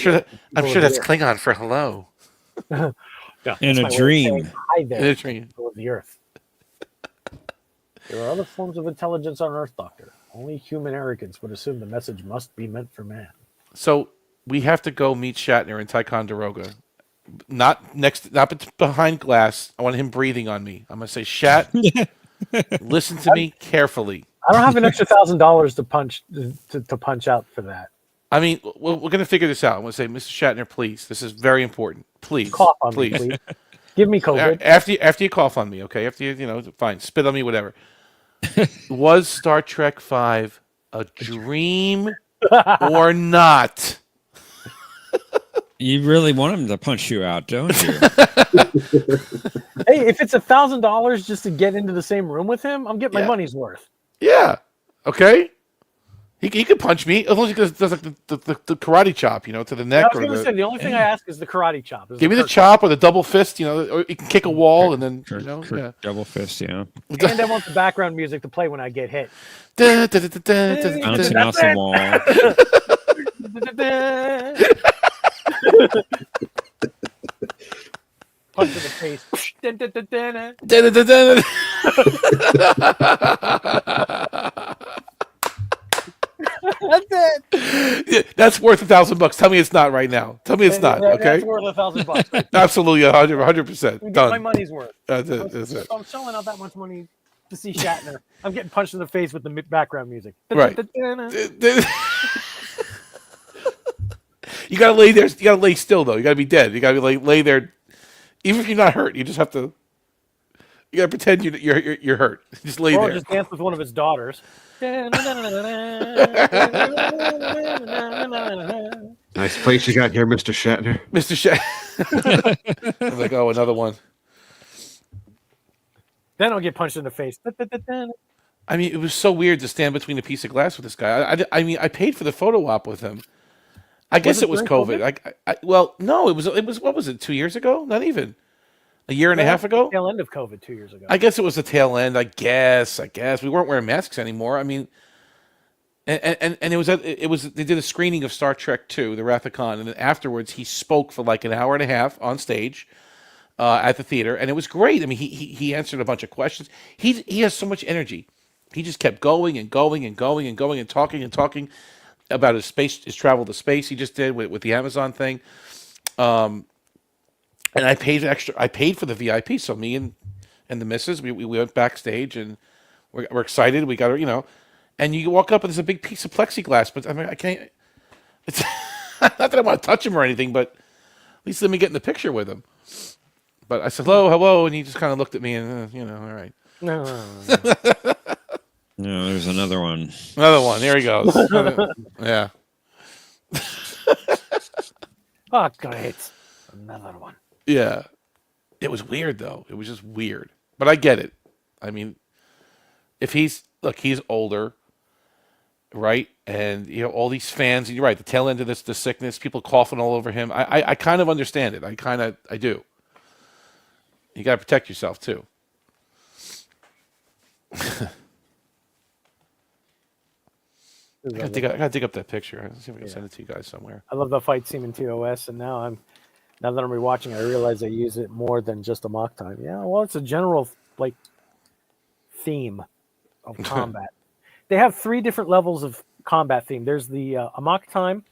I'm sure that's Klingon for hello. Yeah, in a dream. Hi there. In a dream. Of the Earth. There are other forms of intelligence on Earth, Doctor. Only human arrogance would assume the message must be meant for man. So we have to go meet Shatner in Ticonderoga. Not behind glass. I want him breathing on me. I'm gonna say, Shat, listen to me carefully. I don't have an extra $1,000 to punch out for that. I mean, we're gonna figure this out. I'm gonna say, Mr. Shatner, please. This is very important. Please, cough on me, please. Give me COVID. After you cough on me, okay? After you fine, spit on me, whatever. Was Star Trek V a dream or not? You really want him to punch you out, don't you? Hey, if it's $1,000 just to get into the same room with him, I'm getting my money's worth. Yeah. Okay. He could punch me as long as he does like the karate chop, to the neck. I was going to say the only thing I ask is the karate chop. Give me the chop or the double fist, or you can kick a wall and then double fist, yeah. And I want the background music to play when I get hit. Bouncing off the wall. Punch in the face. That's it. Yeah, that's worth $1,000. Tell me it's not right now. Tell me it's not. Okay. That's worth $1,000. Right? Absolutely, 100%. Get Done. my money's worth. That's it. That's it. If I'm selling out that much money to see Shatner, I'm getting punched in the face with the background music. Right. You gotta lay there. You gotta lay still though. You gotta be dead. You gotta be lay there. Even if you're not hurt, you just have to. You gotta pretend you're hurt. Just lay or there. just dance with one of his daughters. Nice place you got here, Mr. Shatner. Mr. Shatner. I'm like, oh, another one. Then I'll get punched in the face. I mean, it was so weird to stand between a piece of glass with this guy. I mean, I paid for the photo op with him. I guess it was COVID. Well, no, it was. What was it? 2 years ago? Not even. A year and a half ago. Tail end of COVID 2 years ago. I guess it was the tail end. I guess we weren't wearing masks anymore. I mean, and it was they did a screening of Star Trek II, The Wrath of Khan, and then afterwards he spoke for like an hour and a half on stage at the theater, and it was great. I mean, he answered a bunch of questions. He has so much energy. He just kept going and going and going and going and talking about his travel to space. He just did with the Amazon thing. And I paid extra. I paid for the VIP. So me and the missus, we went backstage and we're excited. We got her, and you walk up and there's a big piece of plexiglass. But I mean, I can't. It's not that I want to touch him or anything, but at least let me get in the picture with him. But I said hello, and he just kind of looked at me and all right. No. No, there's another one. Another one. There he goes. Yeah. Oh, great. Another one. Yeah. It was weird, though. It was just weird. But I get it. I mean, if he's older, right? And, all these fans, and you're right, the tail end of the sickness, people coughing all over him. I kind of understand it. I do. You got to protect yourself, too. I gotta dig up that picture. Let's see if I can send it to you guys somewhere. I love the fight scene in TOS, and now that I'm rewatching, I realize I use it more than just a mock time. Yeah, well, it's a general theme of combat. They have 3 different levels of combat theme. There's the mock time.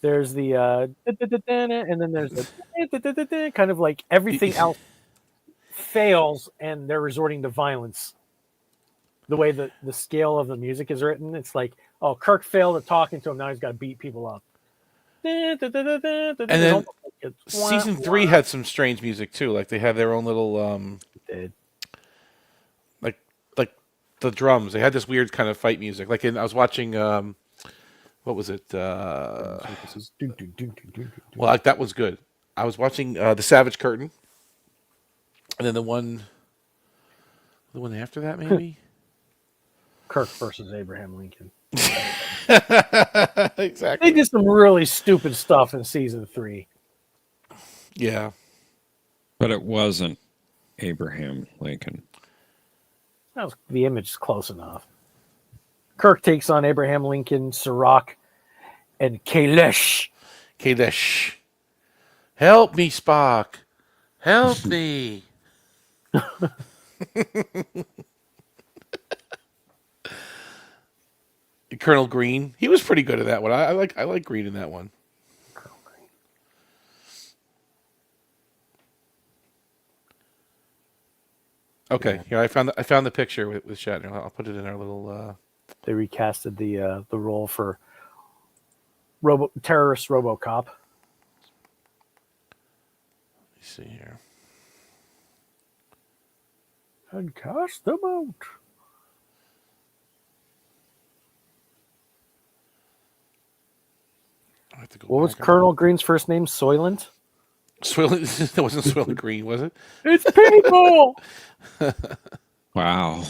There's the and then there's the kind of like everything else fails, and they're resorting to violence. The way the scale of the music is written, it's like, oh, Kirk failed at talking to him. Now he's got to beat people up. And then season 3 had some strange music too. Like they have their own little like the drums. They had this weird kind of fight music. Like I was watching what was it? Well, that was good. I was watching The Savage Curtain, and then the one after that maybe. Kirk versus Abraham Lincoln. Exactly. They did some really stupid stuff in season 3. Yeah. But it wasn't Abraham Lincoln. The image is close enough. Kirk takes on Abraham Lincoln, Sirach, and Kailash. Help me, Spock. Help me. Colonel Green. He was pretty good at that one. I like Green in that one. Colonel Green. Okay, here I found the picture with Shatner. I'll put it in our little. They recasted the role for terrorist RoboCop. Let me see here. And cast them out. What was Colonel Green's first name? Soylent? Soylent? That wasn't Soylent Green, was it? It's people! Wow.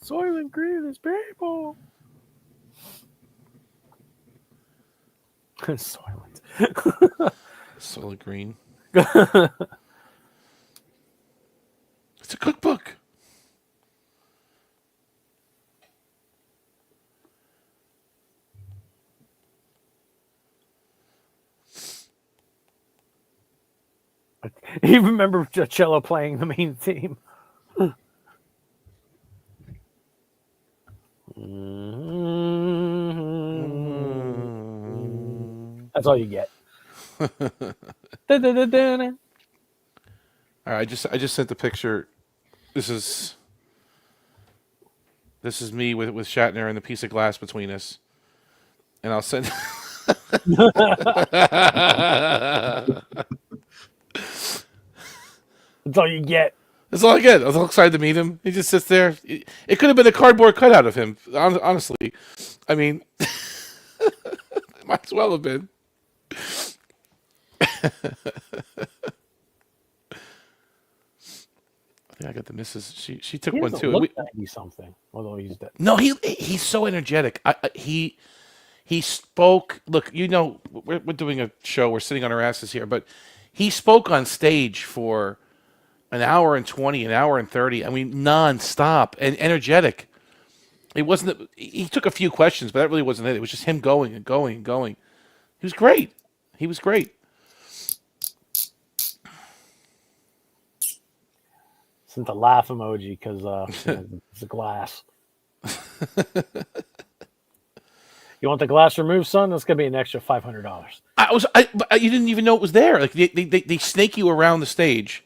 Soylent Green is people! Soylent. Soylent Green. It's a cookbook. You remember cello playing the main theme. That's all you get. All right, I just sent the picture. This is me with Shatner and the piece of glass between us, and I'll send. That's all you get. That's all I get. I was all excited to meet him. He just sits there. It could have been a cardboard cutout of him. Honestly, I mean, it might as well have been. I think I got the missus. She took He one doesn't too. look 90-something, although he's dead. No, he's so energetic. He spoke. Look, we're doing a show. We're sitting on our asses here, but he spoke on stage for an hour and 20, an hour and 30. I mean, nonstop and energetic. It wasn't. He took a few questions, but that really wasn't it. It was just him going and going and going. He was great. He was great. Sent the laugh emoji because it's a glass. You want the glass removed, son? That's gonna be an extra $500. You didn't even know it was there. Like they snake you around the stage.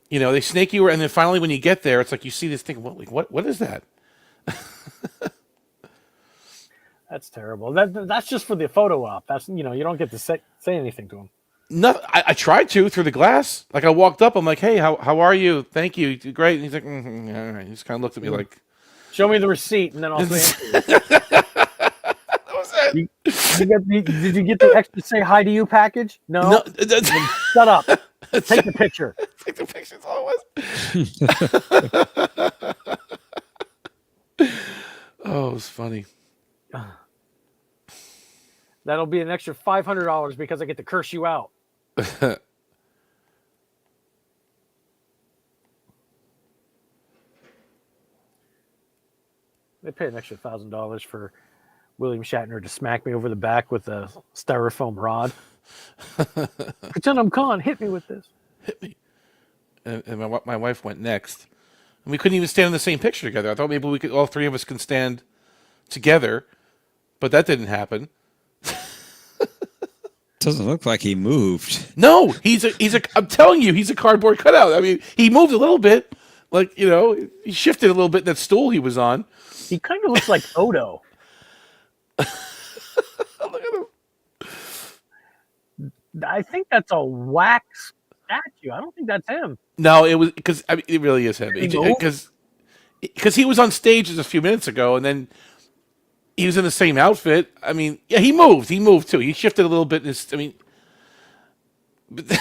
They snake you, and then finally when you get there, it's like you see this thing. What is that? That's terrible. That's just for the photo op. That's you don't get to say anything to him. No, I tried to through the glass. Like I walked up, I'm like, "Hey, how are you? Thank you, great." And he's like, all right. He just kind of looked at me like, "Show me the receipt, and then I'll say." That was it. Did you get the extra say hi to you package? No. Shut up. Take the picture. Take the picture. That's all it was. Oh, it was funny. That'll be an extra $500 because I get to curse you out. They paid an extra $1,000 for William Shatner to smack me over the back with a styrofoam rod. Pretend I'm Khan. Hit me with this. Hit me. And my wife went next. And we couldn't even stand in the same picture together. I thought maybe all three of us can stand together, but that didn't happen. Doesn't look like he moved. No, I'm telling you, he's a cardboard cutout. I mean, he moved a little bit, like he shifted a little bit in that stool he was on. He kind of looks like Odo. Look at him. I think that's a wax statue. I don't think that's him. No, it was because it really is him. Because he was on stage just a few minutes ago, and then he was in the same outfit. I mean, yeah, he moved. He moved too. He shifted a little bit. But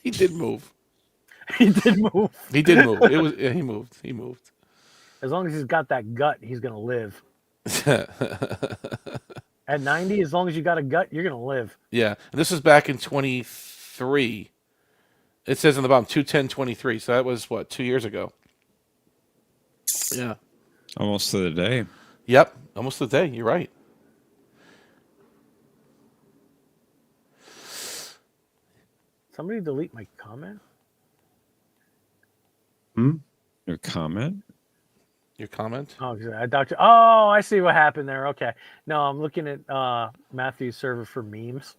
he did move. He did move. He did move. He moved. He moved. As long as he's got that gut, he's gonna live. At 90, as long as you got a gut, you're gonna live. Yeah, and this was back in 23. It says on the bottom 2/10/23. So that was 2 years ago. Yeah, almost to the day. Yep, almost to the day. You're right. Somebody delete my comment. Your comment? Your comment? Oh, I see what happened there. Okay. No, I'm looking at Matthew's server for memes.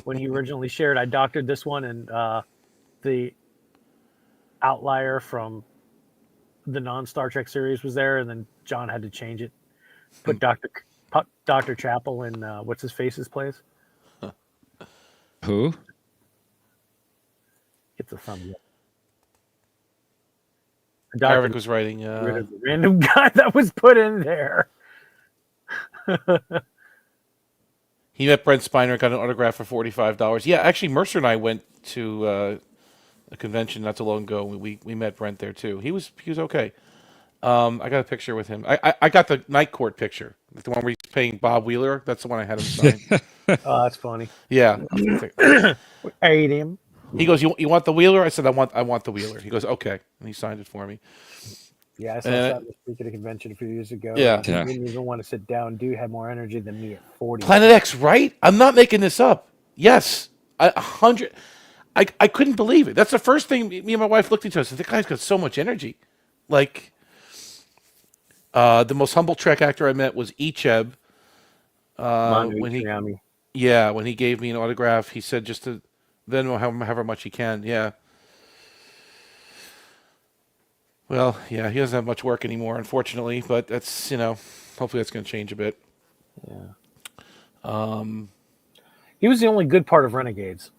When he originally shared, I doctored this one, and the outlier from the non-Star Trek series was there, and then John had to change it. Put Dr. Chapel in what's his face's place. Who? Gets a thumbs up. Harvick was writing. Rid of the random guy that was put in there. He met Brent Spiner, got an autograph for $45. Yeah, actually, Mercer and I went to a convention not too long ago. We met Brent there too. He was okay. I got a picture with him. I got the Night Court picture, the one where he's paying Bob Wheeler. That's the one I had him sign. Oh, that's funny. Yeah. I ate him. He goes, you want the Wheeler? I said, I want the Wheeler. He goes, okay, and he signed it for me. Yeah, I saw that speak at a convention a few years ago. Yeah. He didn't even want to sit down. Dude had more energy than me at 40. Planet X, right? I'm not making this up. Yes, 100. I couldn't believe it. That's the first thing me and my wife looked at each other and said, the guy's got so much energy. Like, the most humble Trek actor I met was Icheb. When he gave me an autograph, he said just to then however much he can. Yeah. Well, yeah, he doesn't have much work anymore, unfortunately, but that's, hopefully that's going to change a bit. Yeah. He was the only good part of Renegades.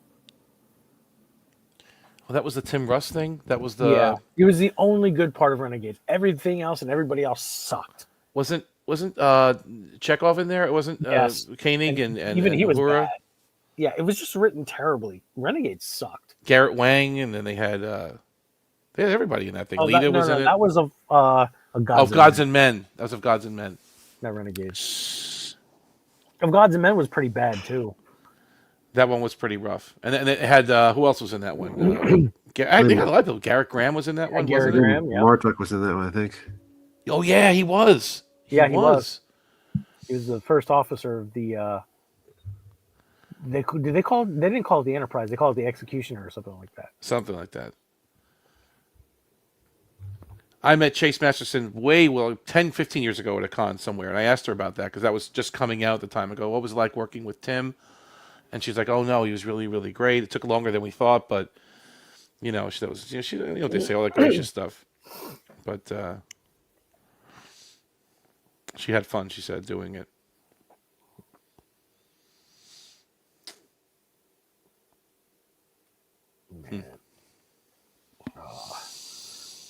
Well, that was the Tim Russ thing. That was the. Yeah, he was the only good part of Renegades. Everything else and everybody else sucked. Wasn't Chekhov in there? It wasn't Koenig and even he was Uhura? bad. Yeah, it was just written terribly. Renegades sucked. Garrett Wang, and then they had everybody in that thing. Lita was in it. That was of Gods and Men. That was of Gods and Men. Not Renegades. Of Gods and Men was pretty bad too. That one was pretty rough. And then it had who else was in that one? I think a lot of people. Garrett Graham was in that one. Garrett Graham, yeah. Martok was in that one, I think. Oh yeah, he was. He was. He was the first officer of the. They didn't call it the Enterprise. They called it the Executioner or something like that. Something like that. I met Chase Masterson 10, 15 years ago at a con somewhere, and I asked her about that because that was just coming out at the time. I go, what was it like working with Tim? And she's like, oh no, he was really, really great. It took longer than we thought, but they say all that gracious stuff. But she had fun, she said, doing it. Man.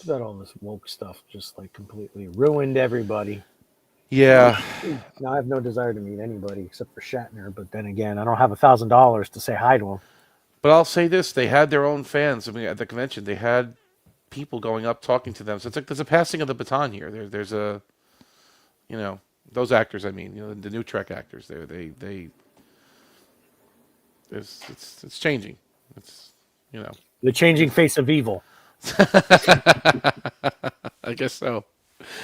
About all this woke stuff just like completely ruined everybody. Yeah. Now I have no desire to meet anybody except for Shatner, but then again, I don't have $1,000 to say hi to him. But I'll say this, they had their own fans. I mean, at the convention, they had people going up talking to them. So it's like there's a passing of the baton here. There's a, those actors, I mean, the new Trek actors, it's changing. It's, The changing face of evil. I guess so.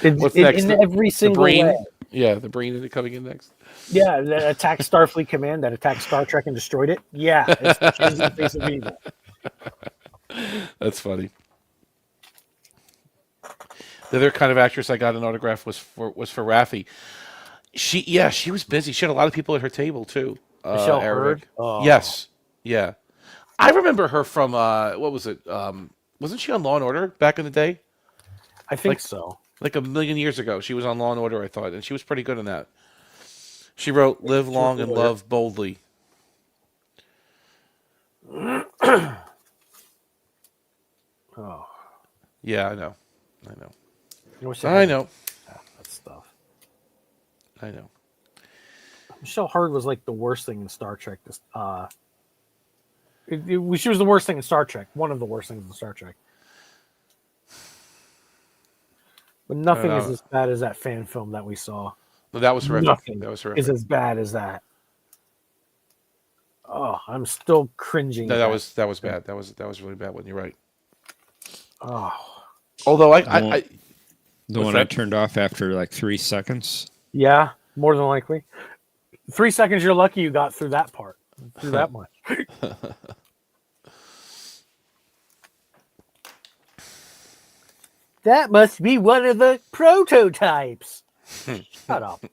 What's next? In every single way. Yeah, the Breen coming in next. Yeah, that attacked Starfleet Command, that attacked Star Trek and destroyed it. Yeah, it's the changing face of evil. That's funny. The other kind of actress I got an autograph was for Raffi. She was busy. She had a lot of people at her table too. Michelle Hurd? Oh. Yes. Yeah. I remember her from what was it? Wasn't she on Law and Order back in the day? I think so. Like a million years ago, she was on Law and Order, I thought, and she was pretty good in that. She wrote "Live Long and Love Boldly." Oh. Yeah, I know. I know. That stuff. I know. Michelle Hurd was like the worst thing in Star Trek. She was the worst thing in Star Trek. One of the worst things in Star Trek. But nothing is as bad as that fan film that we saw. Well, that was horrific. Nothing that was horrific. is as bad as that. Oh, I'm still cringing. No, that was bad. That was really bad one. You're right. Oh. Although the one I turned off after like 3 seconds. Yeah, more than likely. 3 seconds, you're lucky you got through that part. Through that much. That must be one of the prototypes. Shut up.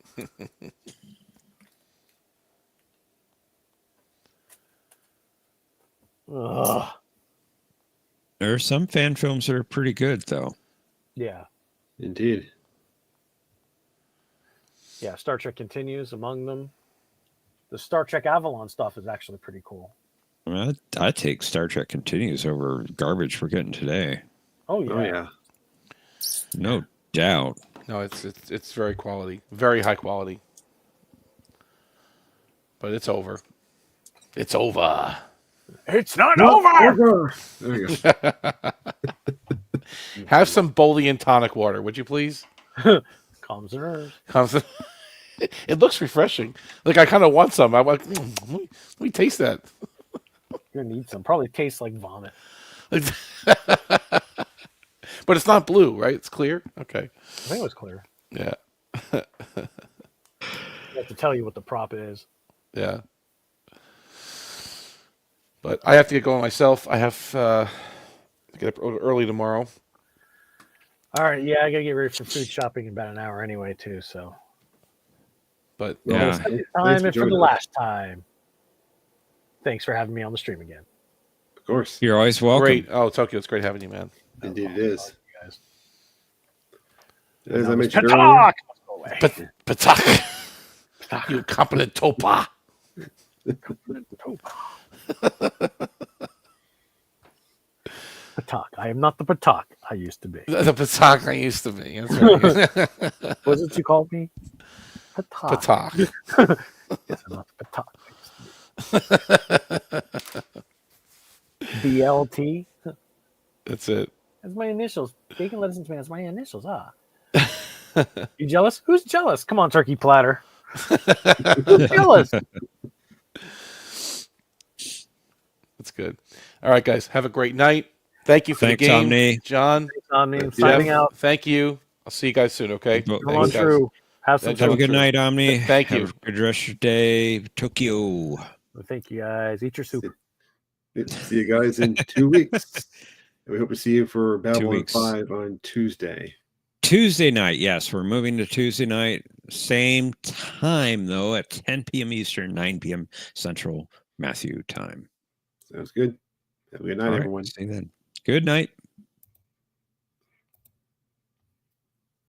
Ugh. There are some fan films that are pretty good, though. Yeah. Indeed. Yeah, Star Trek Continues among them. The Star Trek Avalon stuff is actually pretty cool. I take Star Trek Continues over garbage we're getting today. Oh, yeah. Oh, yeah. No doubt. No, it's very quality. Very high quality. But it's over. It's over. It's not over! There you go. Have some Bolian tonic water, would you please? Calms the nerves. It looks refreshing. Like I kind of want some. I'm like, let me taste that. You're gonna need some. Probably tastes like vomit. But it's not blue, right? It's clear. Okay. I think it was clear. Yeah. I have to tell you what the prop is. Yeah. But I have to get going myself. I have to get up early tomorrow. All right, yeah, I gotta get ready for food shopping in about an hour anyway, too. So, but yeah, second time and for the last time. Thanks for having me on the stream again. Of course, you're always welcome. Great. Oh, Tokyo, it's great having you, man. Indeed, it is. Guys. As I mentioned earlier, Patak. You incompetent topa. Patak. I am not the Patak I used to be. The Patak I used to be. That's right. What did you call me? Patak. Patak. Yes, I'm not the Patak I used to be. BLT. That's it. That's my initials. Bacon, lettuce, and tomatoes. My initials. You jealous? Who's jealous? Come on, turkey platter. Who's jealous? That's good. All right, guys. Have a great night. Thank you for the game, Omni. John. Thanks, Omni. Signing out. Thank you. I'll see you guys soon. Okay. Come on through. Have some Have a good night, Omni. Thank you. Have a good rest of your day, Tokyo. Thank you, guys. Eat your soup. See you guys in 2 weeks. We hope to see you for 2 Babylon weeks. 5 on Tuesday. Tuesday night, yes, we're moving to Tuesday night. Same time, though, at 10 p.m. Eastern, 9 p.m. Central Matthew time. Sounds good. Have a good night, All right, everyone. see you then. Good night.